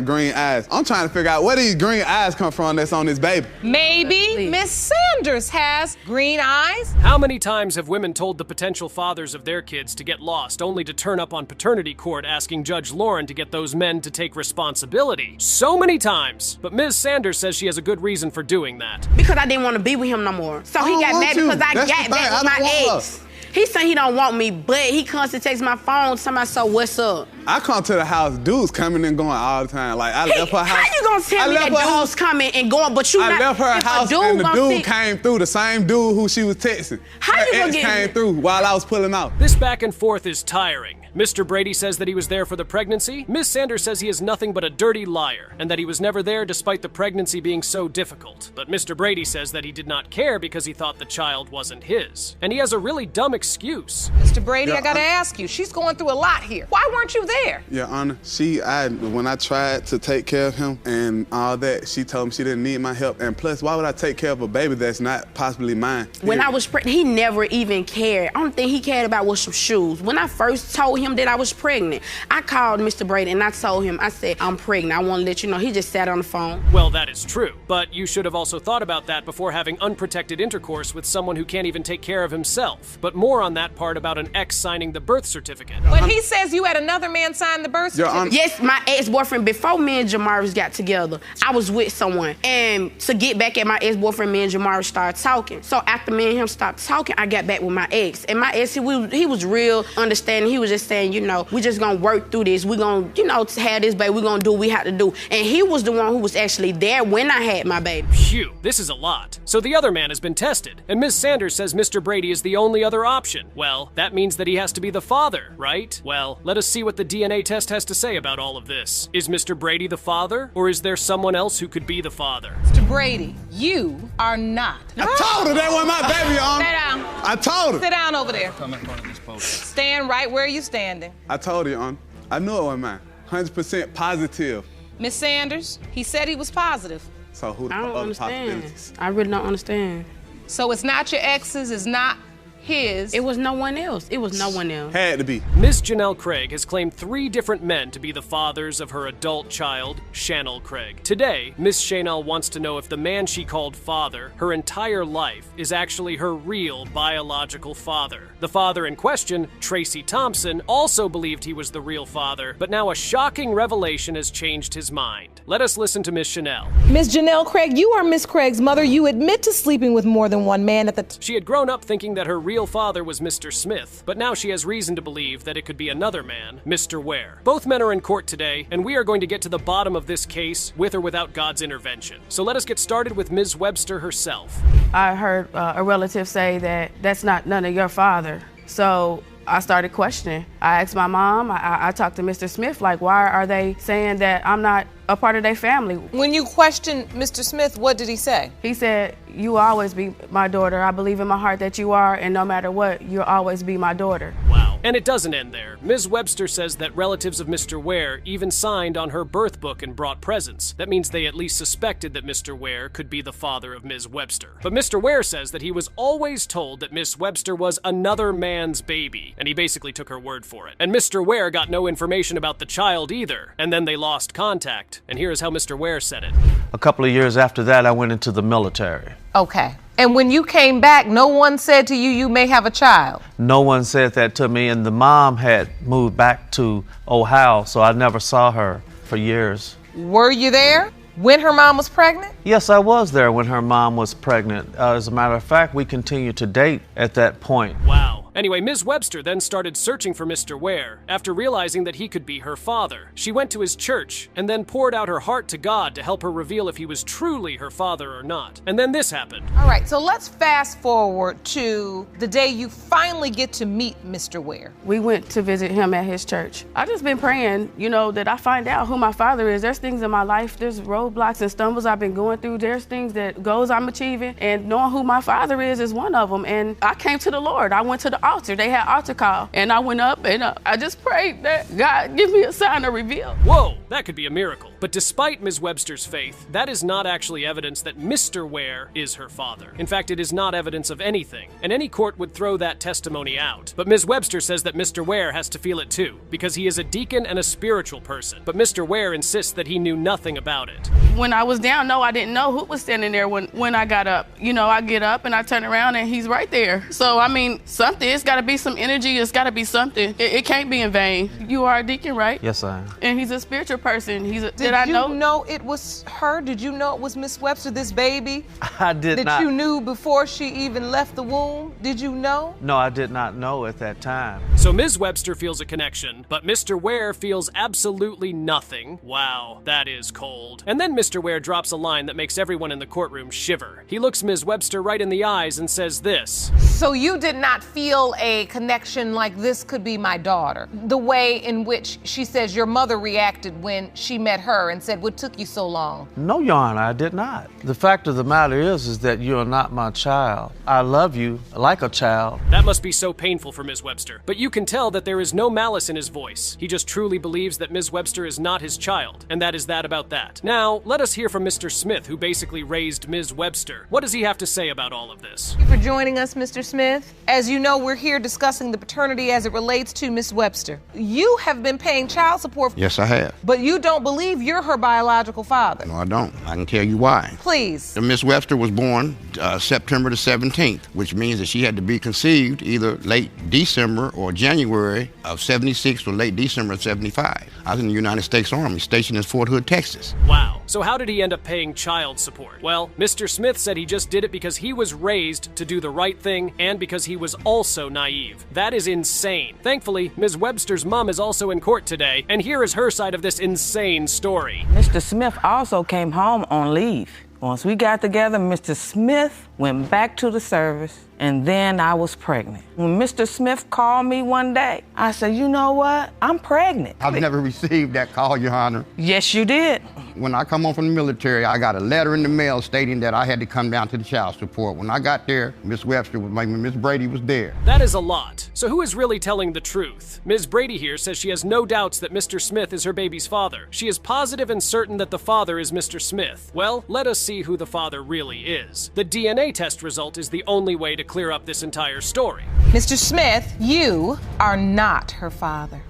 green eyes. I'm trying to figure out where these green eyes come from that's on this baby. Maybe Miss Sanders has green eyes. How many times have women told the potential fathers of their kids to get lost, only to turn up on paternity court asking Judge Lauren to get those men to take responsibility? So many times. But Ms. Sanders says she has a good reason for doing that. Because I didn't want to be with him no more. So he got mad because I got back with my ex. He said he don't want me, but he constantly takes my phone, somebody, so what's up? I come to the house, dudes coming and going all the time. Like, I left her house. How you gonna tell me that dude's coming and going, but you not? I left her if house and the dude came through, the same dude who she was texting. How you gonna get came through while I was pulling out. This back and forth is tiring. Mr. Brady says that he was there for the pregnancy. Ms. Sanders says he is nothing but a dirty liar and that he was never there despite the pregnancy being so difficult. But Mr. Brady says that he did not care because he thought the child wasn't his. And he has a really dumb excuse. Mr. Brady, I gotta ask you, she's going through a lot here. Why weren't you there? Your Honor, when I tried to take care of him and all that, she told me she didn't need my help. And plus, why would I take care of a baby that's not possibly mine? When I was pregnant, he never even cared. Only thing he cared about was some shoes. When I first told him that I was pregnant, I called Mr. Brady and I told him, I said, I'm pregnant. I want to let you know. He just sat on the phone. Well, that is true. But you should have also thought about that before having unprotected intercourse with someone who can't even take care of himself. But more on that part about an ex signing the birth certificate. When he says you had another man sign the birth certificate. Yes, my ex-boyfriend, before me and Jamaris got together, I was with someone. And to get back at my ex-boyfriend, me and Jamaris started talking. So after me and him stopped talking, I got back with my ex. And my ex, he was real understanding. He was just saying, you know, we just gonna work through this. We gonna, you know, have this baby. We gonna do what we have to do. And he was the one who was actually there when I had my baby. Phew, this is a lot. So the other man has been tested. And Ms. Sanders says Mr. Brady is the only other option. Well, that means that he has to be the father, right? Well, let us see what the DNA test has to say about all of this. Is Mr. Brady the father, or is there someone else who could be the father? Mr. Brady, you are not. I told her that wasn't my baby, Your Honor. Sit down. I told her. Sit down over there. Come in front of this podium. Stand right where you're standing. I told her, Your Honor. I knew it wasn't mine. 100% positive. Miss Sanders, he said he was positive. So who the I don't other understand. possibilities? I really don't understand. So it's not your ex's, it's not his. It was no one else. It was no one else. Had to be. Ms. Janelle Craig has claimed 3 different men to be the fathers of her adult child, Chanel Craig. Today, Miss Chanel wants to know if the man she called father her entire life is actually her real biological father. The father in question, Tracy Thompson, also believed he was the real father, but now a shocking revelation has changed his mind. Let us listen to Miss Chanel. Miss Janelle Craig, you are Miss Craig's mother. You admit to sleeping with more than one man at the She had grown up thinking that her real father was Mr. Smith, but now she has reason to believe that it could be another man, Mr. Ware. Both men are in court today, and we are going to get to the bottom of this case with or without God's intervention. So let us get started with Ms. Webster herself. I heard a relative say that that's not none of your father. So I started questioning. I asked my mom, I talked to Mr. Smith, like, why are they saying that I'm not a part of their family? When you questioned Mr. Smith, what did he say? He said, you will always be my daughter. I believe in my heart that you are, and no matter what, you'll always be my daughter. Wow. And it doesn't end there. Ms. Webster says that relatives of Mr. Ware even signed on her birth book and brought presents. That means they at least suspected that Mr. Ware could be the father of Ms. Webster. But Mr. Ware says that he was always told that Miss Webster was another man's baby, and he basically took her word for it. And Mr. Ware got no information about the child either, and then they lost contact. And here is how Mr. Ware said it. A couple of years after that, I went into the military. Okay. And when you came back, no one said to you, you may have a child? No one said that to me, and the mom had moved back to Ohio, so I never saw her for years. Were you there when her mom was pregnant? Yes, I was there when her mom was pregnant. As a matter of fact, we continued to date at that point. Wow. Anyway, Ms. Webster then started searching for Mr. Ware after realizing that he could be her father. She went to his church and then poured out her heart to God to help her reveal if he was truly her father or not. And then this happened. All right, so let's fast forward to the day you finally get to meet Mr. Ware. We went to visit him at his church. I just been praying, that I find out who my father is. There's things in my life, there's roadblocks and stumbles I've been going through. There's things goals I'm achieving, and knowing who my father is one of them. And I came to the Lord. I went to the altar. They had altar call, and I went up and I just prayed that God give me a sign to reveal. Whoa, that could be a miracle. But despite Ms. Webster's faith, that is not actually evidence that Mr. Ware is her father. In fact, it is not evidence of anything, and any court would throw that testimony out. But Ms. Webster says that Mr. Ware has to feel it too, because he is a deacon and a spiritual person. But Mr. Ware insists that he knew nothing about it. When I was down, no, I didn't know who was standing there when I got up. I get up and I turn around and he's right there. So, something, it's got to be some energy, it's got to be something. It can't be in vain. You are a deacon, right? Yes, I am. And he's a spiritual person. Did you know it was her? Did you know it was Miss Webster, this baby? I did not. That you knew before she even left the womb? Did you know? No, I did not know at that time. So Ms. Webster feels a connection, but Mr. Ware feels absolutely nothing. Wow, that is cold. And then Mr. Ware drops a line that makes everyone in the courtroom shiver. He looks Ms. Webster right in the eyes and says this. So you did not feel a connection like this could be my daughter? The way in which she says your mother reacted when she met her and said, what took you so long? No, Your Honor, I did not. The fact of the matter is that you are not my child. I love you like a child. That must be so painful for Ms. Webster. But you can tell that there is no malice in his voice. He just truly believes that Ms. Webster is not his child, and that is that about that. Now, let us hear from Mr. Smith, who basically raised Ms. Webster. What does he have to say about all of this? Thank you for joining us, Mr. Smith. As you know, we're here discussing the paternity as it relates to Ms. Webster. You have been paying child support. Yes, I have. But you don't believe you're her biological father. No, I don't. I can tell you why. Please. Miss Webster was born September the 17th, which means that she had to be conceived either late December or January of 76 or late December of 75. I was in the United States Army, stationed in Fort Hood, Texas. Wow. So how did he end up paying child support? Well, Mr. Smith said he just did it because he was raised to do the right thing and because he was also naive. That is insane. Thankfully, Ms. Webster's mom is also in court today, and here is her side of this insane story. Mr. Smith also came home on leave. Once we got together, Mr. Smith went back to the service, and then I was pregnant. When Mr. Smith called me one day, I said, you know what? I'm pregnant. I've never received that call, Your Honor. Yes, you did. When I come home from the military, I got a letter in the mail stating that I had to come down to the child support. When I got there, Miss Webster was like, Miss Brady was there. That is a lot. So who is really telling the truth? Ms. Brady here says she has no doubts that Mr. Smith is her baby's father. She is positive and certain that the father is Mr. Smith. Well, let us see who the father really is. The DNA test result is the only way to clear up this entire story. Mr. Smith, you are not her father.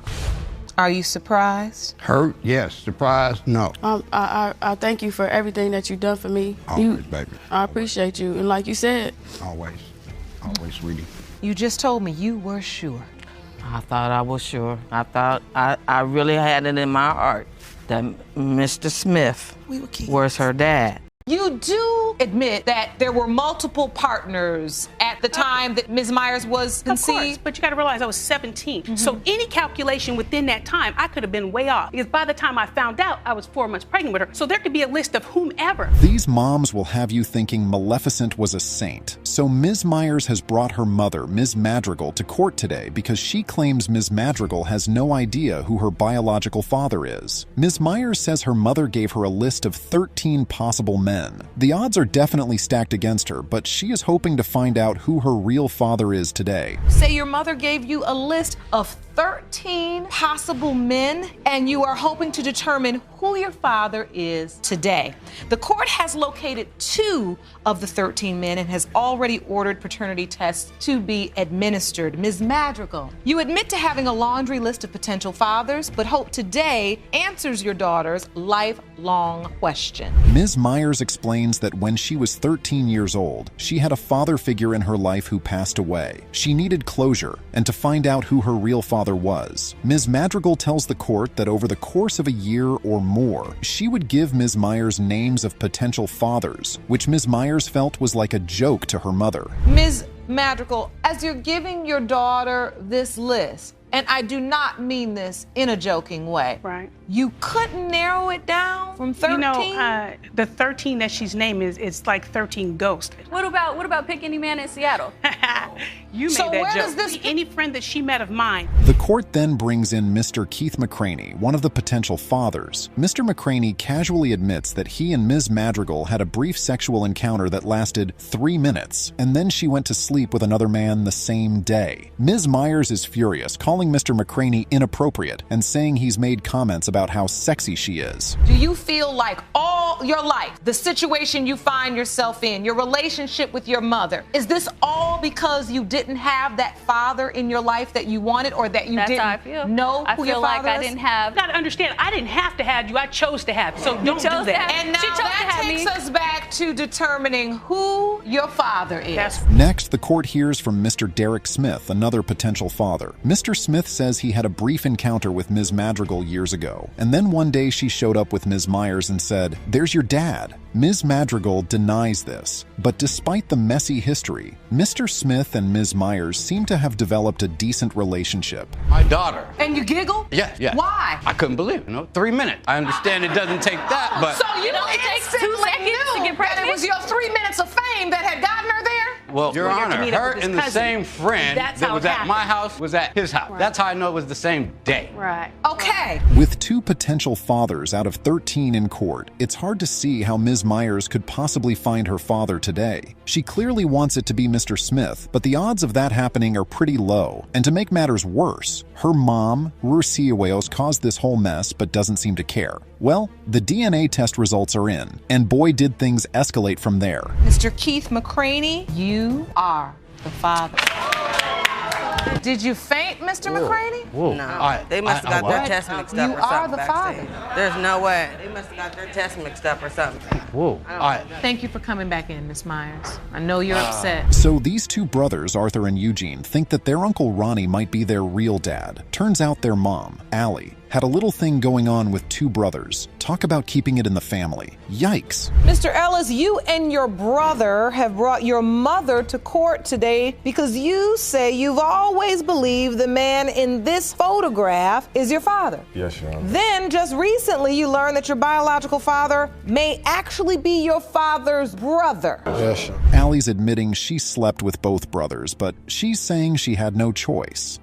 Are you surprised? Hurt? Yes. Surprised? No. I thank you for everything that you've done for me. Always, baby. I appreciate you, and like you said. Always. Always, sweetie. You just told me you were sure. I thought I was sure. I thought I really had it in my heart that Mr. Smith was her dad. You do admit that there were multiple partners at the time that Ms. Myers was conceived? Of course, but you got to realize I was 17. So any calculation within that time, I could have been way off. Because by the time I found out, I was 4 months pregnant with her. So there could be a list of whomever. These moms will have you thinking Maleficent was a saint. So Ms. Myers has brought her mother, Ms. Madrigal, to court today because she claims Ms. Madrigal has no idea who her biological father is. Ms. Myers says her mother gave her a list of 13 possible men. The odds are definitely stacked against her, but she is hoping to find out who her real father is today. Say your mother gave you a list of 13 possible men, and you are hoping to determine who your father is today. The court has located 2 of the 13 men and has already ordered paternity tests to be administered. Ms. Madrigal, you admit to having a laundry list of potential fathers, but hope today answers your daughter's lifelong question. Ms. Myers explains that when she was 13 years old, she had a father figure in her life who passed away. She needed closure and to find out who her real father was. Ms. Madrigal tells the court that over the course of a year or more, she would give Ms. Myers names of potential fathers, which Ms. Myers felt was like a joke to her mother. Ms. Madrigal, as you're giving your daughter this list, and I do not mean this in a joking way. Right. You couldn't narrow it down from 13? You know, the 13 that she's named it's like 13 ghosts. What about pick any man in Seattle? You made So that where joke. does this Any friend that she met of mine. The court then brings in Mr. Keith McCraney, one of the potential fathers. Mr. McCraney casually admits that he and Ms. Madrigal had a brief sexual encounter that lasted 3 minutes, and then she went to sleep with another man the same day. Ms. Myers is furious, calling Mr. McCraney inappropriate and saying he's made comments about how sexy she is. Do you feel like all your life, the situation you find yourself in, your relationship with your mother, is this all because you didn't have that father in your life that you wanted, or that you That's didn't how I feel. know who your father is? I didn't have. You gotta understand, I didn't have to have you. I chose to have you. So don't do that. And now that takes us back to determining who your father is. Next, the court hears from Mr. Derek Smith, another potential father. Mr. Smith says he had a brief encounter with Ms. Madrigal years ago, and then one day she showed up with Ms. Myers and said, "There's your dad." Ms. Madrigal denies this, but despite the messy history, Mr. Smith and Ms. Myers seem to have developed a decent relationship. My daughter. And you giggle? Yeah. Why? I couldn't believe it. 3 minutes. I understand it doesn't take that, but. So you know it takes 2 seconds to get pregnant? That it was your 3 minutes of fame that had gotten her there? Well, Your Honor, her and the same friend That's that how was it at my house was at his house. Right. That's how I know it was the same day. Right. Okay. With 2 potential fathers out of 13 in court, it's hard to see how Ms. Myers could possibly find her father today. She clearly wants it to be Mr. Smith, but the odds of that happening are pretty low. And to make matters worse, her mom, Rusiawayos, caused this whole mess but doesn't seem to care. Well, the DNA test results are in, and boy did things escalate from there. Mr. Keith McCraney, you are the father. Did you faint, Mr. McCraney? Whoa. No, they must have got their tests mixed up You or are something the backstage. father. There's no way. They must have got their tests mixed up or something. Whoa. Thank you for coming back in, Miss Myers. I know you're upset. So these 2 brothers, Arthur and Eugene, think that their Uncle Ronnie might be their real dad. Turns out their mom, Allie, had a little thing going on with 2 brothers. Talk about keeping it in the family. Yikes. Mr. Ellis, you and your brother have brought your mother to court today because you say you've always believed the man in this photograph is your father. Yes, Your Honor. Then, just recently, you learned that your biological father may actually be your father's brother. Yes, Your Honor. Allie's admitting she slept with both brothers, but she's saying she had no choice.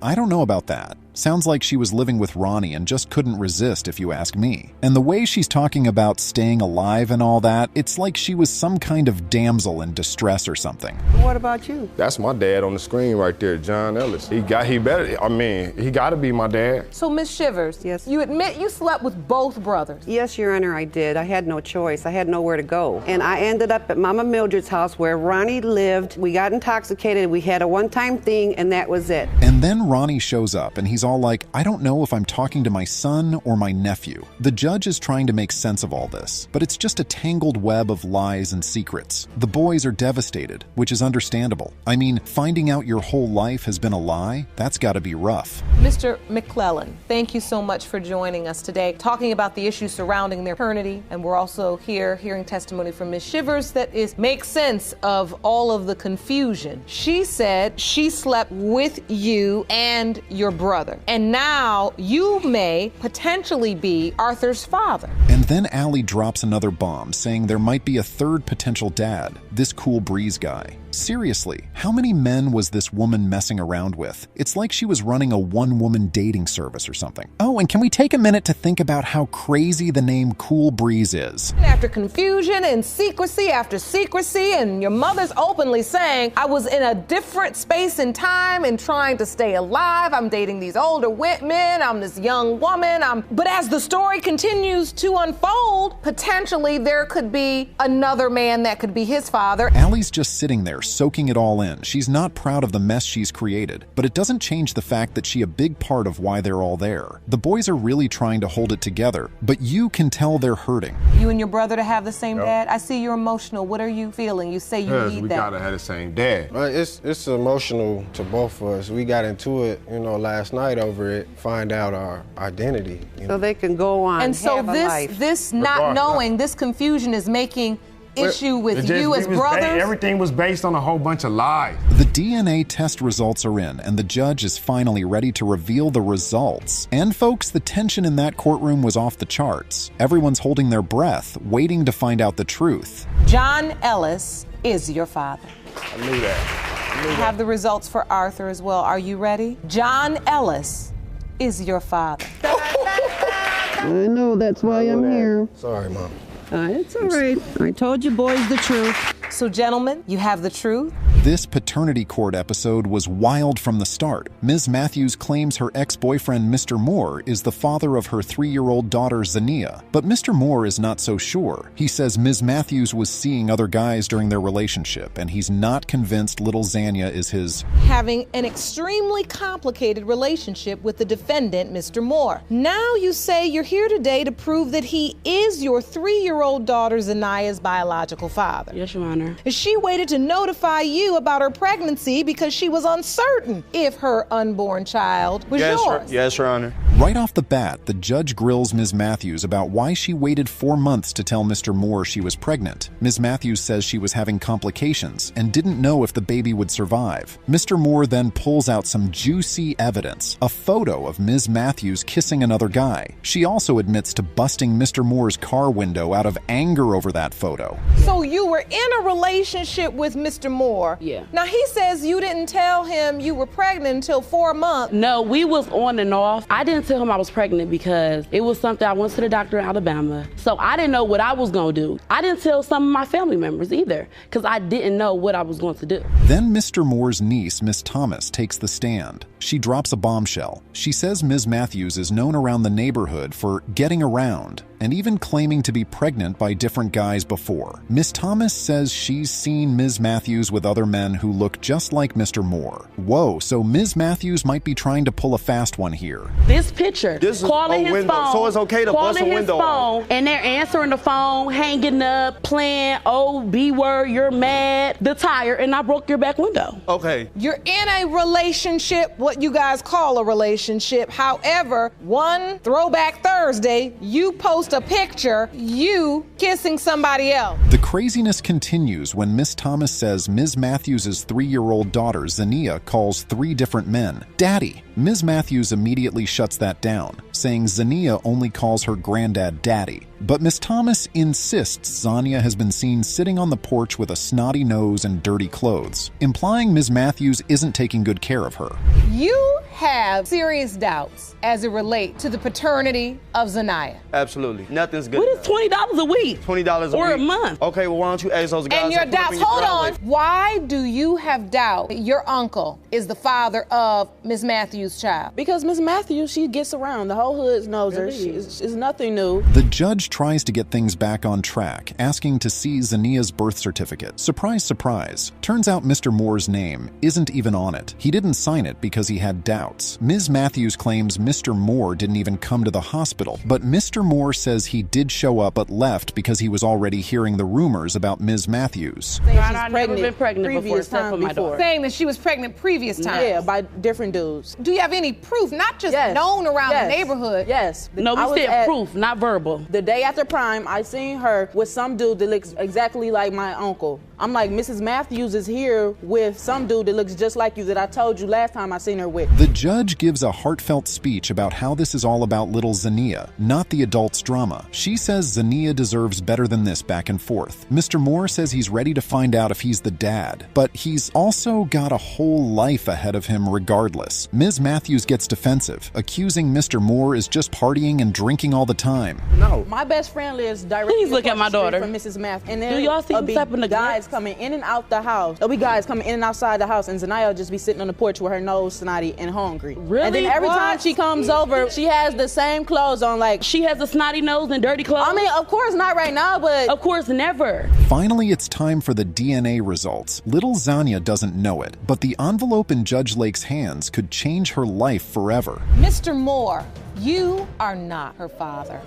I don't know about that. Sounds like she was living with Ronnie and just couldn't resist, if you ask me. And the way she's talking about staying alive and all that, it's like she was some kind of damsel in distress or something. What about you? That's my dad on the screen right there, John Ellis. He got to be my dad. So, Miss Shivers, Yes. you admit you slept with both brothers. Yes, Your Honor, I did. I had no choice. I had nowhere to go. And I ended up at Mama Mildred's house where Ronnie lived. We got intoxicated. We had a one-time thing, and that was it. And then Ronnie shows up and he's all like, I don't know if I'm talking to my son or my nephew. The judge is trying to make sense of all this, but it's just a tangled web of lies and secrets. The boys are devastated, which is understandable. I mean, finding out your whole life has been a lie, that's gotta be rough. Mr. McClellan, thank you so much for joining us today, talking about the issues surrounding their paternity. And we're also here hearing testimony from Ms. Shivers that makes sense of all of the confusion. She said she slept with you and your brother. And now you may potentially be Arthur's father. And then Allie drops another bomb, saying there might be a third potential dad, this Cool Breeze guy. Seriously, how many men was this woman messing around with? It's like she was running a one-woman dating service or something. Oh, and can we take a minute to think about how crazy the name Cool Breeze is? After confusion and secrecy after secrecy, and your mother's openly saying, I was in a different space and time and trying to stay alive. I'm dating these older men. I'm this young woman. But as the story continues to unfold, potentially there could be another man that could be his father. Allie's just sitting there, soaking it all in. She's not proud of the mess she's created, but it doesn't change the fact that she's a big part of why they're all there. The boys are really trying to hold it together, but you can tell they're hurting. You and your brother to have the same dad? I see you're emotional. What are you feeling? You say you need we that. gotta have the same dad. It's emotional to both of us. We got into it, last night over it, find out our identity. So they can go on and so have a life. this not knowing, this confusion is making issue with you as brothers? Everything was based on a whole bunch of lies. The DNA test results are in, and the judge is finally ready to reveal the results. And folks, the tension in that courtroom was off the charts. Everyone's holding their breath, waiting to find out the truth. John Ellis is your father. I knew that. I have the results for Arthur as well. Are you ready? John Ellis is your father. I know, that's why I'm here. Sorry, Mom. It's all right. I told you boys the truth. So, gentlemen, you have the truth. This paternity court episode was wild from the start. Ms. Matthews claims her ex-boyfriend, Mr. Moore, is the father of her 3-year-old daughter, Zania. But Mr. Moore is not so sure. He says Ms. Matthews was seeing other guys during their relationship, and he's not convinced little Zania is his. Having an extremely complicated relationship with the defendant, Mr. Moore. Now you say you're here today to prove that he is your 3-year-old daughter, Zania's biological father. Yes, Your Honor. She waited to notify you about her pregnancy because she was uncertain if her unborn child was yours. Yes, Your Honor. Right off the bat, the judge grills Ms. Matthews about why she waited 4 months to tell Mr. Moore she was pregnant. Ms. Matthews says she was having complications and didn't know if the baby would survive. Mr. Moore then pulls out some juicy evidence, a photo of Ms. Matthews kissing another guy. She also admits to busting Mr. Moore's car window out of anger over that photo. So you were in a relationship with Mr. Moore. Yeah. Now he says you didn't tell him you were pregnant until 4 months. No, we was on and off. I didn't tell him I was pregnant because it was something I went to the doctor in Alabama. So I didn't know what I was going to do. I didn't tell some of my family members either because I didn't know what I was going to do. Then Mr. Moore's niece, Miss Thomas, takes the stand. She drops a bombshell. She says Ms. Matthews is known around the neighborhood for getting around and even claiming to be pregnant by different guys before. Miss Thomas says she's seen Ms. Matthews with other men who look just like Mr. Moore. Whoa, so Ms. Matthews might be trying to pull a fast one here. This picture, This is calling a his window, phone, so it's okay to bust a calling his window phone, and they're answering the phone, hanging up, playing, oh, B word, you're mad, the tire, and I broke your back window. Okay. You're in a relationship, what you guys call a relationship. However, one Throwback Thursday, you post a picture, you kissing somebody else. The craziness continues when Miss Thomas says Ms. Matthews' 3-year-old daughter, Zania, calls 3 different men Daddy. Ms. Matthews immediately shuts that down, saying Zania only calls her granddad Daddy. But Miss Thomas insists Zania has been seen sitting on the porch with a snotty nose and dirty clothes, implying Ms. Matthews isn't taking good care of her. You have serious doubts as it relates to the paternity of Zania. Absolutely. Nothing's good. What is $20 a week? $20 a week. Or a month. Okay, well, why don't you ask those guys? And your to put up doubts, in your hold on. driveway? Why do you have doubt that your uncle is the father of Ms. Matthews' child? Because Miss Matthews, she gets around. The whole hood knows her. It's nothing new. The judge tries to get things back on track, asking to see Zania's birth certificate. Surprise, surprise. Turns out Mr. Moore's name isn't even on it. He didn't sign it because he had doubts. Ms. Matthews claims Mr. Moore didn't even come to the hospital, but Mr. Moore says he did show up but left because he was already hearing the rumors about Ms. Matthews. I've never been pregnant before, except for my daughter. Saying that she was pregnant previous times. Yeah, by different dudes. Do you have any proof, not just known around the neighborhood? Yes. No, we said proof, not verbal. The day after Prime, I seen her with some dude that looks exactly like my uncle. I'm like, Mrs. Matthews is here with some dude that looks just like you that I told you last time I seen her with. The judge gives a heartfelt speech about how this is all about little Zania, not the adult's drama. She says Zania deserves better than this back and forth. Mr. Moore says he's ready to find out if he's the dad, but he's also got a whole life ahead of him regardless. Ms. Matthews gets defensive, accusing Mr. Moore is just partying and drinking all the time. No. My best friend lives directly Please look at my daughter. from Mrs. Matthews. And Do y'all see the type of guys coming in and out the house? There'll be guys coming in and outside the house, and Zanaya will just be sitting on the porch with her nose snotty and hungry. Really? And then every What? time she comes over, she has the same clothes on. Like, she has a snotty nose and dirty clothes? I mean, of course not right now, but of course never. Finally, it's time for the DNA results. Little Zania doesn't know it, but the envelope in Judge Lake's hands could change her life forever. Mr. Moore, you are not her father.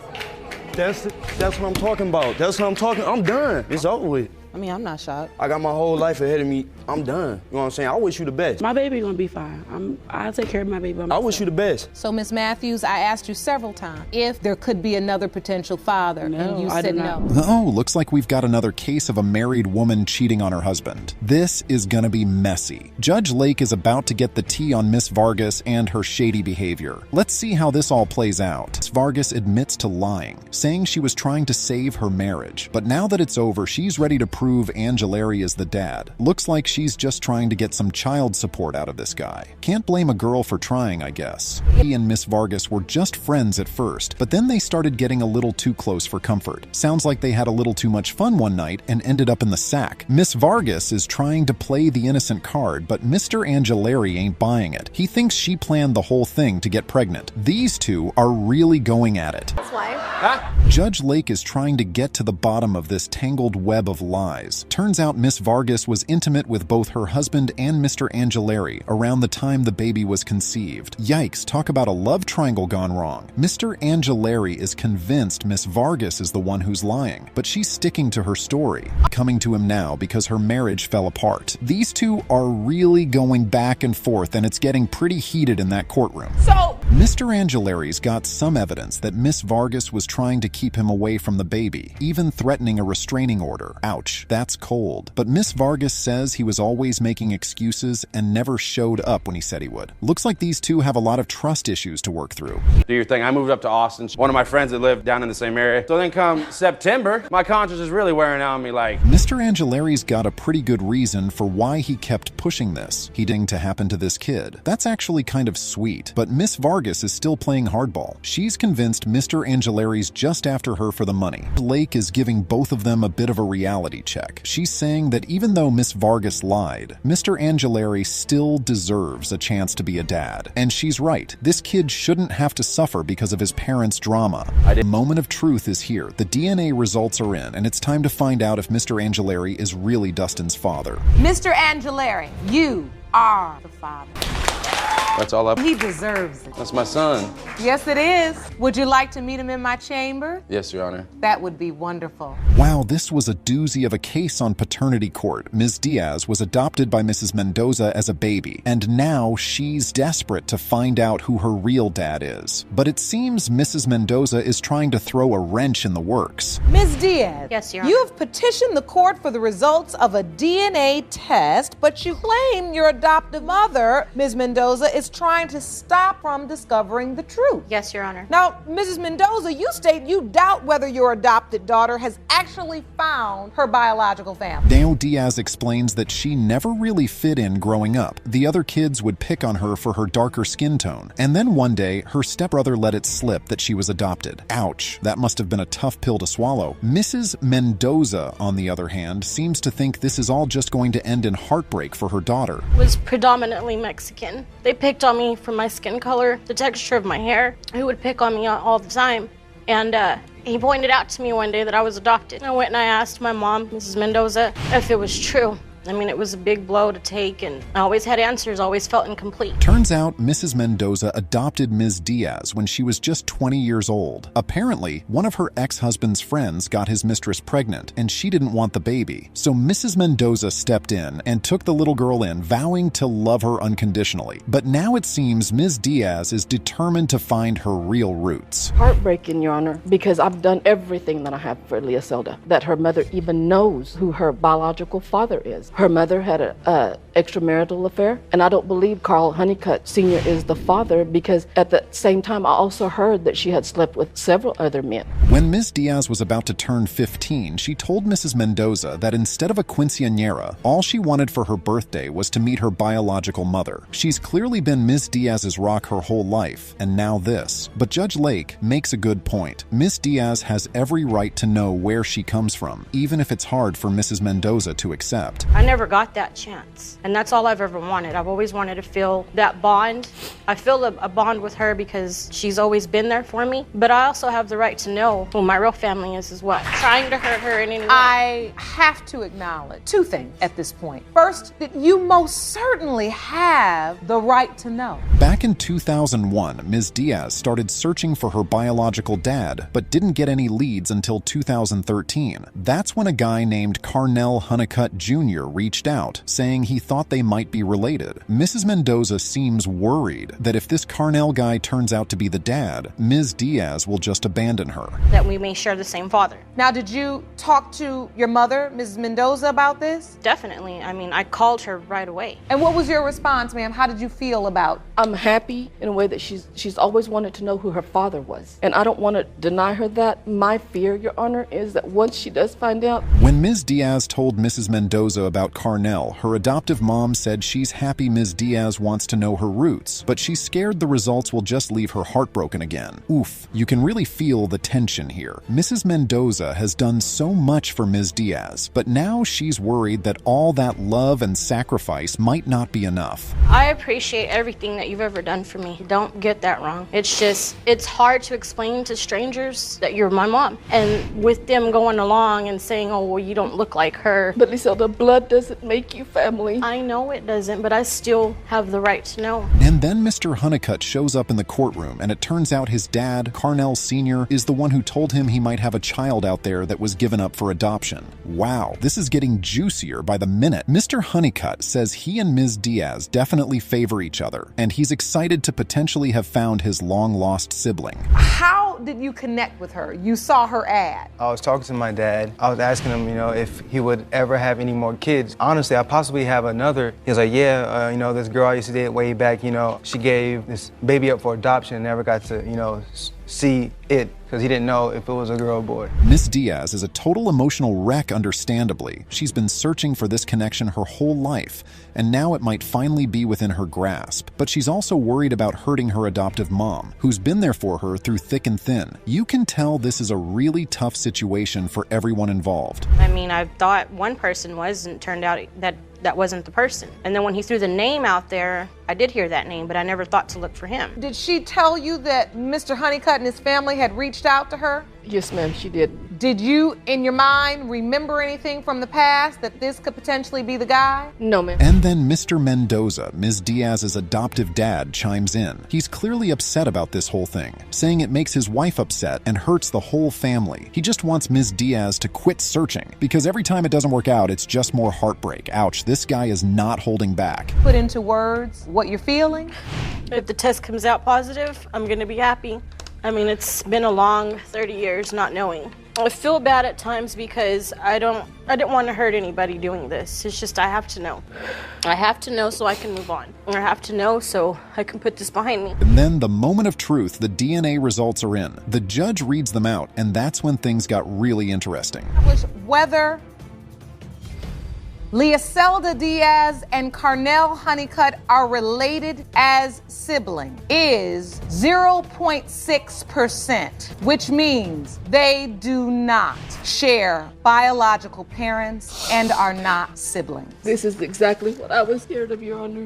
That's what I'm talking about. That's what I'm talking. I'm done. It's over with. I mean, I'm not shocked. I got my whole life ahead of me. I'm done. You know what I'm saying? I wish you the best. My baby gonna be fine. I'll take care of my baby by myself. I wish you the best. So, Ms. Matthews, I asked you several times if there could be another potential father, and you said no. Oh, looks like we've got another case of a married woman cheating on her husband. This is gonna be messy. Judge Lake is about to get the tea on Miss Vargas and her shady behavior. Let's see how this all plays out. Miss Vargas admits to lying, saying she was trying to save her marriage. But now that it's over, she's ready to prove Angelari is the dad. Looks like she's just trying to get some child support out of this guy. Can't blame a girl for trying, I guess. He and Miss Vargas were just friends at first, but then they started getting a little too close for comfort. Sounds like they had a little too much fun one night and ended up in the sack. Miss Vargas is trying to play the innocent card, but Mr. Angelari ain't buying it. He thinks she planned the whole thing to get pregnant. These two are really going at it. Judge Lake is trying to get to the bottom of this tangled web of lies. Turns out Miss Vargas was intimate with both her husband and Mr. Angelari around the time the baby was conceived. Yikes, talk about a love triangle gone wrong. Mr. Angelari is convinced Miss Vargas is the one who's lying, but she's sticking to her story, coming to him now because her marriage fell apart. These two are really going back and forth, and it's getting pretty heated in that courtroom. So, Mr. Angelari's got some evidence that Miss Vargas was trying to keep him away from the baby, even threatening a restraining order. Ouch, that's cold. But Miss Vargas says he was always making excuses and never showed up when he said he would. Looks like these two have a lot of trust issues to work through. Do your thing. I moved up to Austin. One of my friends that lived down in the same area. So then come September, my conscience is really wearing out on me like. Mr. Angelari's got a pretty good reason for why he kept pushing this. He didn't to happen to this kid. That's actually kind of sweet. But Miss Vargas is still playing hardball. She's convinced Mr. Angelari's just after her for the money. Lake is giving both of them a bit of a reality check. She's saying that even though Miss Vargas lied, Mr. Angelari still deserves a chance to be a dad. And she's right. This kid shouldn't have to suffer because of his parents' drama. The moment of truth is here. The DNA results are in, and it's time to find out if Mr. Angelari is really Dustin's father. Mr. Angelari, you are the father. That's all up. He deserves it. That's my son. Yes, it is. Would you like to meet him in my chamber? Yes, Your Honor. That would be wonderful. Wow, this was a doozy of a case on paternity court. Ms. Diaz was adopted by Mrs. Mendoza as a baby, and now she's desperate to find out who her real dad is. But it seems Mrs. Mendoza is trying to throw a wrench in the works. Ms. Diaz. Yes, Your Honor. You have petitioned the court for the results of a DNA test, but you claim your adoptive mother, Ms. Mendoza, is trying to stop from discovering the truth. Yes, Your Honor. Now, Mrs. Mendoza, you state you doubt whether your adopted daughter has actually found her biological family. Now Diaz explains that she never really fit in growing up. The other kids would pick on her for her darker skin tone. And then one day, her stepbrother let it slip that she was adopted. Ouch, that must have been a tough pill to swallow. Mrs. Mendoza, on the other hand, seems to think this is all just going to end in heartbreak for her daughter. Was predominantly Mexican. They picked on me for my skin color, the texture of my hair. He would pick on me all the time. And he pointed out to me one day that I was adopted. I went and I asked my mom, Mrs. Mendoza, if it was true. I mean, it was a big blow to take, and I always had answers, always felt incomplete. Turns out Mrs. Mendoza adopted Ms. Diaz when she was just 20 years old. Apparently, one of her ex-husband's friends got his mistress pregnant, and she didn't want the baby. So Mrs. Mendoza stepped in and took the little girl in, vowing to love her unconditionally. But now it seems Ms. Diaz is determined to find her real roots. Heartbreaking, Your Honor, because I've done everything that I have for Leah Selda, that her mother even knows who her biological father is. Her mother had a extramarital affair. And I don't believe Carl Honeycutt Sr. is the father because at the same time, I also heard that she had slept with several other men. When Ms. Diaz was about to turn 15, she told Mrs. Mendoza that instead of a quinceañera, all she wanted for her birthday was to meet her biological mother. She's clearly been Ms. Diaz's rock her whole life, and now this. But Judge Lake makes a good point. Ms. Diaz has every right to know where she comes from, even if it's hard for Mrs. Mendoza to accept. I never got that chance, and that's all I've ever wanted. I've always wanted to feel that bond. I feel a bond with her because she's always been there for me, but I also have the right to know who my real family is as well. Trying to hurt her in any way. I have to acknowledge two things at this point. First, that you most certainly have the right to know. Back in 2001, Ms. Diaz started searching for her biological dad, but didn't get any leads until 2013. That's when a guy named Carnell Honeycutt Jr. reached out, saying he thought they might be related. Mrs. Mendoza seems worried that if this Carnell guy turns out to be the dad, Ms. Diaz will just abandon her. That we may share the same father. Now, did you talk to your mother, Mrs. Mendoza, about this? Definitely. I mean, I called her right away. And what was your response, ma'am? How did you feel about? I'm happy in a way that she's always wanted to know who her father was. And I don't want to deny her that. My fear, Your Honor, is that once she does find out. When Ms. Diaz told Mrs. Mendoza about Carnell, her adoptive mom said she's happy Ms. Diaz wants to know her roots, but she's scared the results will just leave her heartbroken again. Oof, you can really feel the tension here. Mrs. Mendoza has done so much for Ms. Diaz, but now she's worried that all that love and sacrifice might not be enough. I appreciate everything that you've ever done for me. Don't get that wrong. It's just, it's hard to explain to strangers that you're my mom. And with them going along and saying, oh, well, you don't look like her. But Lisa, the blood doesn't make you family. I know it doesn't, but I still have the right to know. And then Mr. Honeycutt shows up in the courtroom, and it turns out his dad, Carnell Sr., is the one who told him he might have a child out there that was given up for adoption. Wow, this is getting juicier by the minute. Mr. Honeycutt says he and Ms. Diaz definitely favor each other, and he's excited to potentially have found his long-lost sibling. How did you connect with her? You saw her ad. I was talking to my dad. I was asking him, if he would ever have any more kids. Honestly, I possibly have another. He was like, yeah, this girl I used to date way back, she gave this baby up for adoption and never got to, see it because he didn't know if it was a girl or boy. Miss Diaz is a total emotional wreck, understandably. She's been searching for this connection her whole life, and now it might finally be within her grasp. But she's also worried about hurting her adoptive mom, who's been there for her through thick and thin. You can tell this is a really tough situation for everyone involved. I mean, I thought one person was, and it turned out that wasn't the person. And then when he threw the name out there, I did hear that name, but I never thought to look for him. Did she tell you that Mr. Honeycutt and his family had reached out to her? Yes, ma'am, she did. Did you, in your mind, remember anything from the past that this could potentially be the guy? No, ma'am. And then Mr. Mendoza, Ms. Diaz's adoptive dad, chimes in. He's clearly upset about this whole thing, saying it makes his wife upset and hurts the whole family. He just wants Ms. Diaz to quit searching, because every time it doesn't work out, it's just more heartbreak. Ouch, this guy is not holding back. Put into words what you're feeling? If the test comes out positive, I'm gonna be happy. I mean, it's been a long 30 years not knowing. I feel bad at times because I didn't want to hurt anybody doing this. It's just I have to know. I have to know so I can move on. I have to know so I can put this behind me. And then the moment of truth, the DNA results are in. The judge reads them out, and that's when things got really interesting. Whether Leocelda Diaz and Carnell Honeycutt are related as siblings is 0.6%, which means they do not share biological parents and are not siblings. This is exactly what I was scared of, Your Honor.